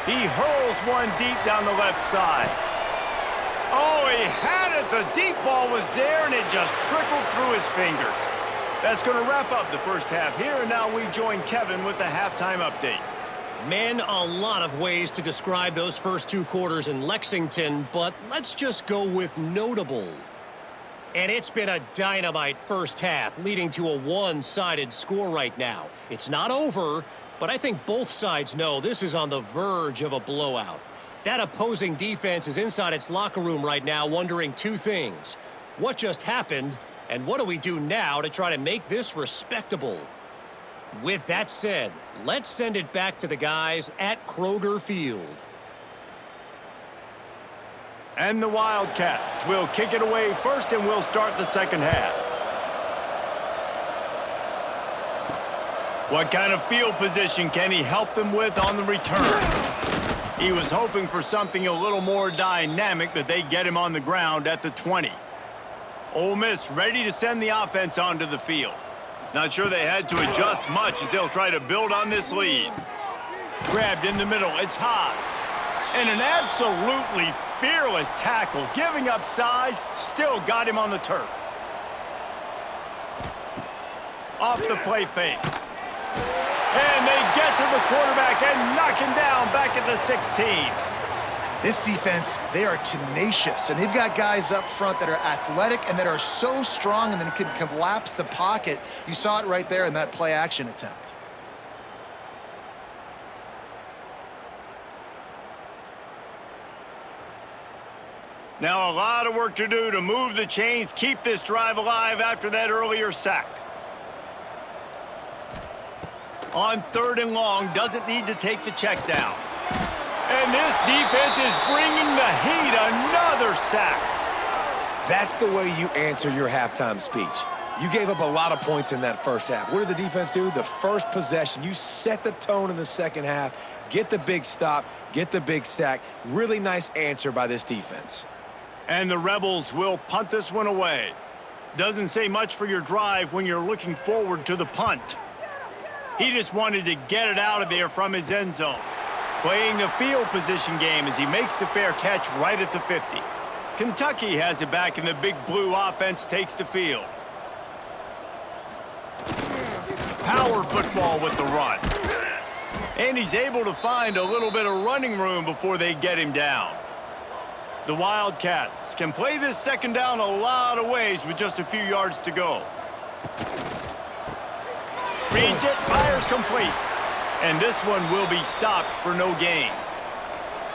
He hurls one deep down the left side. Oh, he had it. The deep ball was there, and it just trickled through his fingers. That's going to wrap up the first half here, and now we join Kevin with the halftime update. Man, a lot of ways to describe those first two quarters in Lexington, but let's just go with notable. And it's been a dynamite first half, leading to a one-sided score right now. It's not over, but I think both sides know this is on the verge of a blowout. That opposing defense is inside its locker room right now wondering two things. What just happened, and what do we do now to try to make this respectable? With that said, let's send it back to the guys at Kroger Field. And the Wildcats will kick it away first, and we'll start the second half. What kind of field position can he help them with on the return? He was hoping for something a little more dynamic, but they get him on the ground at the 20. Ole Miss ready to send the offense onto the field. Not sure they had to adjust much as they'll try to build on this lead. Grabbed in the middle, it's Haas. And an absolutely fearless tackle, giving up size, still got him on the turf. Off the play fake. And they get to the quarterback and knock him down back at the 16. This defense, they are tenacious, and they've got guys up front that are athletic and that are so strong and then can collapse the pocket. You saw it right there in that play-action attempt. Now a lot of work to do to move the chains, keep this drive alive after that earlier sack. On 3rd and long, doesn't need to take the check down. And this defense is bringing the heat. Another sack. That's the way you answer your halftime speech. You gave up a lot of points in that first half. What did the defense do? The first possession, you set the tone in the second half, get the big stop, get the big sack. Really nice answer by this defense. And the Rebels will punt this one away. Doesn't say much for your drive when you're looking forward to the punt. He just wanted to get it out of there from his end zone. Playing the field position game as he makes the fair catch right at the 50. Kentucky has it back, and the Big Blue offense takes the field. Power football with the run. And he's able to find a little bit of running room before they get him down. The Wildcats can play this second down a lot of ways with just a few yards to go. Reads it, fires complete. And this one will be stopped for no gain.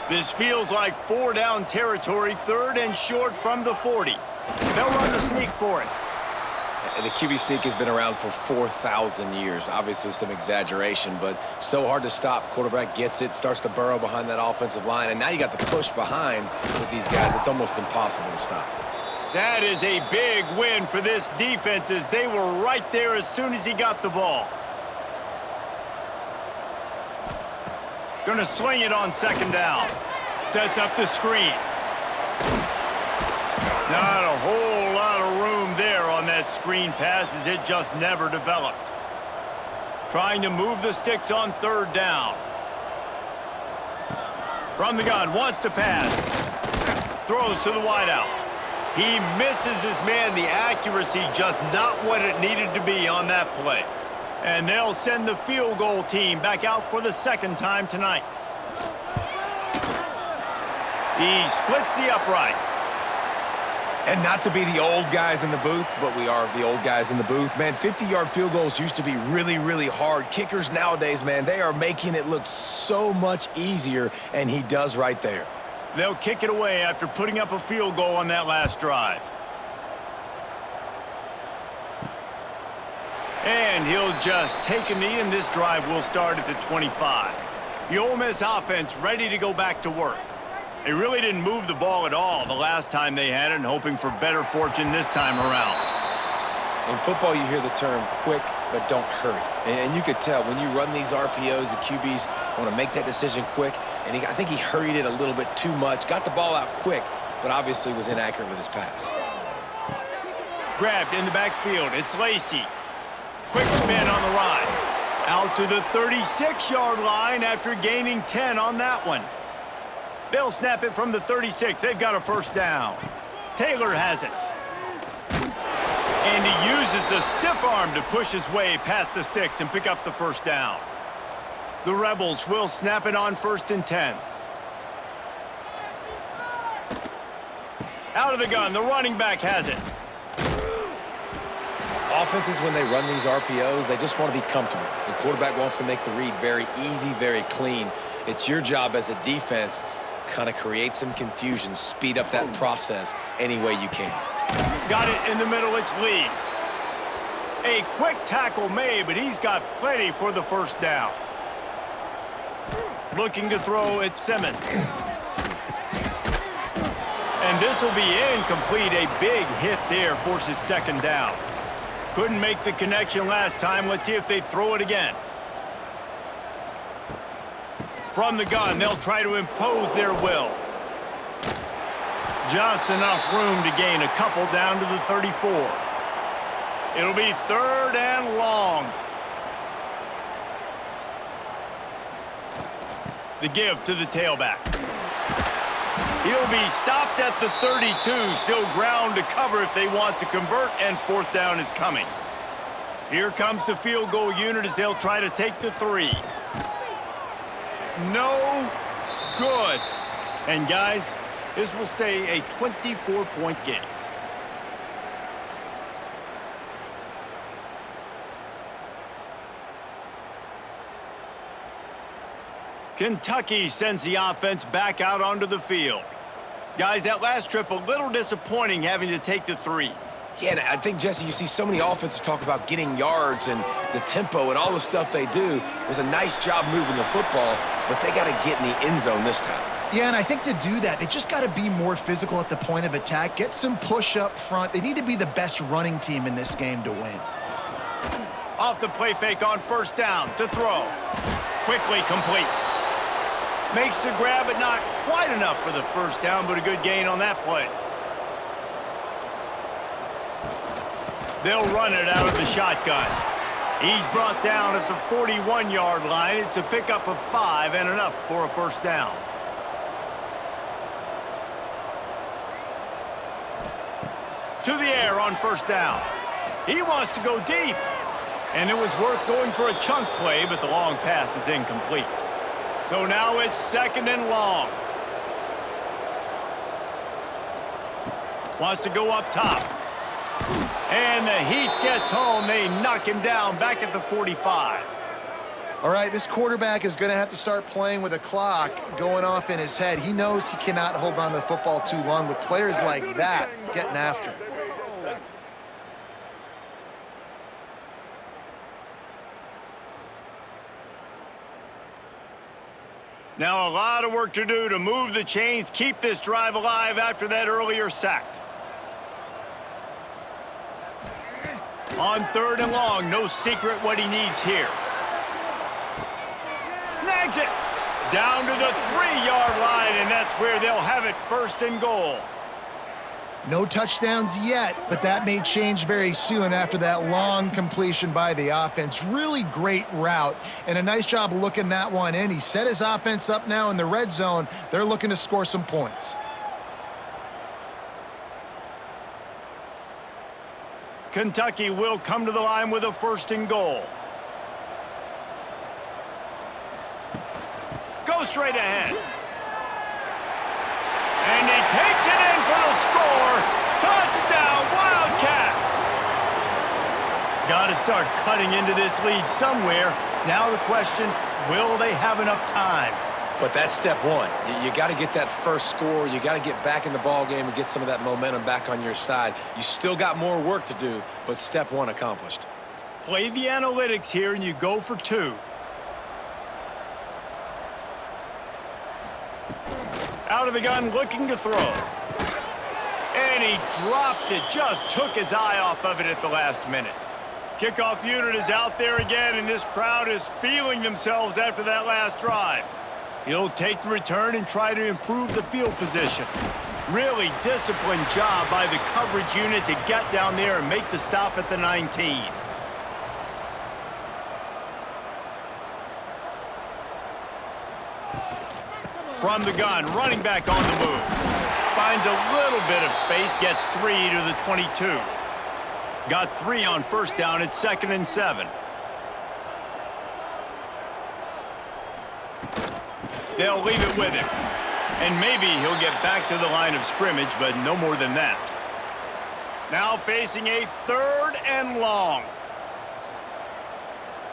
This feels like 4-down territory, 3rd and short from the 40. They'll run the sneak for it. And the QB sneak has been around for 4,000 years. Obviously some exaggeration, but so hard to stop. Quarterback gets it, starts to burrow behind that offensive line, and now you got the push behind with these guys. It's almost impossible to stop. That is a big win for this defense as they were right there as soon as he got the ball. Gonna sling it on 2nd down. Sets up the screen. Not a whole lot of room there on that screen pass as it just never developed. Trying to move the sticks on 3rd down. From the gun, wants to pass. Throws to the wideout. He misses his man. The accuracy just not what it needed to be on that play. And they'll send the field goal team back out for the 2nd time tonight. He splits the uprights. And not to be the old guys in the booth, but we are the old guys in the booth. Man, 50-yard field goals used to be really, really hard. Kickers nowadays, man, they are making it look so much easier, and he does right there. They'll kick it away after putting up a field goal on that last drive. And he'll just take a knee, and this drive will start at the 25. The Ole Miss offense ready to go back to work. They really didn't move the ball at all the last time they had it, and hoping for better fortune this time around. In football, you hear the term quick, but don't hurry. And you could tell when you run these RPOs, the QBs want to make that decision quick. And I think he hurried it a little bit too much, got the ball out quick, but obviously was inaccurate with his pass. Grabbed in the backfield. It's Lacey. Quick spin on the ride. Out to the 36-yard line after gaining 10 on that one. They'll snap it from the 36. They've got a 1st down. Taylor has it. And he uses the stiff arm to push his way past the sticks and pick up the 1st down. The Rebels will snap it on 1st and 10. Out of the gun, the running back has it. Offenses, when they run these RPOs, they just want to be comfortable. The quarterback wants to make the read very easy, very clean. It's your job as a defense kind of create some confusion, speed up that process any way you can. Got it in the middle, it's Lee. A quick tackle made, but he's got plenty for the 1st down. Looking to throw, it's Simmons. And this will be incomplete. A big hit there forces 2nd down. Couldn't make the connection last time. Let's see if they throw it again. From the gun, they'll try to impose their will. Just enough room to gain a couple down to the 34. It'll be 3rd and long. The give to the tailback. He'll be stopped at the 32. Still ground to cover if they want to convert, and 4th down is coming. Here comes the field goal unit as they'll try to take the 3. No good. And guys, this will stay a 24-point game. Kentucky sends the offense back out onto the field. Guys, that last trip, a little disappointing having to take the 3. Yeah, and I think, Jesse, you see so many offenses talk about getting yards and the tempo and all the stuff they do. It was a nice job moving the football, but they got to get in the end zone this time. Yeah, and I think to do that, they just got to be more physical at the point of attack, get some push up front. They need to be the best running team in this game to win. Off the play fake on first down to throw. Quickly complete. Makes the grab, but not quite enough for the first down, but a good gain on that play. They'll run it out of the shotgun. He's brought down at the 41-yard line. It's a pickup of 5 and enough for a first down. To the air on first down. He wants to go deep. And it was worth going for a chunk play, but the long pass is incomplete. So now it's 2nd and long. Wants to go up top. And the heat gets home. They knock him down back at the 45. All right, this quarterback is going to have to start playing with a clock going off in his head. He knows he cannot hold on to the football too long with players like that getting after him. Now a lot of work to do to move the chains, keep this drive alive after that earlier sack. On 3rd and long, no secret what he needs here. Snags it. Down to the 3-yard line, and that's where they'll have it 1st and goal. No touchdowns yet, but that may change very soon after that long completion by the offense. Really great route, and a nice job looking that one in. He set his offense up now in the red zone. They're looking to score some points. Kentucky will come to the line with a 1st and goal. Go straight ahead. And he takes it in for the score. Touchdown, Wildcats! Got to start cutting into this lead somewhere. Now the question, will they have enough time? But that's step one. You got to get that first score. You got to get back in the ball game and get some of that momentum back on your side. You still got more work to do, but step one accomplished. Play the analytics here, and you go for 2. Out of the gun, looking to throw. And he drops it. Just took his eye off of it at the last minute. Kickoff unit is out there again, and this crowd is feeling themselves after that last drive. He'll take the return and try to improve the field position. Really disciplined job by the coverage unit to get down there and make the stop at the 19. From the gun, running back on the move. Finds a little bit of space, gets 3 to the 22. Got 3 on first down at 2nd and 7. They'll leave it with him. And maybe he'll get back to the line of scrimmage, but no more than that. Now facing a 3rd and long.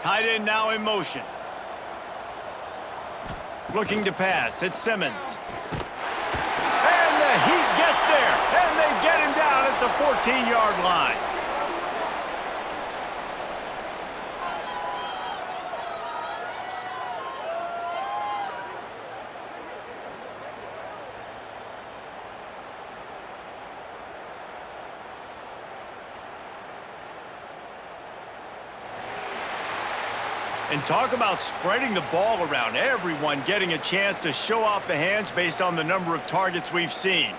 Tight end now in motion. Looking to pass. It's Simmons. And the Heat gets there. And they get him down at the 14-yard line. And talk about spreading the ball around. Everyone getting a chance to show off the hands based on the number of targets we've seen.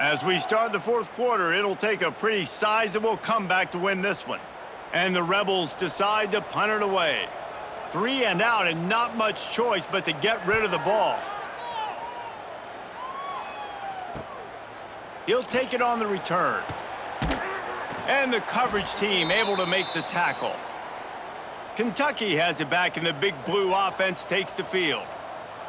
As we start the 4th quarter, it'll take a pretty sizable comeback to win this one. And the Rebels decide to punt it away. 3 and out, and not much choice but to get rid of the ball. He'll take it on the return. And the coverage team able to make the tackle. Kentucky has it back, and the Big Blue offense takes the field.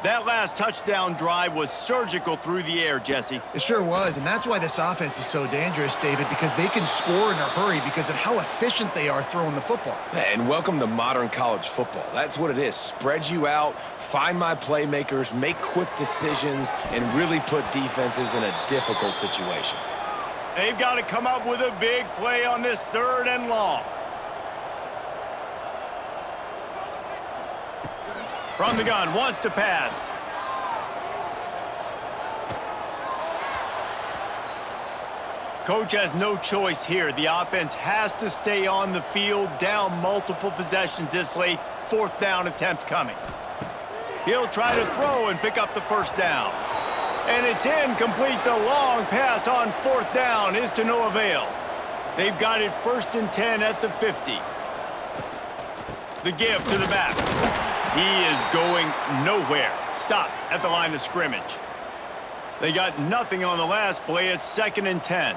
That last touchdown drive was surgical through the air, Jesse. It sure was, and that's why this offense is so dangerous, David, because they can score in a hurry because of how efficient they are throwing the football. And welcome to modern college football. That's what it is. Spread you out, find my playmakers, make quick decisions, and really put defenses in a difficult situation. They've got to come up with a big play on this 3rd and long. From the gun, wants to pass. Coach has no choice here. The offense has to stay on the field, down multiple possessions this late. 4th down attempt coming. He'll try to throw and pick up the 1st down. And it's incomplete. The long pass on 4th down is to no avail. They've got it 1st and 10 at the 50. The give to the back. He is going nowhere. Stop at the line of scrimmage. They got nothing on the last play. It's 2nd and 10.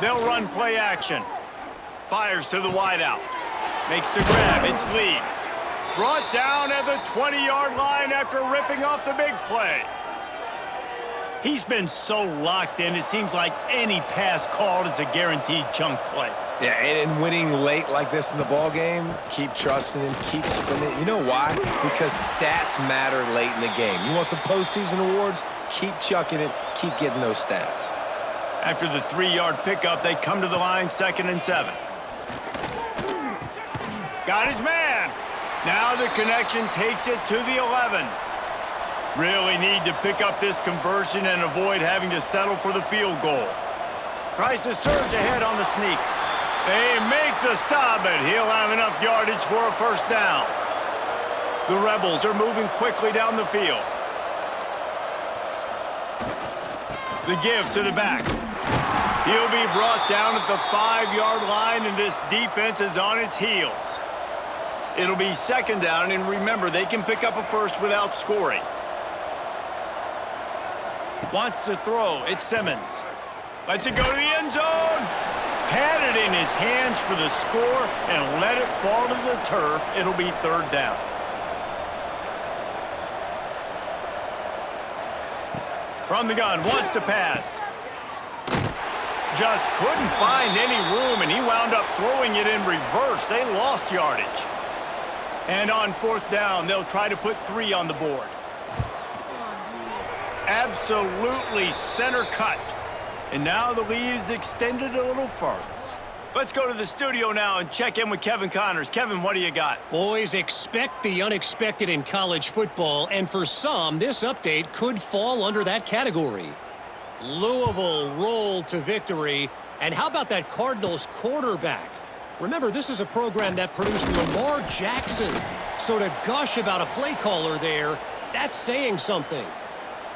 They'll run play action. Fires to the wideout. Makes the grab. It's Lee. Brought down at the 20-yard line after ripping off the big play. He's been so locked in, it seems like any pass called is a guaranteed chunk play. Yeah, and winning late like this in the ball game, keep trusting him, keep sprinting. You know why? Because stats matter late in the game. You want some postseason awards? Keep chucking it, keep getting those stats. After the 3-yard pickup, they come to the line 2nd and 7. Got his man. Now the connection takes it to the 11. Really need to pick up this conversion and avoid having to settle for the field goal. Tries to surge ahead on the sneak. They make the stop, but he'll have enough yardage for a 1st down. The Rebels are moving quickly down the field. The give to the back. He'll be brought down at the 5-yard line, and this defense is on its heels. It'll be 2nd down, and remember, they can pick up a 1st without scoring. Wants to throw. It's Simmons. Lets it go to the end zone. Had it in his hands for the score and let it fall to the turf. It'll be 3rd down. From the gun, wants to pass. Just couldn't find any room, and he wound up throwing it in reverse. They lost yardage. And on 4th down, they'll try to put 3 on the board. Absolutely center cut. And now the lead is extended a little further. Let's go to the studio now and check in with Kevin Connors. Kevin, what do you got? Boys, expect the unexpected in college football, and for some, this update could fall under that category. Louisville rolled to victory, and how about that Cardinals quarterback? Remember, this is a program that produced Lamar Jackson, so to gush about a play caller there, that's saying something.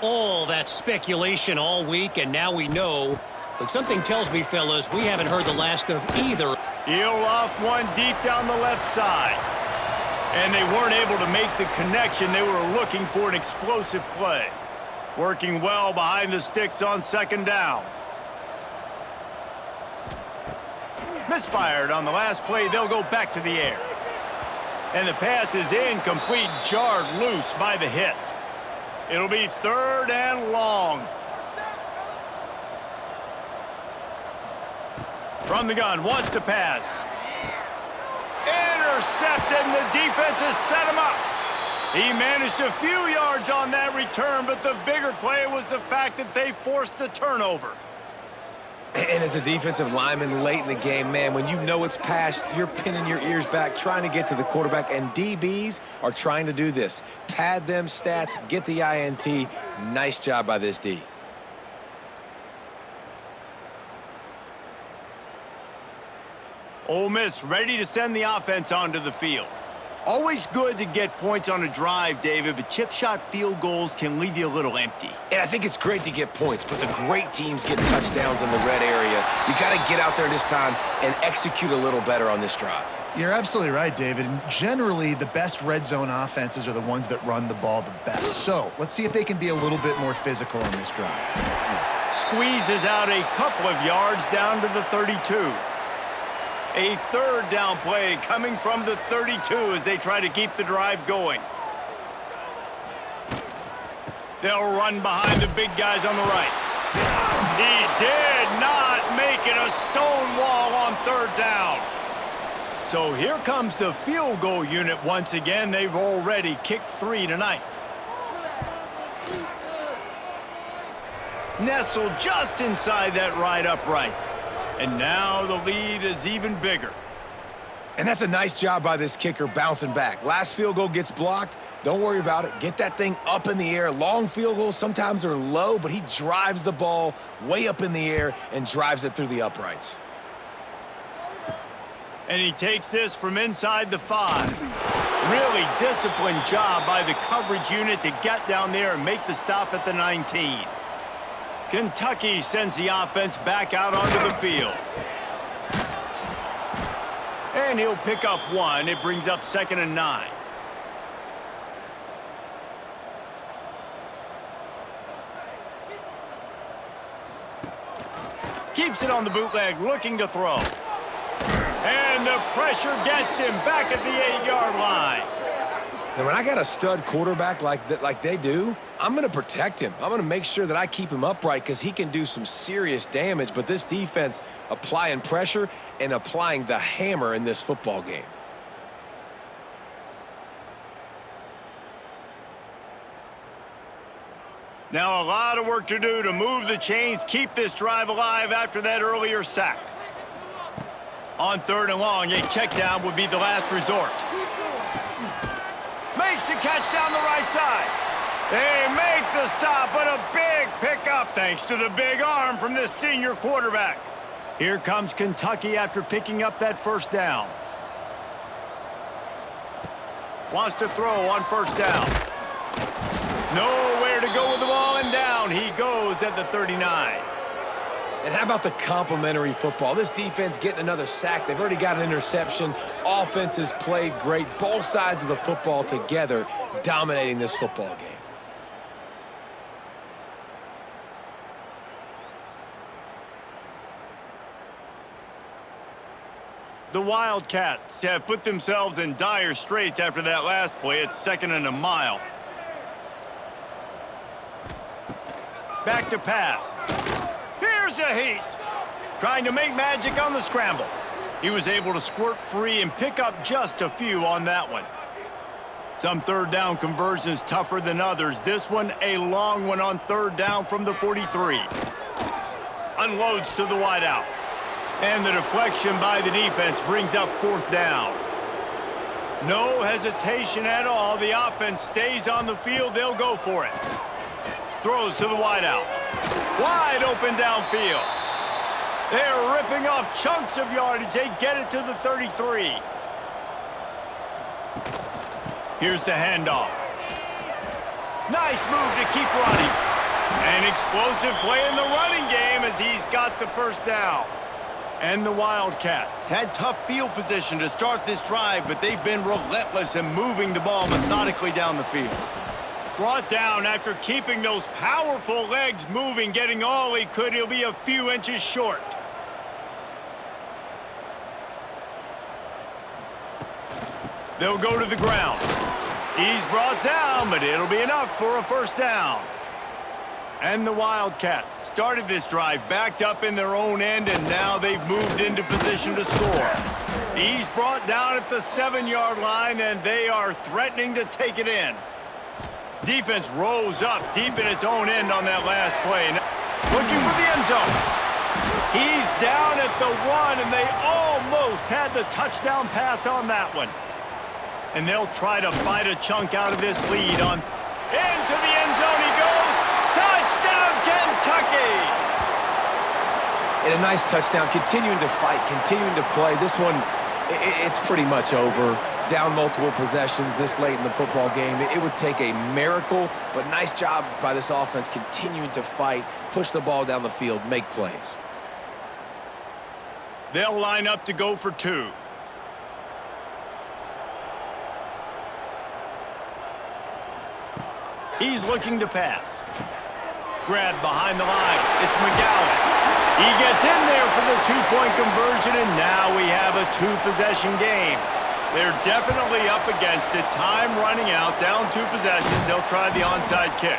All that speculation all week, and now we know. But something tells me, fellas, we haven't heard the last of either. He'll off one deep down the left side. And they weren't able to make the connection. They were looking for an explosive play. Working well behind the sticks on 2nd down. Misfired on the last play. They'll go back to the air. And the pass is incomplete, jarred loose by the hit. It'll be 3rd and long. From the gun, wants to pass. Intercepted, and the defense has set him up. He managed a few yards on that return, but the bigger play was the fact that they forced the turnover. And as a defensive lineman late in the game, man, when you know it's past, you're pinning your ears back, trying to get to the quarterback, and DBs are trying to do this. Pad them stats, get the INT. Nice job by this D. Ole Miss ready to send the offense onto the field. Always good to get points on a drive, David, but chip shot field goals can leave you a little empty. And I think it's great to get points, but the great teams get touchdowns in the red area. You got to get out there this time and execute a little better on this drive. You're absolutely right, David. And generally, the best red zone offenses are the ones that run the ball the best. So let's see if they can be a little bit more physical on this drive. Squeezes out a couple of yards down to the 32. A 3rd down play coming from the 32 as they try to keep the drive going. They'll run behind the big guys on the right. He did not make it a stone wall on third down. So here comes the field goal unit once again. They've already kicked 3 tonight. Nestled just inside that right upright. And now the lead is even bigger. And that's a nice job by this kicker bouncing back. Last field goal gets blocked. Don't worry about it. Get that thing up in the air. Long field goals sometimes are low, but he drives the ball way up in the air and drives it through the uprights. And he takes this from inside the 5. Really disciplined job by the coverage unit to get down there and make the stop at the 19. Kentucky sends the offense back out onto the field. And he'll pick up 1. It brings up 2nd and 9. Keeps it on the bootleg, looking to throw. And the pressure gets him back at the 8-yard line. Now, when I got a stud quarterback like they do, I'm going to protect him. I'm going to make sure that I keep him upright because he can do some serious damage. But this defense applying pressure and applying the hammer in this football game. Now a lot of work to do to move the chains, keep this drive alive after that earlier sack. On 3rd and long, a check down would be the last resort. Makes the catch down the right side. They make the stop, but a big pickup thanks to the big arm from this senior quarterback. Here comes Kentucky after picking up that first down. Wants to throw on first down. Nowhere to go with the ball, and down he goes at the 39. And how about the complimentary football? This defense getting another sack. They've already got an interception. Offense has played great. Both sides of the football together dominating this football game. The Wildcats have put themselves in dire straits after that last play. It's 2nd and a mile. Back to pass. Here's a heat. Trying to make magic on the scramble. He was able to squirt free and pick up just a few on that one. Some 3rd down conversions tougher than others. This one a long one on 3rd down from the 43. Unloads to the wideout. And the deflection by the defense brings up 4th down. No hesitation at all. The offense stays on the field. They'll go for it. Throws to the wideout. Wide open downfield. They're ripping off chunks of yardage. They get it to the 33. Here's the handoff. Nice move to keep running. An explosive play in the running game as he's got the first down. And the Wildcats had tough field position to start this drive, but they've been relentless in moving the ball methodically down the field. Brought down after keeping those powerful legs moving, getting all he could. He'll be a few inches short. They'll go to the ground. He's brought down, but it'll be enough for a first down. And the Wildcats started this drive backed up in their own end, and now they've moved into position to score. He's brought down at the 7-yard line, and they are threatening to take it in. Defense rose up deep in its own end on that last play. Looking for the end zone. He's down at the 1, and they almost had the touchdown pass on that one. And they'll try to bite a chunk out of this lead on. Into the end zone he goes. Touchdown, Kentucky! And a nice touchdown, continuing to fight, continuing to play. This one, it's pretty much over. Down multiple possessions this late in the football game. It would take a miracle, but nice job by this offense continuing to fight, push the ball down the field, make plays. They'll line up to go for 2. He's looking to pass. Grabbed behind the line. It's McGowan. He gets in there for the 2-point conversion, and now we have a 2-possession game. They're definitely up against it. Time running out, down 2 possessions. They'll try the onside kick.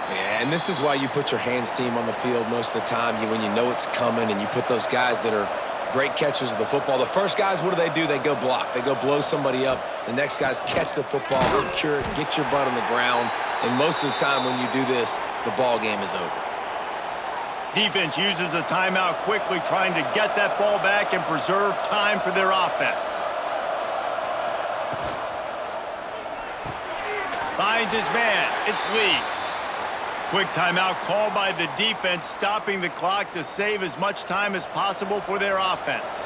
Yeah, and this is why you put your hands team on the field most of the time when you know it's coming, and you put those guys that are great catchers of the football. The first guys, what do? They go block. They go blow somebody up. The next guys catch the football, secure it, get your butt on the ground. And most of the time when you do this, the ball game is over. Defense uses a timeout quickly, trying to get that ball back and preserve time for their offense. Finds his man. It's Lee. Quick timeout called by the defense, stopping the clock to save as much time as possible for their offense.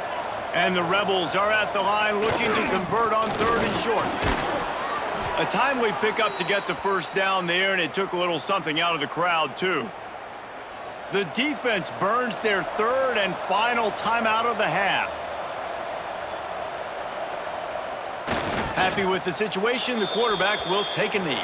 And the Rebels are at the line looking to convert on 3rd and short. A timely pickup to get the first down there, and it took a little something out of the crowd, too. The defense burns their 3rd and final timeout of the half. Happy with the situation, the quarterback will take a knee.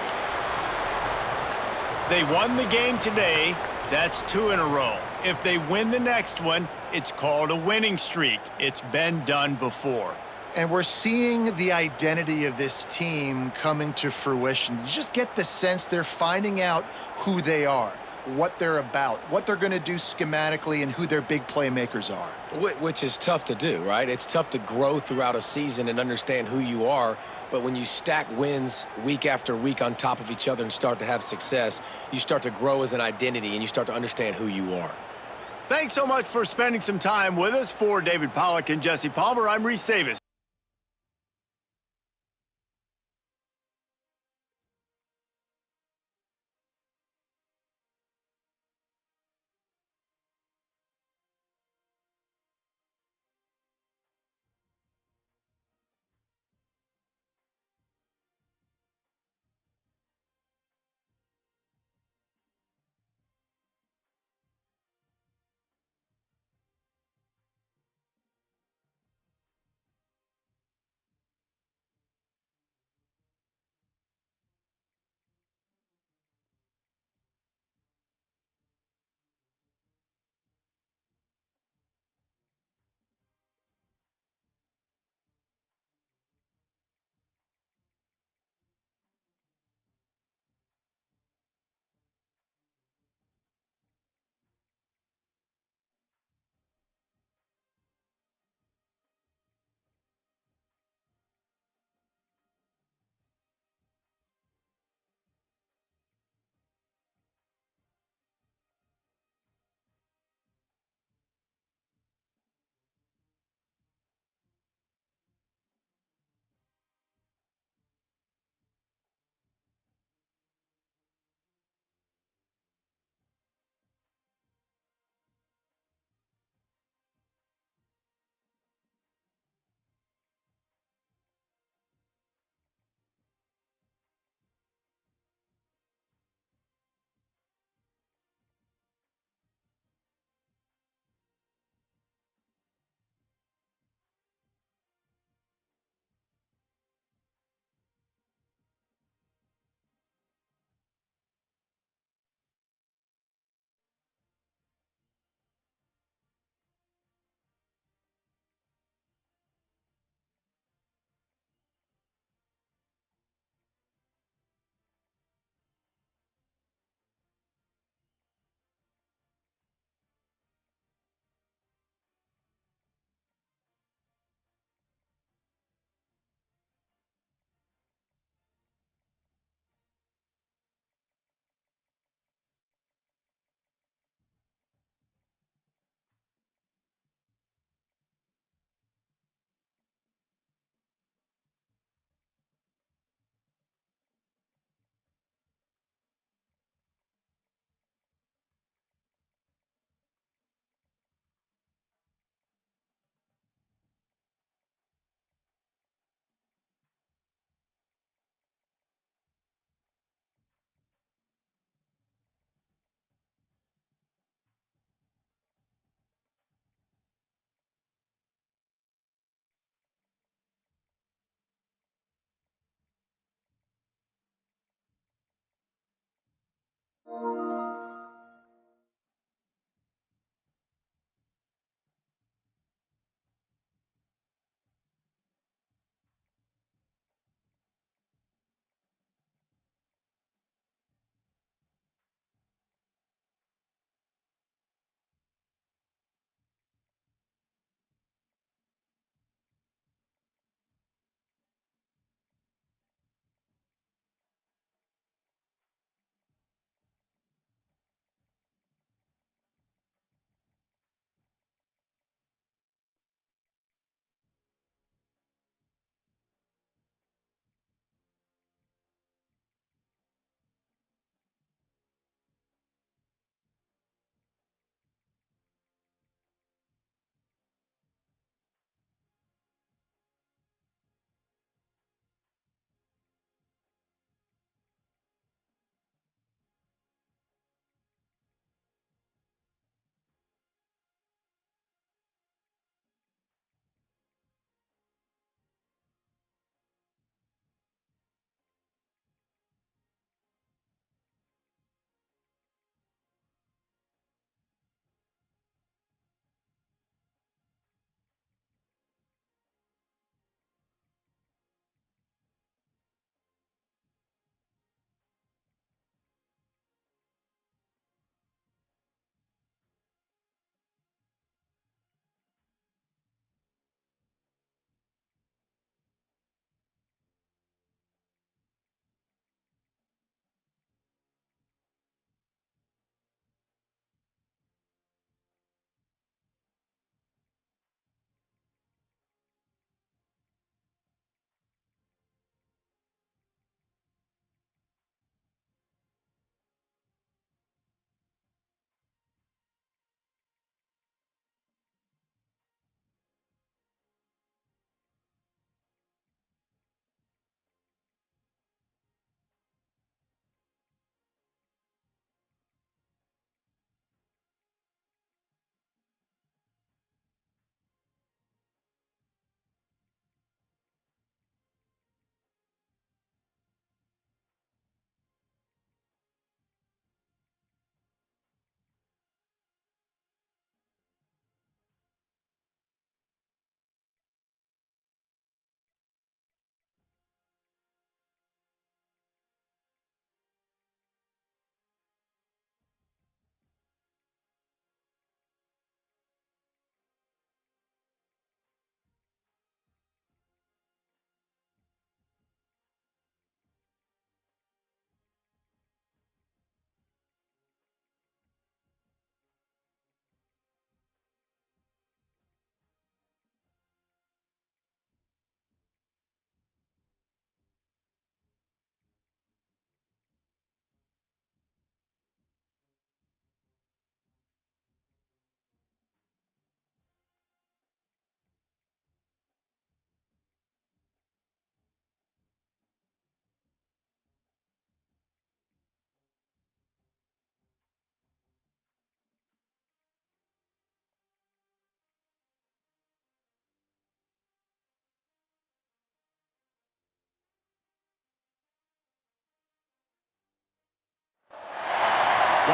They won the game today. That's 2 in a row. If they win the next one, it's called a winning streak. It's been done before. And we're seeing the identity of this team coming to fruition. You just get the sense they're finding out who they are, what they're about, what they're going to do schematically, and who their big playmakers are. Which is tough to do, right? It's tough to grow throughout a season and understand who you are. But when you stack wins week after week on top of each other and start to have success, you start to grow as an identity and you start to understand who you are. Thanks so much for spending some time with us. For David Pollack and Jesse Palmer, I'm Reese Davis.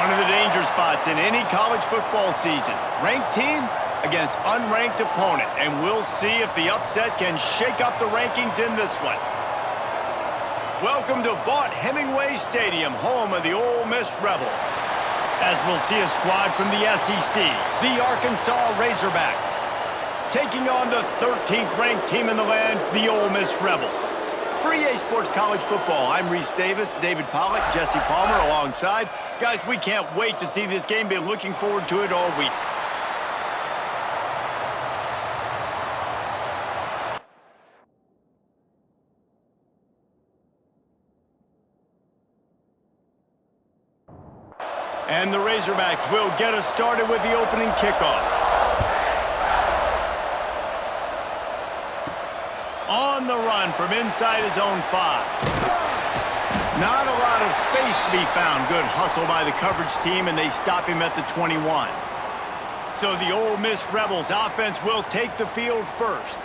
One of the danger spots in any college football season. Ranked team against unranked opponent. And we'll see if the upset can shake up the rankings in this one. Welcome to Vaught-Hemingway Stadium, home of the Ole Miss Rebels. As we'll see a squad from the SEC, the Arkansas Razorbacks, taking on the 13th ranked team in the land, the Ole Miss Rebels. For EA Sports College Football, I'm Reese Davis, David Pollack, Jesse Palmer alongside. Guys, we can't wait to see this game. Been looking forward to it all week. And the Razorbacks will get us started with the opening kickoff. On the run from inside his own 5. Not a lot of space to be found. Good hustle by the coverage team, and they stop him at the 21. So the Ole Miss Rebels offense will take the field first.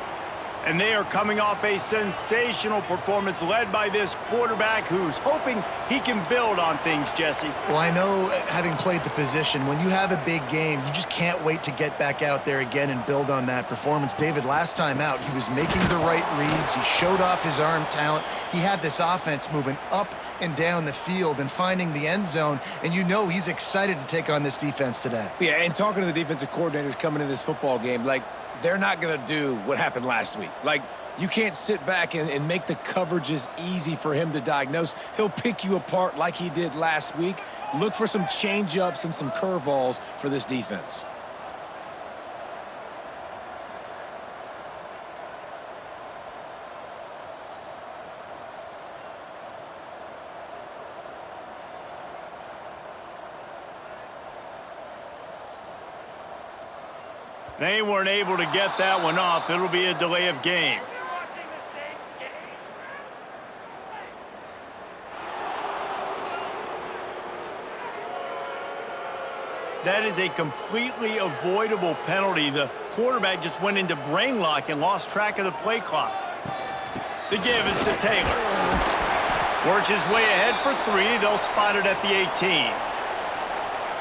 And they are coming off a sensational performance led by this quarterback who's hoping he can build on things, Jesse. Well, I know, having played the position, when you have a big game, you just can't wait to get back out there again and build on that performance. David, last time out, he was making the right reads. He showed off his arm talent. He had this offense moving up and down the field and finding the end zone, and you know he's excited to take on this defense today. Yeah, and talking to the defensive coordinators coming into this football game, like, they're not going to do what happened last week. Like, you can't sit back and make the coverages easy for him to diagnose. He'll pick you apart like he did last week. Look for some change-ups and some curveballs for this defense. They weren't able to get that one off. It'll be a delay of game. That is a completely avoidable penalty. The quarterback just went into brain lock and lost track of the play clock. The give is to Taylor. Works his way ahead for 3. They'll spot it at the 18.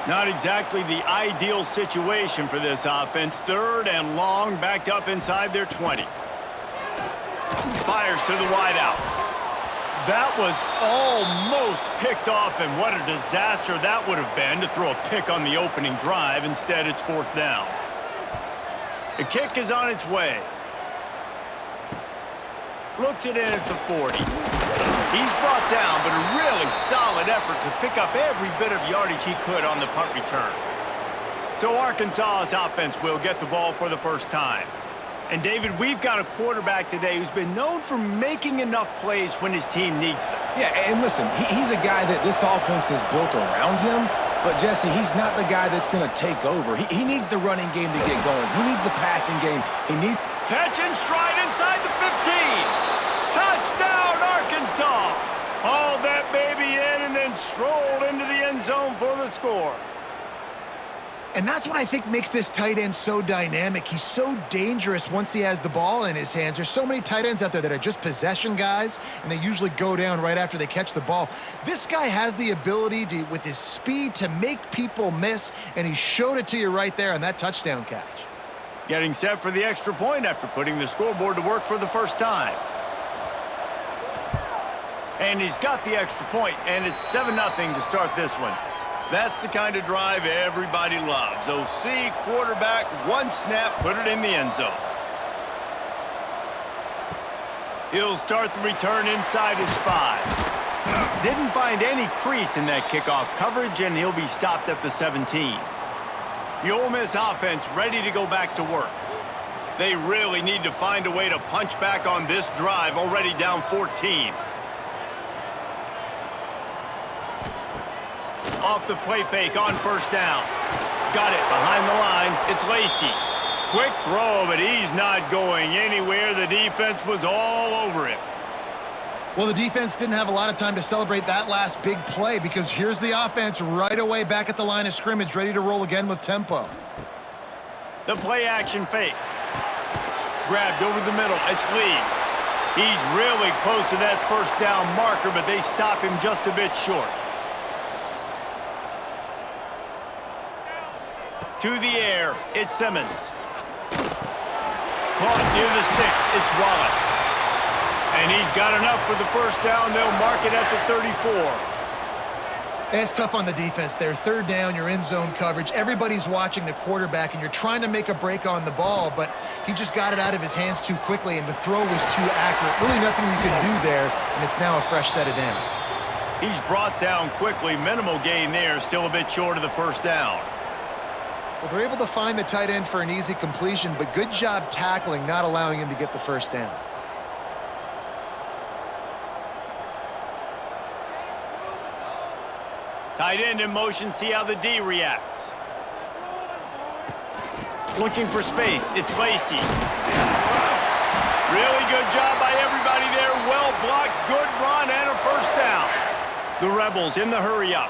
Not exactly the ideal situation for this offense. 3rd and long, backed up inside their 20. Fires to the wideout. That was almost picked off, and what a disaster that would have been to throw a pick on the opening drive. Instead, it's 4th down. The kick is on its way. Looks it in at the 40. He's brought down, but a really solid effort to pick up every bit of yardage he could on the punt return. So Arkansas's offense will get the ball for the first time. And David, we've got a quarterback today who's been known for making enough plays when his team needs them. Yeah, and listen, he's a guy that this offense is built around him. But, Jesse, he's not the guy that's going to take over. He needs the running game to get going. He needs the passing game. He needs... Catch and stride inside the 15. Touchdown, Arkansas! Hauled that baby in and then strolled into the end zone for the score. And that's what I think makes this tight end so dynamic. He's so dangerous once he has the ball in his hands. There's so many tight ends out there that are just possession guys, and they usually go down right after they catch the ball. This guy has the ability to, with his speed, to make people miss, and he showed it to you right there on that touchdown catch. Getting set for the extra point after putting the scoreboard to work for the first time. And he's got the extra point, and it's 7-0 to start this one. That's the kind of drive everybody loves. OC, quarterback, one snap, put it in the end zone. He'll start the return inside his 5. Didn't find any crease in that kickoff coverage, and he'll be stopped at the 17. The Ole Miss offense ready to go back to work. They really need to find a way to punch back on this drive, already down 14. Off the play fake on first down. Got it behind the line. It's Lacey. Quick throw, but he's not going anywhere. The defense was all over him. Well, the defense didn't have a lot of time to celebrate that last big play because here's the offense right away back at the line of scrimmage, ready to roll again with tempo. The play action fake. Grabbed over the middle. It's Lee. He's really close to that first down marker, but they stop him just a bit short. To the air, it's Simmons. Caught near the sticks, it's Wallace. And he's got enough for the first down. They'll mark it at the 34. It's tough on the defense there. Third down, you're in zone coverage. Everybody's watching the quarterback, and you're trying to make a break on the ball, but he just got it out of his hands too quickly, and the throw was too accurate. Really nothing you can do there, and it's now a fresh set of downs. He's brought down quickly. Minimal gain there. Still a bit short of the first down. Well, they're able to find the tight end for an easy completion, but good job tackling, not allowing him to get the first down. Tight end in motion, see how the D reacts. Looking for space, it's Lacy. Really good job by everybody there. Well blocked, good run, and a first down. The Rebels in the hurry up.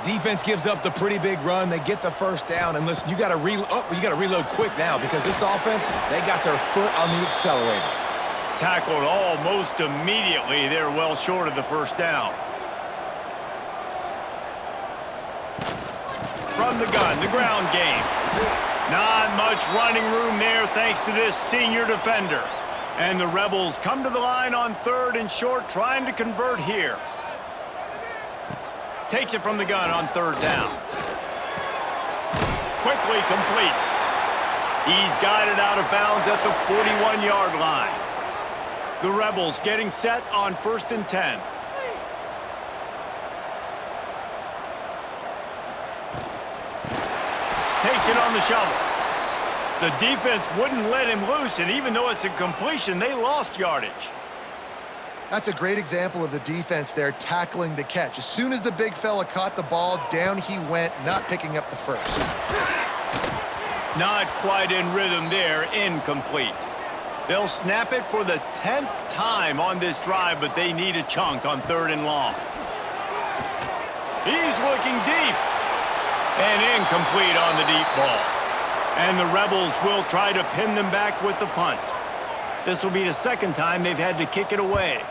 Defense gives up the pretty big run. They get the first down. And listen, you got to reload quick now because this offense, they got their foot on the accelerator. Tackled almost immediately. They're well short of the first down. From the gun, the ground game. Not much running room there thanks to this senior defender. And the Rebels come to the line on 3rd and short, trying to convert here. Takes it from the gun on 3rd down. Quickly complete. He's got it out of bounds at the 41-yard line. The Rebels getting set on 1st and 10. Takes it on the shovel. The defense wouldn't let him loose, and even though it's a completion, they lost yardage. That's a great example of the defense there tackling the catch. As soon as the big fella caught the ball, down he went, not picking up the first. Not quite in rhythm there, incomplete. They'll snap it for the 10th time on this drive, but they need a chunk on 3rd and long. He's looking deep. And incomplete on the deep ball. And the Rebels will try to pin them back with the punt. This will be the 2nd time they've had to kick it away.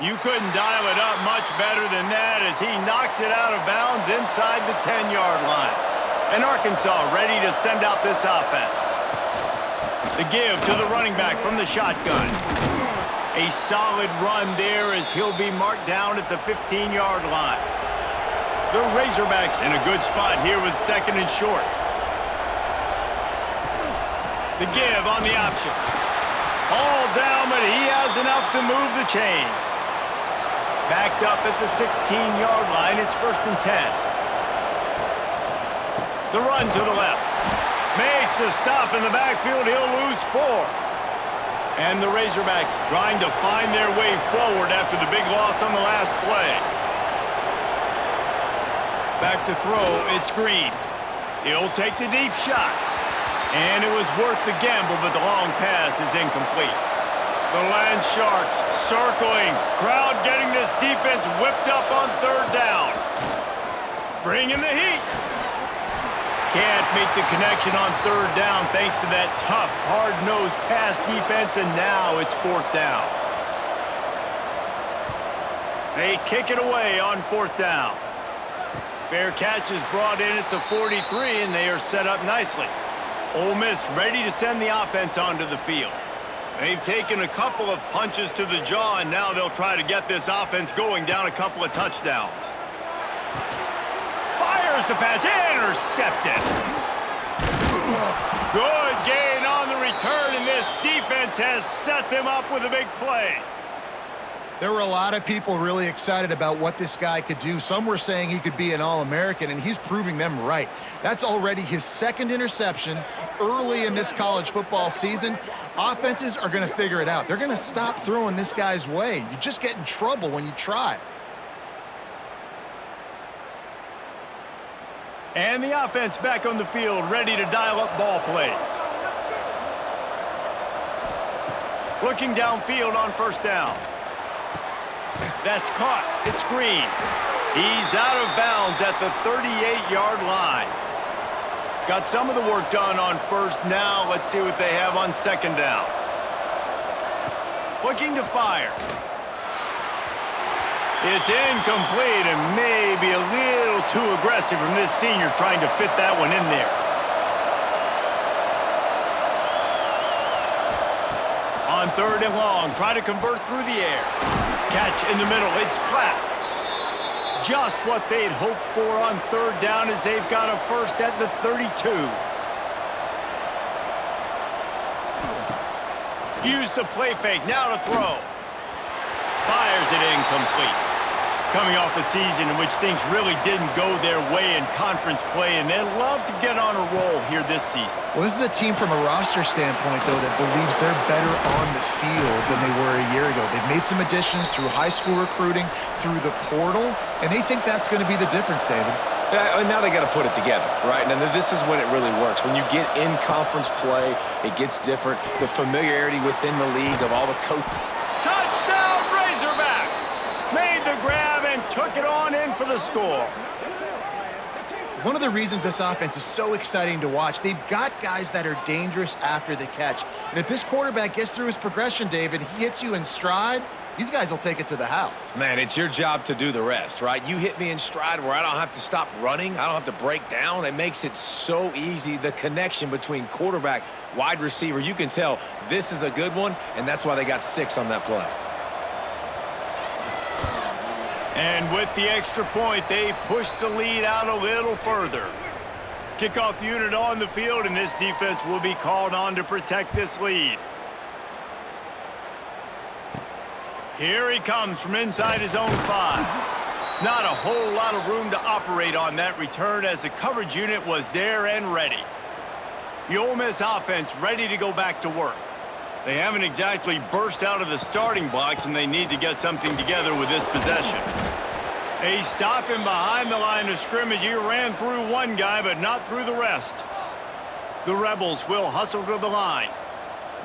You couldn't dial it up much better than that as he knocks it out of bounds inside the 10-yard line. And Arkansas ready to send out this offense. The give to the running back from the shotgun. A solid run there as he'll be marked down at the 15-yard line. The Razorbacks in a good spot here with 2nd and short. The give on the option. All down, but he has enough to move the chains. Backed up at the 16-yard line, it's 1st and 10. The run to the left. Makes a stop in the backfield, he'll lose 4. And the Razorbacks trying to find their way forward after the big loss on the last play. Back to throw, it's Green. He'll take the deep shot. And it was worth the gamble, but the long pass is incomplete. The Land Sharks circling. Crowd getting this defense whipped up on 3rd down. Bringing the heat. Can't make the connection on 3rd down thanks to that tough, hard-nosed pass defense, and now it's 4th down. They kick it away on 4th down. Fair catch is brought in at the 43, and they are set up nicely. Ole Miss ready to send the offense onto the field. They've taken a couple of punches to the jaw, and now they'll try to get this offense going down a couple of touchdowns. Fires the pass, intercepted. Good gain on the return, and this defense has set them up with a big play. There were a lot of people really excited about what this guy could do. Some were saying he could be an All-American, and he's proving them right. That's already his 2nd interception early in this college football season. Offenses are going to figure it out. They're going to stop throwing this guy's way. You just get in trouble when you try. And the offense back on the field, ready to dial up ball plays. Looking downfield on 1st down. That's caught. It's Green. He's out of bounds at the 38-yard line. Got some of the work done on 1st. Now let's see what they have on 2nd down. Looking to fire. It's incomplete and maybe a little too aggressive from this senior trying to fit that one in there. On 3rd and long, try to convert through the air. Catch in the middle, it's Clapp. Just what they'd hoped for on 3rd down as they've got a first at the 32. Use the play fake, now to throw. Fires it incomplete. Coming off a season in which things really didn't go their way in conference play, and they'd love to get on a roll here this season. Well, this is a team from a roster standpoint, though, that believes they're better on the field than they were a year ago. They've made some additions through high school recruiting, through the portal, and they think that's going to be the difference, David. Yeah, and now they got to put it together, right? And this is when it really works. When you get in conference play, it gets different. The familiarity within the league of all the coaches. Touchdown, Razorbacks! Made the grab and took it on in for the score. One of the reasons this offense is so exciting to watch, they've got guys that are dangerous after the catch. And if this quarterback gets through his progression, David, he hits you in stride, these guys will take it to the house. Man, it's your job to do the rest, right? You hit me in stride where I don't have to stop running. I don't have to break down. It makes it so easy. The connection between quarterback, wide receiver, you can tell this is a good one, and that's why they got 6 on that play. And with the extra point, they push the lead out a little further. Kickoff unit on the field, and this defense will be called on to protect this lead. Here he comes from inside his own 5. Not a whole lot of room to operate on that return as the coverage unit was there and ready. The Ole Miss offense ready to go back to work. They haven't exactly burst out of the starting blocks, and they need to get something together with this possession. A stop in behind the line of scrimmage. He ran through one guy, but not through the rest. The Rebels will hustle to the line.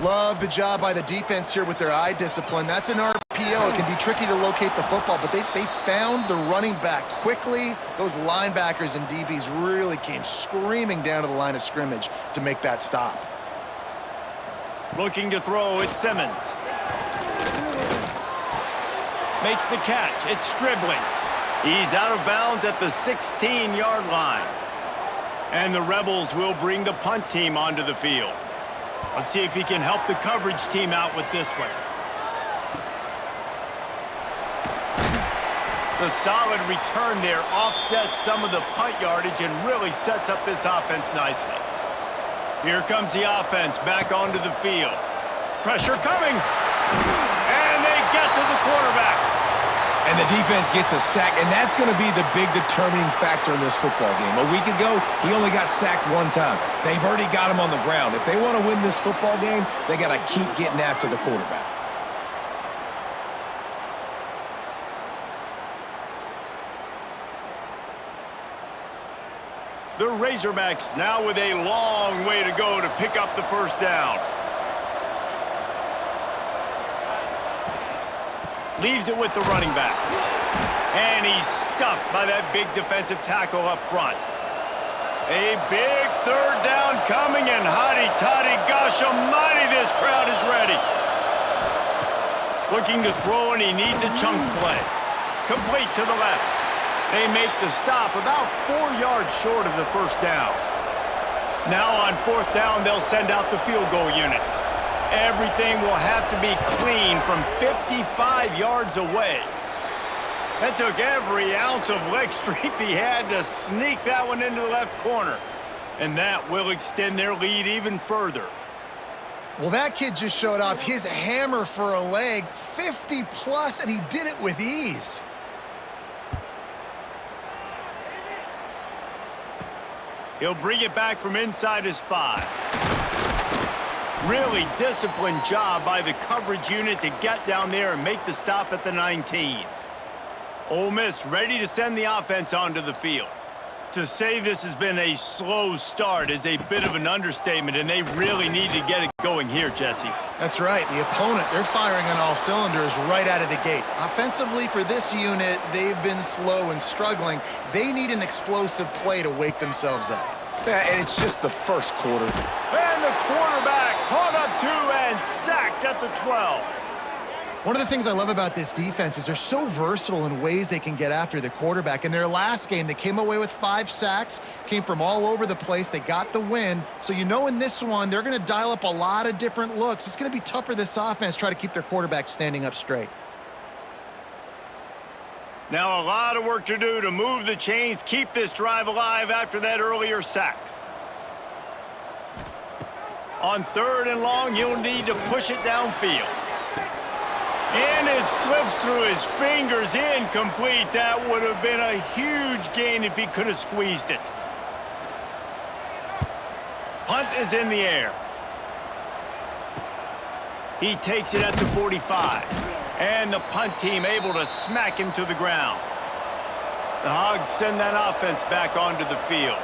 Love the job by the defense here with their eye discipline. That's an RPO. It can be tricky to locate the football, but they found the running back quickly. Those linebackers and DBs really came screaming down to the line of scrimmage to make that stop. Looking to throw, it's Simmons. Makes the catch, it's Stribling. He's out of bounds at the 16-yard line. And the Rebels will bring the punt team onto the field. Let's see if he can help the coverage team out with this one. The solid return there offsets some of the punt yardage and really sets up this offense nicely. Here comes the offense back onto the field. Pressure coming. And they get to the quarterback. And the defense gets a sack, and that's going to be the big determining factor in this football game. A week ago, he only got sacked 1 time. They've already got him on the ground. If they want to win this football game, they got to keep getting after the quarterback. The Razorbacks now with a long way to go to pick up the first down. Leaves it with the running back. And he's stuffed by that big defensive tackle up front. A big 3rd down coming, and hotty-toddy, gosh almighty, this crowd is ready. Looking to throw, and he needs a chunk play. Complete to the left. They make the stop about 4 yards short of the first down. Now on 4th down, they'll send out the field goal unit. Everything will have to be clean from 55 yards away. That took every ounce of leg strength he had to sneak that one into the left corner. And that will extend their lead even further. Well, that kid just showed off his hammer for a leg, 50+, and he did it with ease. He'll bring it back from inside his 5. Really disciplined job by the coverage unit to get down there and make the stop at the 19. Ole Miss ready to send the offense onto the field. To say this has been a slow start is a bit of an understatement, and they really need to get it going here, Jesse. That's right. The opponent, they're firing on all cylinders right out of the gate. Offensively, for this unit, they've been slow and struggling. They need an explosive play to wake themselves up. Yeah, and it's just the first quarter. And the quarterback caught up to and sacked at the 12. One of the things I love about this defense is they're so versatile in ways they can get after the quarterback. In their last game, they came away with 5 sacks, came from all over the place. They got the win. So you know in this one, they're going to dial up a lot of different looks. It's going to be tough for this offense to try to keep their quarterback standing up straight. Now a lot of work to do to move the chains, keep this drive alive after that earlier sack. On 3rd and long, you'll need to push it downfield. And it slips through his fingers, incomplete. That would have been a huge gain if he could have squeezed it. Punt is in the air. He takes it at the 45. And the punt team able to smack him to the ground. The Hogs send that offense back onto the field.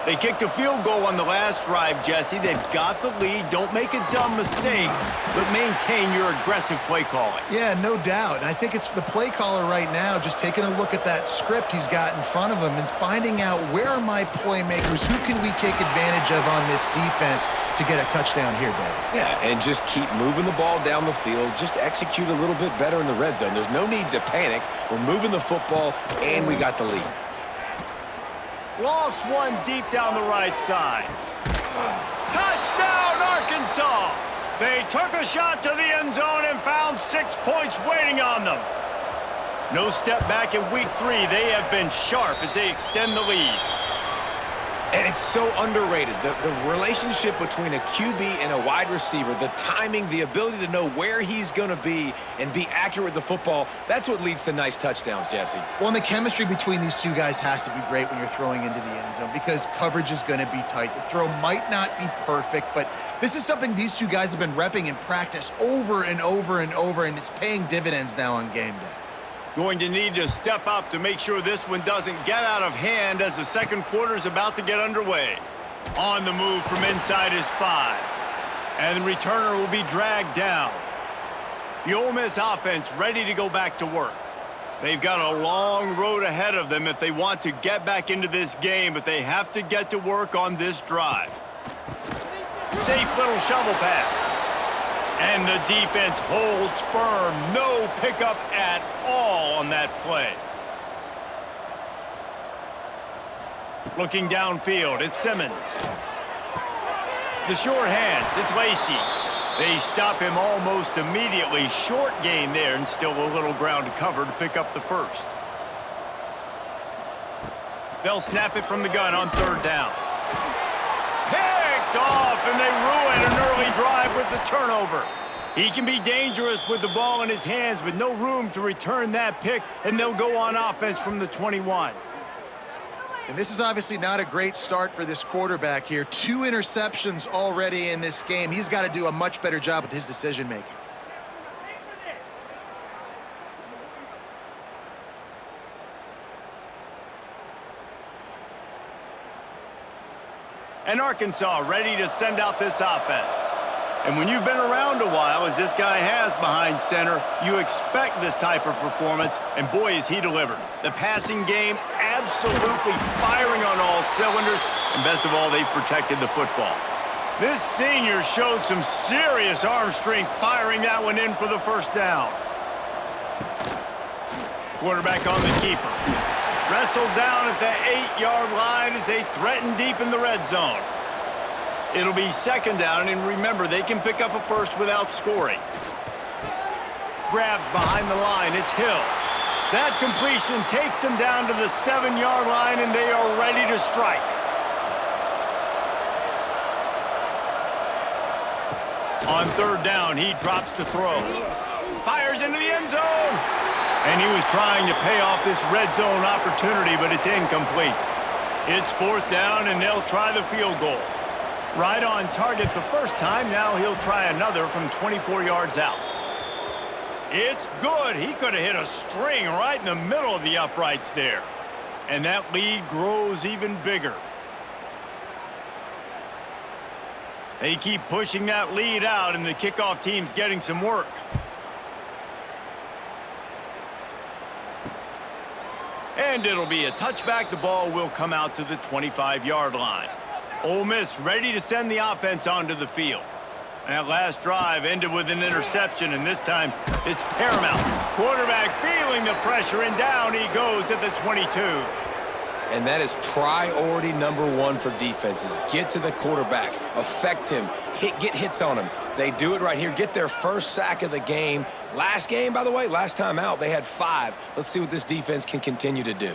They kicked a field goal on the last drive, Jesse. They've got the lead. Don't make a dumb mistake, but maintain your aggressive play calling. Yeah, no doubt. And I think it's the play caller right now just taking a look at that script he's got in front of him and finding out where are my playmakers, who can we take advantage of on this defense to get a touchdown here, Dave. Yeah, and just keep moving the ball down the field. Just execute a little bit better in the red zone. There's no need to panic. We're moving the football, and we got the lead. Lofts one deep down the right side. Touchdown, Arkansas! They took a shot to the end zone and found 6 points waiting on them. No step back in week 3. They have been sharp as they extend the lead. And it's so underrated. The relationship between a QB and a wide receiver, the timing, the ability to know where he's going to be and be accurate with the football, that's what leads to nice touchdowns, Jesse. Well, and the chemistry between these two guys has to be great when you're throwing into the end zone because coverage is going to be tight. The throw might not be perfect, but this is something these two guys have been repping in practice over and over and over, and it's paying dividends now on game day. Going to need to step up to make sure this one doesn't get out of hand as the second quarter is about to get underway. On the move from inside his 5. And the returner will be dragged down. The Ole Miss offense ready to go back to work. They've got a long road ahead of them if they want to get back into this game, but they have to get to work on this drive. Safe little shovel pass. And the defense holds firm. No pickup at all on that play. Looking downfield, it's Simmons. The short hands, it's Lacey. They stop him almost immediately. Short gain there and still a little ground to cover to pick up the first. They'll snap it from the gun on 3rd down. Picked off, and they ruin an early drive with the turnover. He can be dangerous with the ball in his hands, but no room to return that pick, and they'll go on offense from the 21. And this is obviously not a great start for this quarterback here. 2 interceptions already in this game. He's got to do a much better job with his decision-making. And Arkansas ready to send out this offense. And when you've been around a while, as this guy has behind center, you expect this type of performance, and boy, is he delivered. The passing game absolutely firing on all cylinders, and best of all, they've protected the football. This senior showed some serious arm strength firing that one in for the first down. Quarterback on the keeper. Wrestled down at the 8-yard line as they threaten deep in the red zone. It'll be 2nd down, and remember, they can pick up a first without scoring. Grabbed behind the line, it's Hill. That completion takes them down to the 7-yard line, and they are ready to strike. On 3rd down, he drops to throw. Fires into the end zone. And he was trying to pay off this red zone opportunity, but it's incomplete. It's 4th down, and they'll try the field goal. Right on target the first time. Now he'll try another from 24 yards out. It's good. He could have hit a string right in the middle of the uprights there. And that lead grows even bigger. They keep pushing that lead out, and the kickoff team's getting some work. And it'll be a touchback. The ball will come out to the 25-yard line. Ole Miss ready to send the offense onto the field. That last drive ended with an interception, and this time it's paramount. Quarterback feeling the pressure, and down he goes at the 22. And that is priority number one for defenses. Get to the quarterback, affect him, get hits on him. They do it right here, get their first sack of the game. Last game, by the way, last time out, they had 5. Let's see what this defense can continue to do.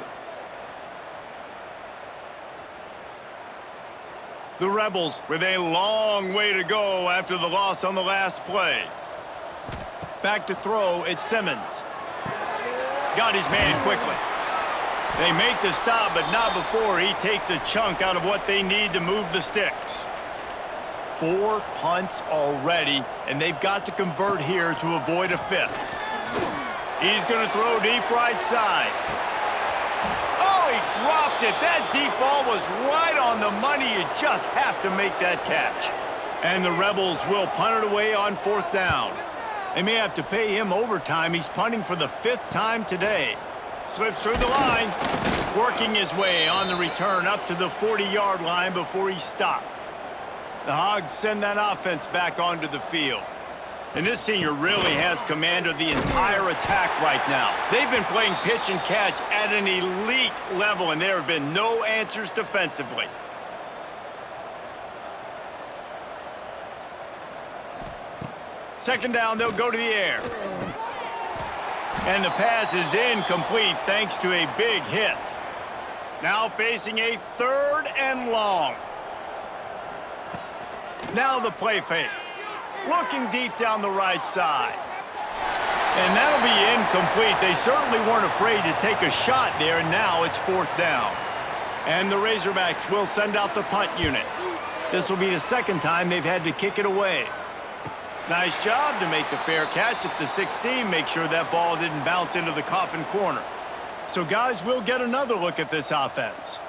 The Rebels with a long way to go after the loss on the last play. Back to throw, it's Simmons. Got his man quickly. They make the stop, but not before he takes a chunk out of what they need to move the sticks. 4 punts already, and they've got to convert here to avoid a 5th. He's going to throw deep right side. Oh, he dropped it. That deep ball was right on the money. You just have to make that catch. And the Rebels will punt it away on 4th down. They may have to pay him overtime. He's punting for the 5th time today. Slips through the line, working his way on the return up to the 40-yard line before he stopped. The Hogs send that offense back onto the field. And this senior really has command of the entire attack right now. They've been playing pitch and catch at an elite level, and there have been no answers defensively. Second down, they'll go to the air. And the pass is incomplete thanks to a big hit. Now facing a 3rd and long. Now the play fake. Looking deep down the right side. And that'll be incomplete. They certainly weren't afraid to take a shot there, and now it's 4th down. And the Razorbacks will send out the punt unit. This will be the 2nd time they've had to kick it away. Nice job to make the fair catch at the 16. Make sure that ball didn't bounce into the coffin corner. So, guys, we'll get another look at this offense.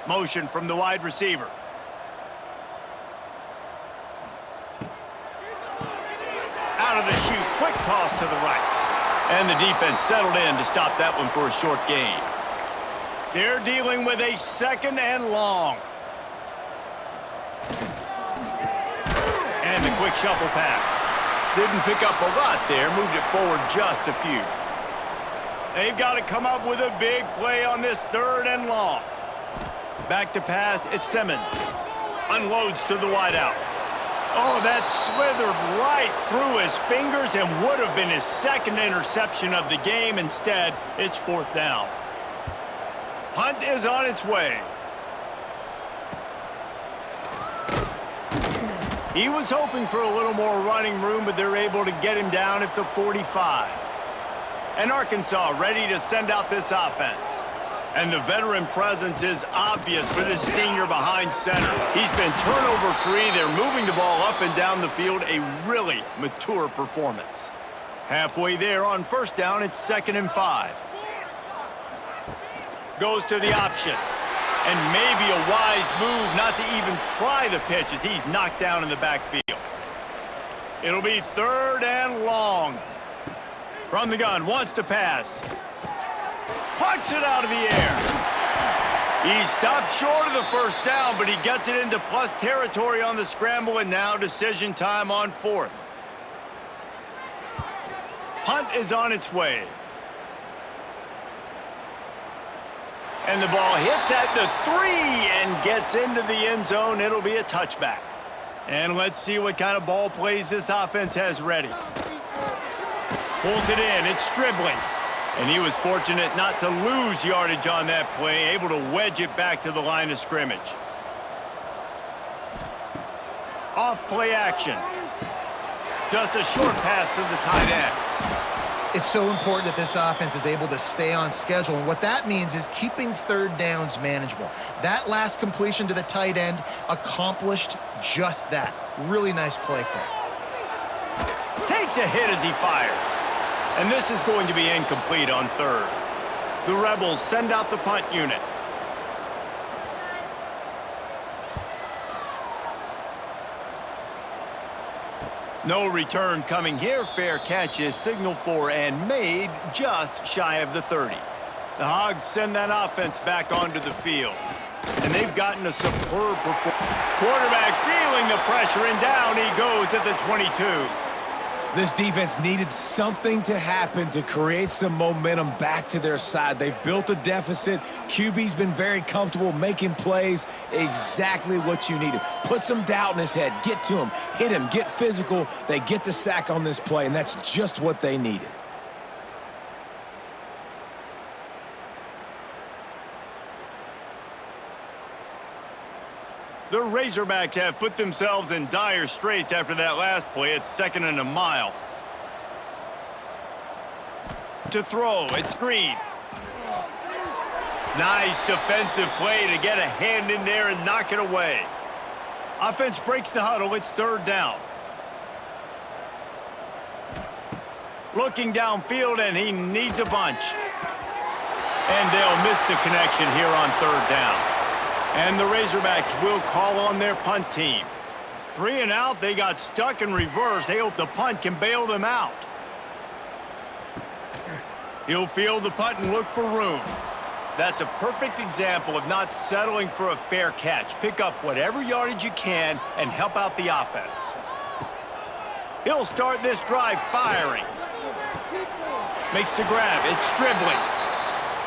Motion from the wide receiver. Out of the chute, quick toss to the right. And the defense settled in to stop that one for a short gain. They're dealing with a 2nd and long. And the quick shuffle pass. Didn't pick up a lot there, moved it forward just a few. They've got to come up with a big play on this 3rd and long. Back to pass, it's Simmons. Unloads to the wideout. Oh, that slithered right through his fingers and would have been his 2nd interception of the game. Instead, it's 4th down. Punt is on its way. He was hoping for a little more running room, but they're able to get him down at the 45. And Arkansas ready to send out this offense. And the veteran presence is obvious for this senior behind center. He's been turnover-free. They're moving the ball up and down the field. A really mature performance. Halfway there on 1st down, it's 2nd and 5. Goes to the option. And maybe a wise move not to even try the pitch as he's knocked down in the backfield. It'll be 3rd and long. From the gun, wants to pass. Pucks it out of the air. He stopped short of the 1st down, but he gets it into plus territory on the scramble, and now decision time on 4th. Punt is on its way. And the ball hits at the 3 and gets into the end zone. It'll be a touchback. And let's see what kind of ball plays this offense has ready. Pulls it in. It's Stribling. And he was fortunate not to lose yardage on that play, able to wedge it back to the line of scrimmage. Off play action. Just a short pass to the tight end. It's so important that this offense is able to stay on schedule, and what that means is keeping 3rd downs manageable. That last completion to the tight end accomplished just that. Really nice play call. Takes a hit as he fires. And this is going to be incomplete on 3rd. The Rebels send out the punt unit. No return coming here. Fair catch is signaled for and made just shy of the 30. The Hogs send that offense back onto the field. And they've gotten a superb performance. Quarterback feeling feeling the pressure, and down he goes at the 22. This defense needed something to happen to create some momentum back to their side. They've built a deficit. QB's been very comfortable making plays. Exactly what you needed. Put some doubt in his head. Get to him. Hit him. Get physical. They get the sack on this play, and that's just what they needed. The Razorbacks have put themselves in dire straits after that last play. It's 2nd and a mile. To throw, it's Green. Nice defensive play to get a hand in there and knock it away. Offense breaks the huddle. It's 3rd down. Looking downfield, and he needs a bunch. And they'll miss the connection here on 3rd down. And the Razorbacks will call on their punt team. 3 and out, they got stuck in reverse. They hope the punt can bail them out. He'll field the punt and look for room. That's a perfect example of not settling for a fair catch. Pick up whatever yardage you can and help out the offense. He'll start this drive firing. Makes the grab. It's dribbling.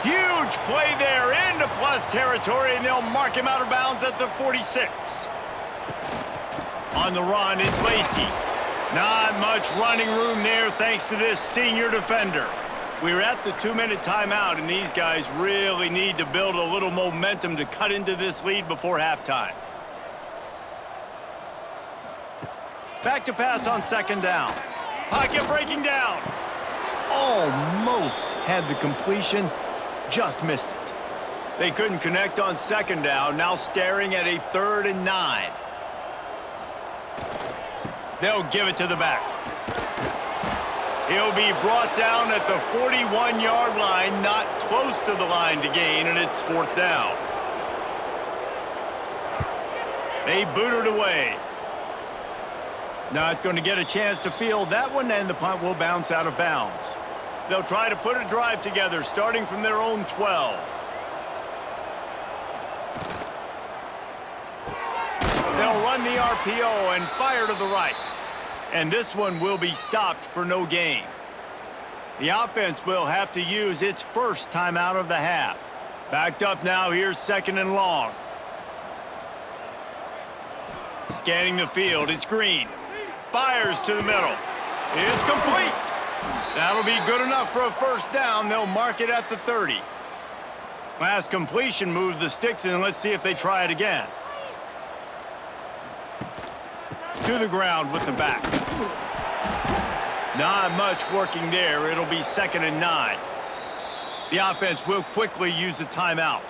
Huge play there into plus territory, and they'll mark him out of bounds at the 46. On the run, it's Lacy. Not much running room there thanks to this senior defender. We're at the 2-minute timeout, and these guys really need to build a little momentum to cut into this lead before halftime. Back to pass on 2nd down. Pocket breaking down. Almost had the completion. Just missed it. They couldn't connect on 2nd down, now staring at a 3rd and 9. They'll give it to the back. He'll be brought down at the 41-yard line, not close to the line to gain, and it's 4th down. They boot it away. Not going to get a chance to field that one, and the punt will bounce out of bounds. They'll try to put a drive together, starting from their own 12. They'll run the RPO and fire to the right. And this one will be stopped for no gain. The offense will have to use its first timeout of the half. Backed up now, here's 2nd and long. Scanning the field, it's Green. Fires to the middle. It's complete. That'll be good enough for a 1st down. They'll mark it at the 30. Last completion moved the sticks, and let's see if they try it again. To the ground with the back. Not much working there. It'll be 2nd and 9. The offense will quickly use a timeout.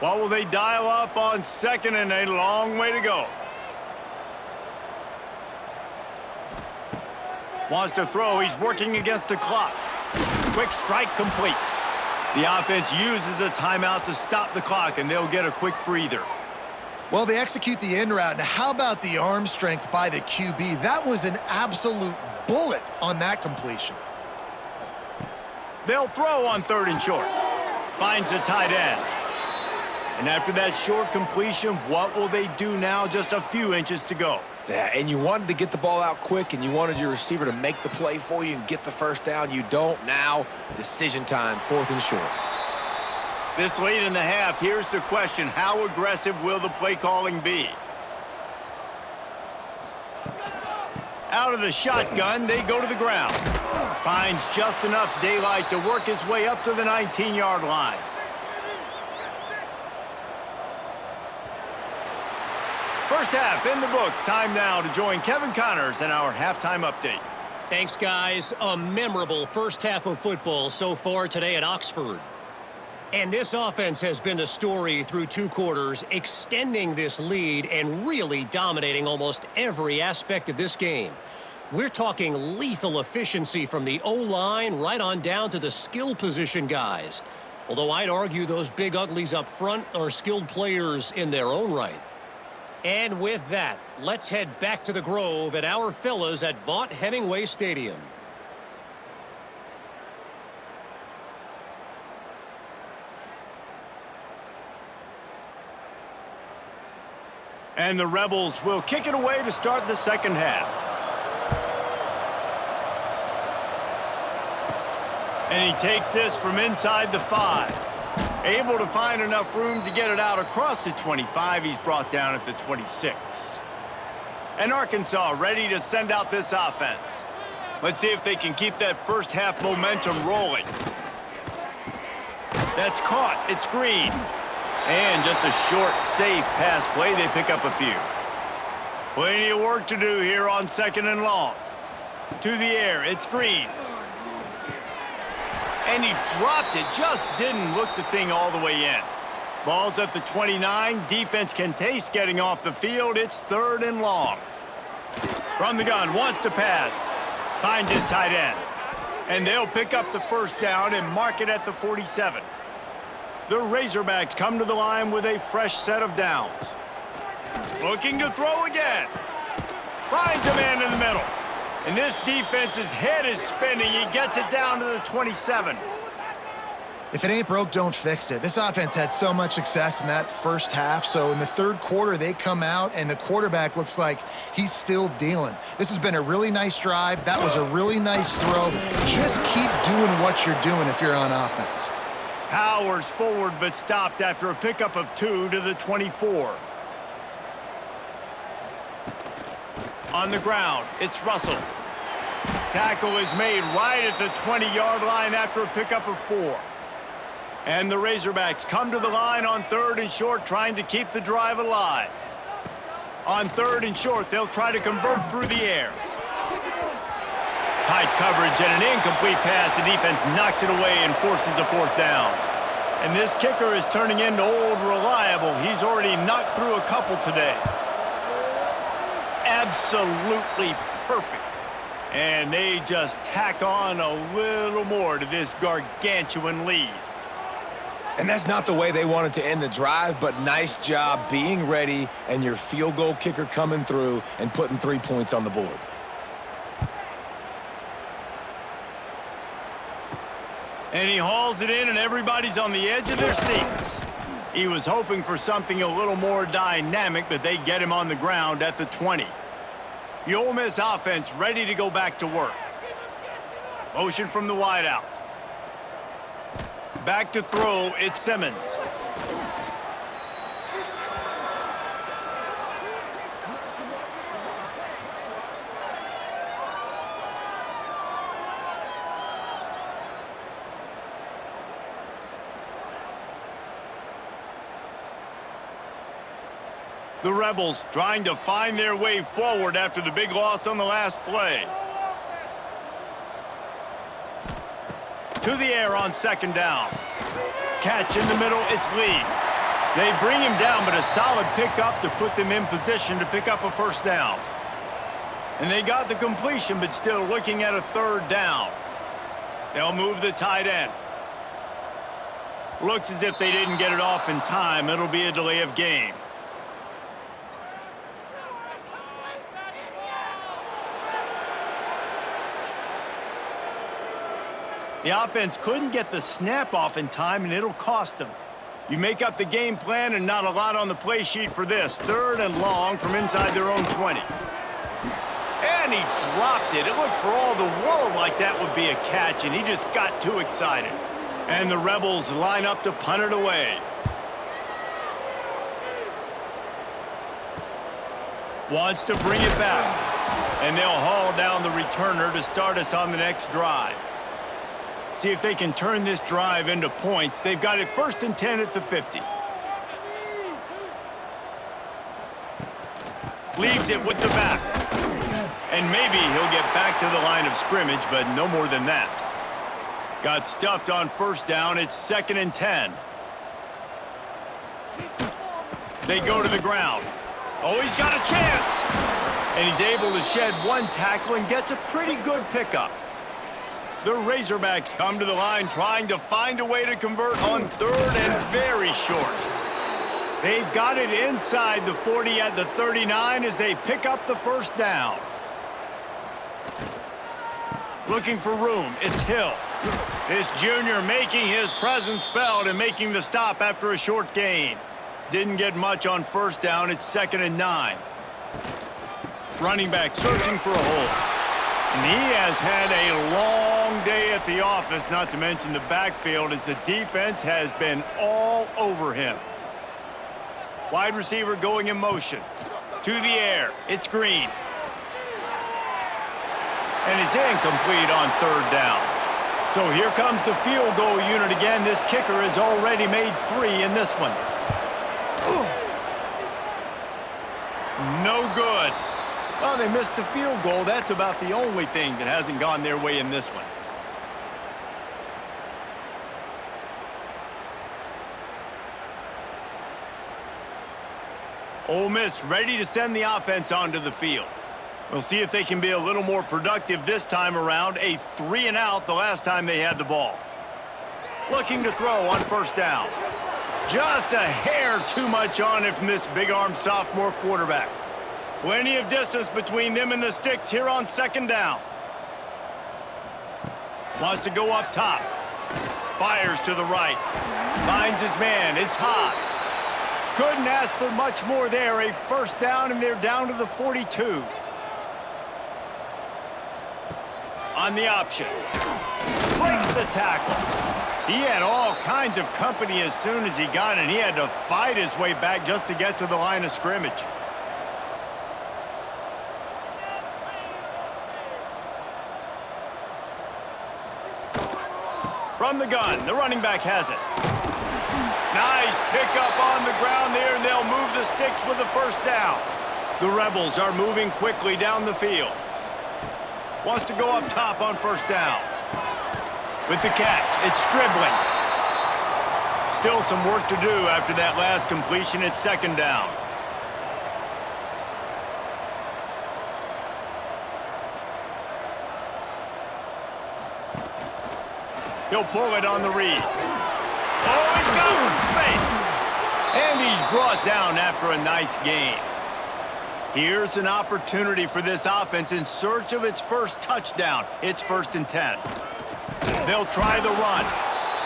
What will they dial up on 2nd and a long way to go? Wants to throw. He's working against the clock. Quick strike complete. The offense uses a timeout to stop the clock, and they'll get a quick breather. Well, they execute the in route. Now, how about the arm strength by the QB? That was an absolute bullet on that completion. They'll throw on 3rd and short. Finds the tight end. And after that short completion, what will they do now? Just a few inches to go. Yeah, and you wanted to get the ball out quick, and you wanted your receiver to make the play for you and get the 1st down. You don't now. Decision time, 4th and short. This late in the half, here's the question. How aggressive will the play calling be? Out of the shotgun, they go to the ground. Finds just enough daylight to work his way up to the 19-yard line. First half in the books. Time now to join Kevin Connors in our halftime update. Thanks, guys. A memorable first half of football so far today at Oxford. And this offense has been the story through 2 quarters, extending this lead and really dominating almost every aspect of this game. We're talking lethal efficiency from the O-line right on down to the skill position guys. Although I'd argue those big uglies up front are skilled players in their own right. And with that, let's head back to the Grove at our fellas at Vaught Hemingway Stadium. And the Rebels will kick it away to start the second half. And he takes this from inside the 5. Able to find enough room to get it out across the 25. He's brought down at the 26. And Arkansas ready to send out this offense. Let's see if they can keep that first half momentum rolling. That's caught. It's Green. And just a short, safe pass play. They pick up a few. Plenty of work to do here on 2nd and long. To the air. It's Green. And he dropped it. Just didn't look the thing all the way in. Ball's at the 29. Defense can taste getting off the field. It's 3rd and long. From the gun. Wants to pass. Finds his tight end. And they'll pick up the first down and mark it at the 47. The Razorbacks come to the line with a fresh set of downs. Looking to throw again. Finds a man in the middle. And this defense's head is spinning. He gets it down to the 27. If it ain't broke, don't fix it. This offense had so much success in that first half, so in the third quarter, they come out, and the quarterback looks like he's still dealing. This has been a really nice drive. That was a really nice throw. Just keep doing what you're doing if you're on offense. Powers forward, but stopped after a pickup of 2 to the 24. On the ground, it's Russell. Tackle is made right at the 20-yard line after a pickup of 4. And the Razorbacks come to the line on 3rd and short, trying to keep the drive alive. On 3rd and short, they'll try to convert through the air. Tight coverage and an incomplete pass. The defense knocks it away and forces a 4th down. And this kicker is turning into old reliable. He's already knocked through a couple today. Absolutely perfect. And they just tack on a little more to this gargantuan lead. And that's not the way they wanted to end the drive, but nice job being ready and your field goal kicker coming through and putting 3 points on the board. And he hauls it in, and everybody's on the edge of their seats. He was hoping for something a little more dynamic, but they get him on the ground at the 20. The Ole Miss offense ready to go back to work. Motion from the wideout. Back to throw, it's Simmons. The Rebels trying to find their way forward after the big loss on the last play. To the air on 2nd down. Catch in the middle, it's Lee. They bring him down, but a solid pickup to put them in position to pick up a 1st down. And they got the completion, but still looking at a 3rd down. They'll move the tight end. Looks as if they didn't get it off in time. It'll be a delay of game. The offense couldn't get the snap off in time, and it'll cost them. You make up the game plan, and not a lot on the play sheet for this. 3rd and long from inside their own 20. And he dropped it. It looked for all the world like that would be a catch, and he just got too excited. And the Rebels line up to punt it away. Wants to bring it back. And they'll haul down the returner to start us on the next drive. See if they can turn this drive into points. They've got it 1st and 10 at the 50. Leaves it with the back. And maybe he'll get back to the line of scrimmage, but no more than that. Got stuffed on 1st down. It's 2nd and 10. They go to the ground. Oh, he's got a chance. And he's able to shed 1 tackle and gets a pretty good pickup. The Razorbacks come to the line trying to find a way to convert on 3rd and very short. They've got it inside the 40 at the 39 as they pick up the 1st down. Looking for room, it's Hill. This junior making his presence felt and making the stop after a short gain. Didn't get much on first down. It's 2nd and 9. Running back searching for a hole. And he has had a long day at the office, not to mention the backfield, as the defense has been all over him. Wide receiver going in motion. To the air. It's Green. And it's incomplete on 3rd down. So here comes the field goal unit again. This kicker has already made 3 in this one. No good. Well, they missed the field goal. That's about the only thing that hasn't gone their way in this one. Ole Miss ready to send the offense onto the field. We'll see if they can be a little more productive this time around. A 3-and-out the last time they had the ball. Looking to throw on 1st down. Just a hair too much on it from this big-armed sophomore quarterback. Plenty of distance between them and the sticks here on 2nd down. Wants to go up top. Fires to the right. Finds his man. It's Haas. Couldn't ask for much more there. A 1st down, and they're down to the 42. On the option. Breaks the tackle. He had all kinds of company as soon as he got it. He had to fight his way back just to get to the line of scrimmage. From the gun, the running back has it. Nice pickup on the ground there, and they'll move the sticks with the 1st down. The Rebels are moving quickly down the field. Wants to go up top on 1st down. With the catch, it's Stribling. Still some work to do after that last completion. It's 2nd down. He'll pull it on the read. Oh, he's got some space. And he's brought down after a nice gain. Here's an opportunity for this offense in search of its first touchdown. It's 1st and 10. They'll try the run.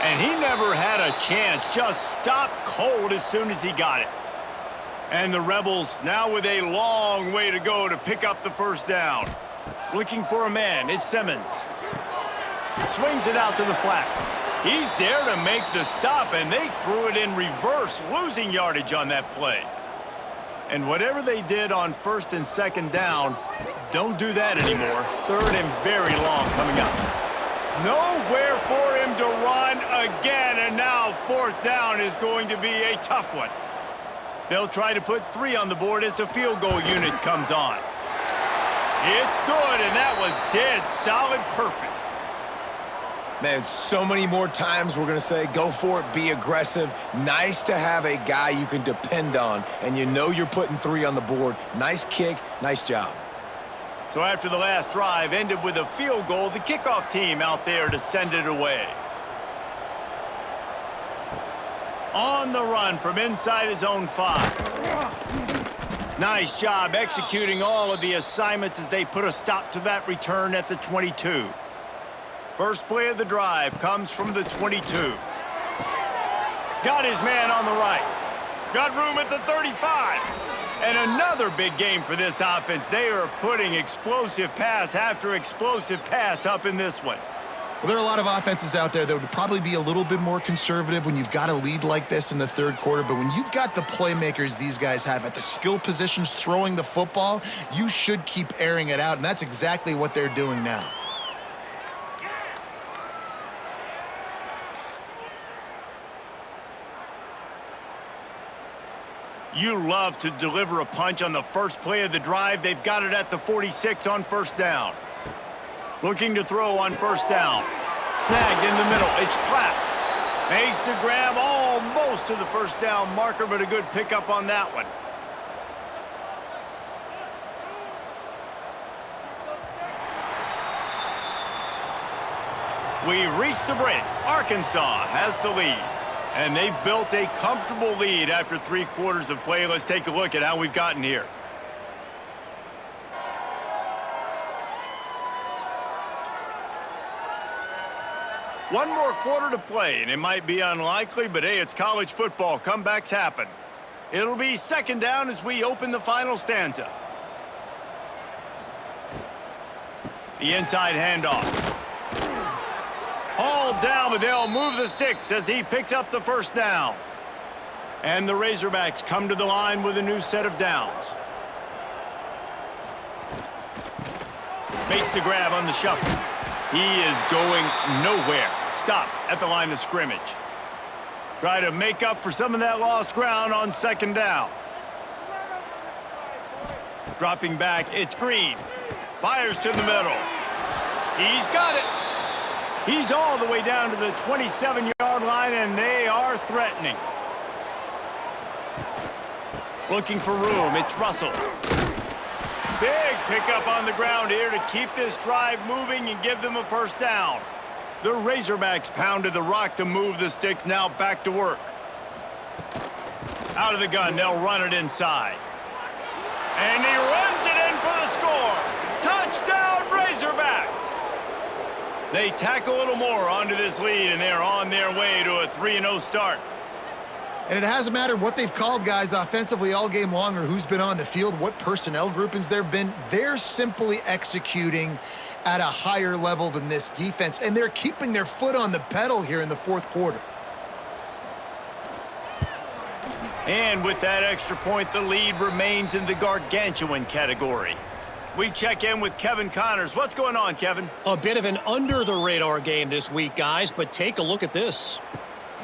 And he never had a chance. Just stopped cold as soon as he got it. And the Rebels now with a long way to go to pick up the 1st down. Looking for a man. It's Simmons. Swings it out to the flat. He's there to make the stop, and they threw it in reverse, losing yardage on that play. And whatever they did on 1st and 2nd down, don't do that anymore. 3rd and very long coming up. Nowhere for him to run again, and now 4th down is going to be a tough one. They'll try to put 3 on the board as the field goal unit comes on. It's good, and that was dead solid perfect. Man, so many more times we're going to say, go for it, be aggressive. Nice to have a guy you can depend on, and you know you're putting 3 on the board. Nice kick, nice job. So after the last drive ended with a field goal, the kickoff team out there to send it away. On the run from inside his own 5. Nice job executing all of the assignments as they put a stop to that return at the 22. First play of the drive comes from the 22. Got his man on the right. Got room at the 35. And another big game for this offense. They are putting explosive pass after explosive pass up in this one. Well, there are a lot of offenses out there that would probably be a little bit more conservative when you've got a lead like this in the 3rd quarter. But when you've got the playmakers these guys have at the skill positions throwing the football, you should keep airing it out. And that's exactly what they're doing now. You love to deliver a punch on the first play of the drive. They've got it at the 46 on 1st down. Looking to throw on 1st down. Snagged in the middle. It's Platt. Makes to grab almost to the 1st down marker, but a good pickup on that one. We've reached the break. Arkansas has the lead. And they've built a comfortable lead after 3 quarters of play. Let's take a look at how we've gotten here. One more quarter to play, and it might be unlikely, but hey, it's college football. Comebacks happen. It'll be second down as we open the final stanza. The inside handoff. Hauled down, but they'll move the sticks as he picks up the first down. And the Razorbacks come to the line with a new set of downs. Makes the grab on the shuffle. He is going nowhere. Stop at the line of scrimmage. Try to make up for some of that lost ground on second down. Dropping back, it's Green. Fires to the middle. He's got it. He's all the way down to the 27-yard line, and they are threatening. Looking for room, it's Russell. Big pickup on the ground here to keep this drive moving and give them a first down. The Razorbacks pounded the rock to move the sticks, now back to work. Out of the gun, they'll run it inside. And he runs it in for the score. Touchdown, Razorbacks! They tack a little more onto this lead, and they're on their way to a 3-0 start. And it hasn't mattered what they've called guys offensively all game long or who's been on the field, what personnel groupings there have been. They're simply executing at a higher level than this defense, and they're keeping their foot on the pedal here in the fourth quarter. And with that extra point, the lead remains in the gargantuan category. We check in with Kevin Connors. What's going on, Kevin? A bit of an under-the-radar game this week, guys, but take a look at this.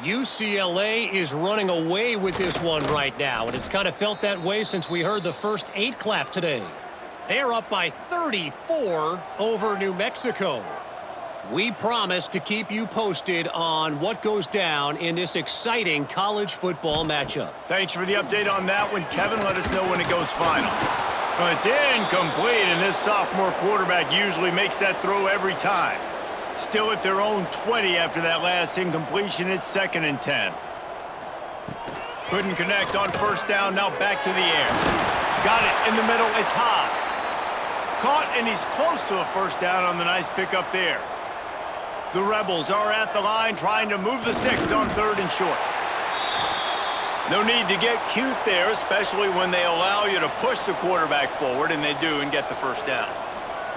UCLA is running away with this one right now, and it's kind of felt that way since we heard the first 8 clap today. They're up by 34 over New Mexico. We promise to keep you posted on what goes down in this exciting college football matchup. Thanks for the update on that one, Kevin. Let us know when it goes final. Well, it's incomplete, and this sophomore quarterback usually makes that throw every time. Still at their own 20 after that last incompletion. It's 2nd and 10. Couldn't connect on first down. Now back to the air. Got it in the middle. It's Haas. Caught, and he's close to a first down on the nice pickup there. The Rebels are at the line trying to move the sticks on 3rd and short. No need to get cute there, especially when they allow you to push the quarterback forward, and they do, and get the first down.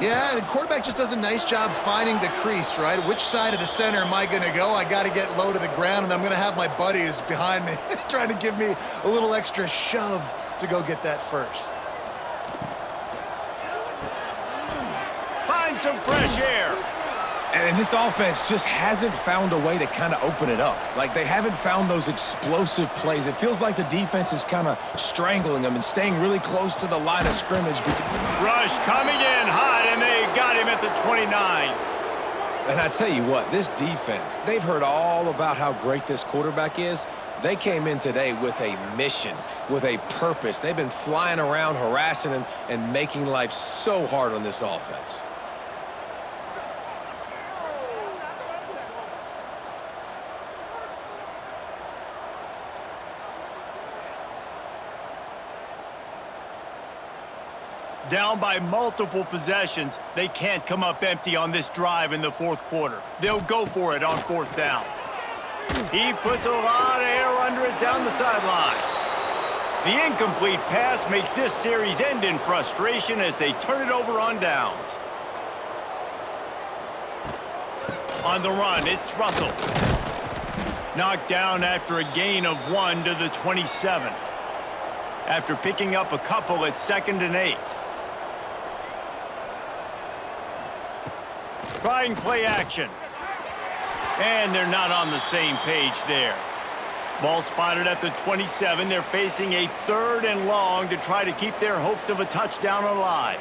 Yeah, the quarterback just does a nice job finding the crease, right? Which side of the center am I going to go? I got to get low to the ground, and I'm going to have my buddies behind me trying to give me a little extra shove to go get that first. Find some fresh air. And this offense just hasn't found a way to kind of open it up. Like, they haven't found those explosive plays. It feels like the defense is kind of strangling them and staying really close to the line of scrimmage. Rush coming in hot, and they got him at the 29. And I tell you what, this defense, they've heard all about how great this quarterback is. They came in today with a mission, with a purpose. They've been flying around, harassing him, and making life so hard on this offense. Down by multiple possessions, they can't come up empty on this drive in the fourth quarter. They'll go for it on 4th down. He puts a lot of air under it down the sideline. The incomplete pass makes this series end in frustration as they turn it over on downs. On the run, it's Russell. Knocked down after a gain of 1 to the 27. After picking up a couple at 2nd and 8. Trying play action. And they're not on the same page there. Ball spotted at the 27. They're facing a 3rd and long to try to keep their hopes of a touchdown alive.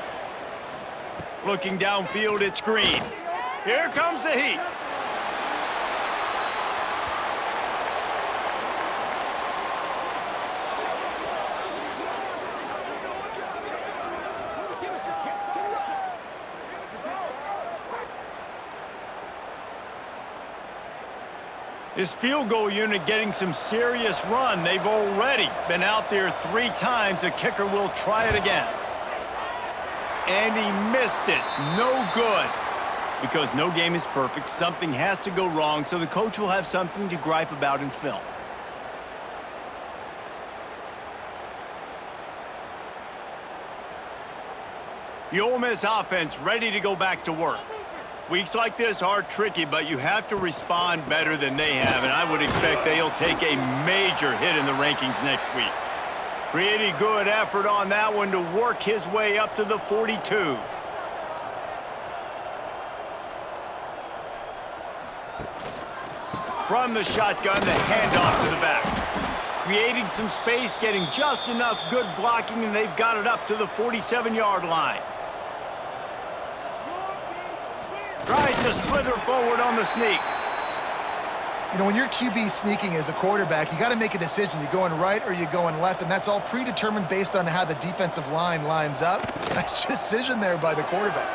Looking downfield, it's Green. Here comes the heat. This field goal unit getting some serious run. They've already been out there 3 times. The kicker will try it again. And he missed it. No good. Because no game is perfect, something has to go wrong, so the coach will have something to gripe about in film. The Ole Miss offense ready to go back to work. Weeks like this are tricky, but you have to respond better than they have, and I would expect they'll take a major hit in the rankings next week. Pretty good effort on that one to work his way up to the 42. From the shotgun, the handoff to the back. Creating some space, getting just enough good blocking, and they've got it up to the 47-yard line. Tries to slither forward on the sneak. You know, when your QB sneaking as a quarterback, you got to make a decision. You going right or you going left, and that's all predetermined based on how the defensive line lines up. Nice decision there by the quarterback.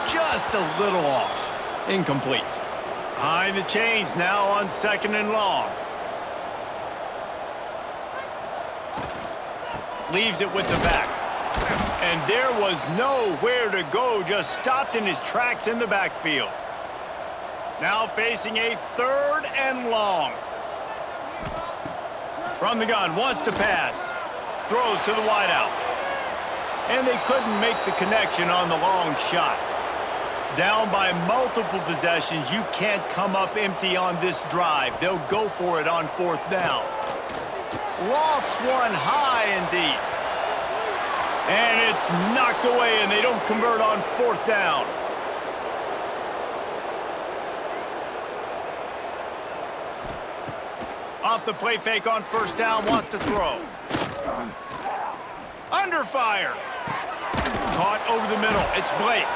Just a little off. Incomplete. Behind the chains now on 2nd and long. Leaves it with the back. And there was nowhere to go, just stopped in his tracks in the backfield. Now facing a 3rd and long. From the gun, wants to pass. Throws to the wideout. And they couldn't make the connection on the long shot. Down by multiple possessions, you can't come up empty on this drive. They'll go for it on 4th down. Lofts one high and deep. And it's knocked away, and they don't convert on 4th down. Off the play fake on 1st down, wants to throw. Under fire. Caught over the middle. It's Blake.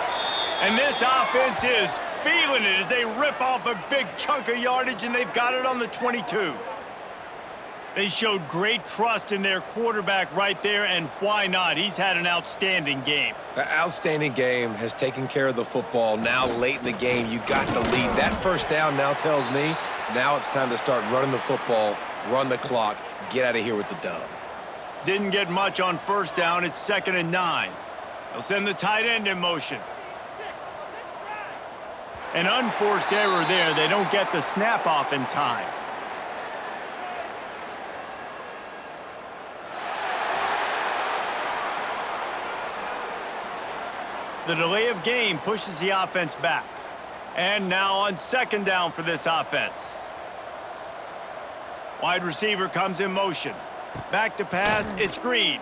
And this offense is feeling it as they rip off a big chunk of yardage, and they've got it on the 22. They showed great trust in their quarterback right there, and why not? He's had an outstanding game. The outstanding game has taken care of the football. Now, late in the game, you got the lead. That 1st down now tells me now it's time to start running the football, run the clock, get out of here with the dub. Didn't get much on 1st down. It's 2nd and 9. They'll send the tight end in motion. An unforced error there. They don't get the snap off in time. The delay of game pushes the offense back. And now on 2nd down for this offense. Wide receiver comes in motion. Back to pass, it's Green.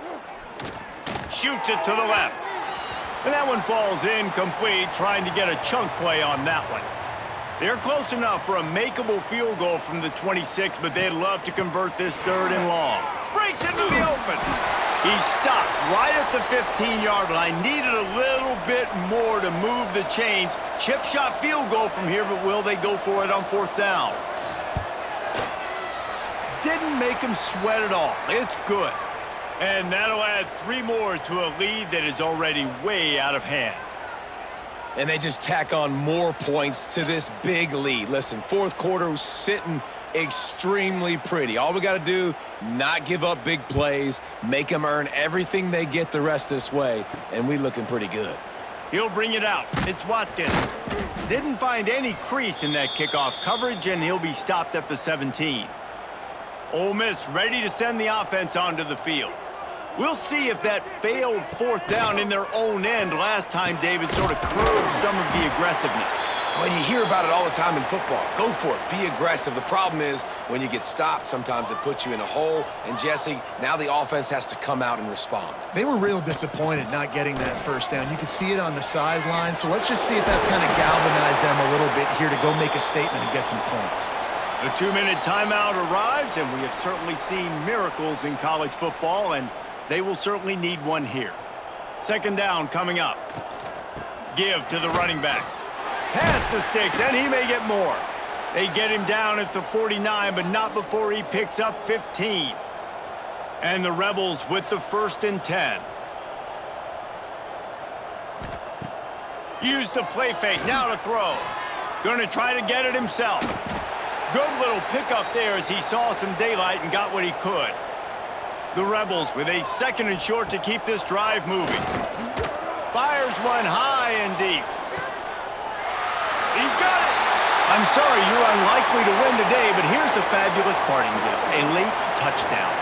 Shoots it to the left. And that one falls incomplete, trying to get a chunk play on that one. They're close enough for a makeable field goal from the 26, but they'd love to convert this 3rd and long. Breaks into the open. He stopped right at the 15-yard line. Needed a little bit more to move the chains. Chip shot field goal from here, but will they go for it on 4th down? Didn't make him sweat at all. It's good. And that'll add 3 more to a lead that is already way out of hand. And they just tack on more points to this big lead. Listen, 4th quarter was sitting extremely pretty. All we got to do, not give up big plays, make them earn everything they get the rest this way, and we looking pretty good. He'll bring it out. It's Watkins. Didn't find any crease in that kickoff coverage, and he'll be stopped at the 17. Ole Miss ready to send the offense onto the field. We'll see if that failed 4th down in their own end last time, David, sort of curbed some of the aggressiveness. Well, you hear about it all the time in football. Go for it. Be aggressive. The problem is when you get stopped, sometimes it puts you in a hole. And, Jesse, now the offense has to come out and respond. They were real disappointed not getting that 1st down. You could see it on the sideline. So let's just see if that's kind of galvanized them a little bit here to go make a statement and get some points. The 2-minute timeout arrives, and we have certainly seen miracles in college football, and they will certainly need one here. 2nd down coming up. Give to the running back. Pass the sticks, and he may get more. They get him down at the 49, but not before he picks up 15. And the Rebels with the 1st and 10. Use the play fake, now to throw. Gonna try to get it himself. Good little pickup there as he saw some daylight and got what he could. The Rebels with a 2nd and short to keep this drive moving. Fires one high and deep. He's got it. I'm sorry you're unlikely to win today, but here's a fabulous parting gift, a late touchdown.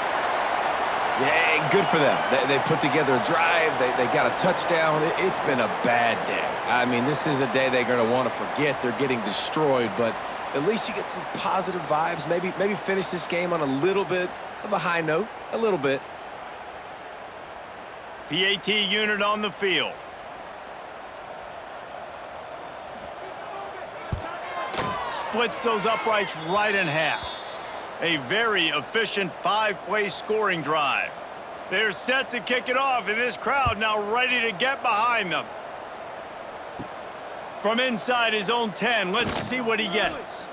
Yeah, good for them. They put together a drive. They got a touchdown. It's been a bad day. I mean, this is a day they're going to want to forget. They're getting destroyed, but at least you get some positive vibes. Maybe finish this game on a little bit of a high note. A little bit. PAT unit on the field. Splits those uprights right in half. A very efficient 5-play scoring drive. They're set to kick it off, and this crowd now ready to get behind them. From inside his own 10, let's see what he gets.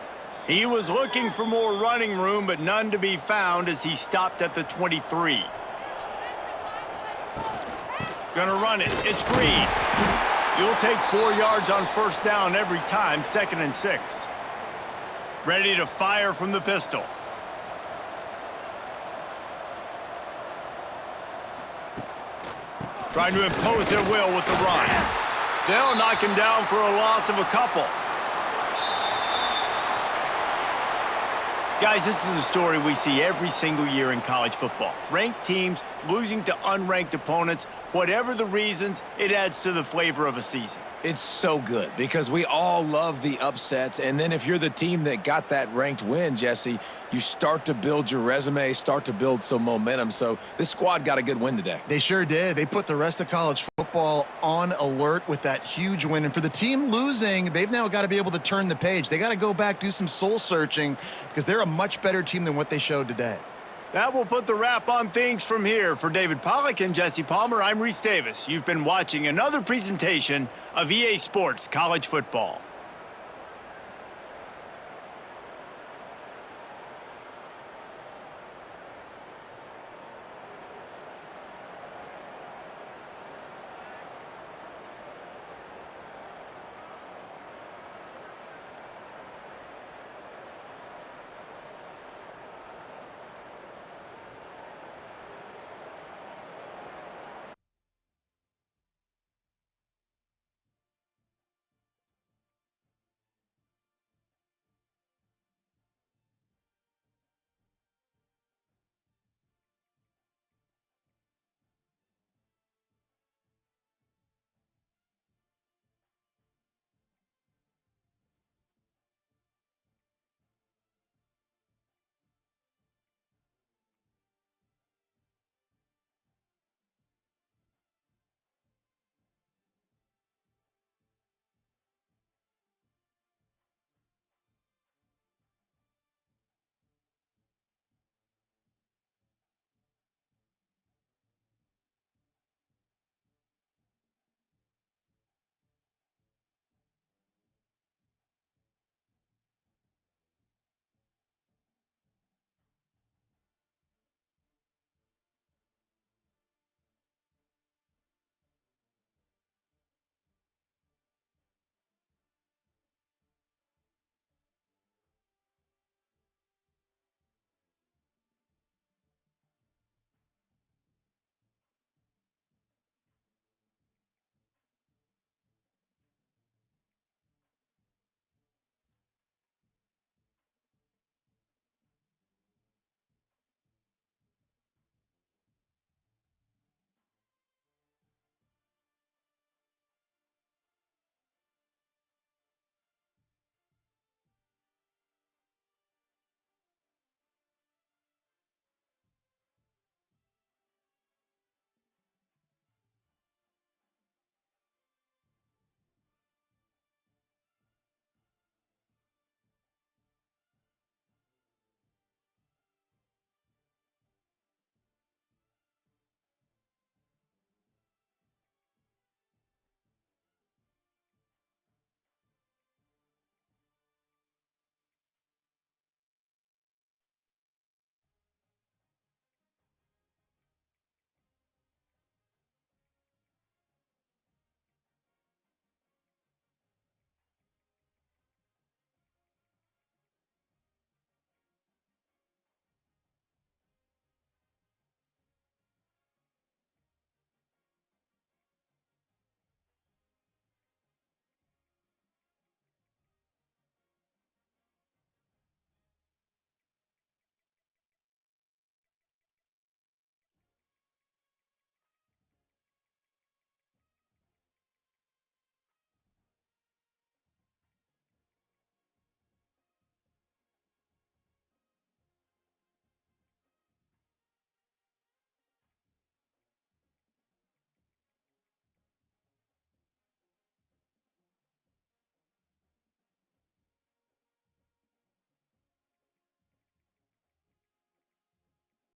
He was looking for more running room, but none to be found as he stopped at the 23. Gonna run it. It's Green. You'll take 4 yards on first down every time, 2nd and 6. Ready to fire from the pistol. Trying to impose their will with the run. They'll knock him down for a loss of a couple. Guys, this is a story we see every single year in college football. Ranked teams losing to unranked opponents. Whatever the reasons, it adds to the flavor of a season. It's so good because we all love the upsets, and then if you're the team that got that ranked win, Jesse, you start to build your resume, start to build some momentum. So this squad got a good win today. They sure did. They put the rest of college football on alert with that huge win. And for the team losing, they've now got to be able to turn the page. They got to go back, do some soul searching, because they're a much better team than what they showed today. That will put the wrap on things from here. For David Pollack and Jesse Palmer, I'm Reese Davis. You've been watching another presentation of EA Sports College Football.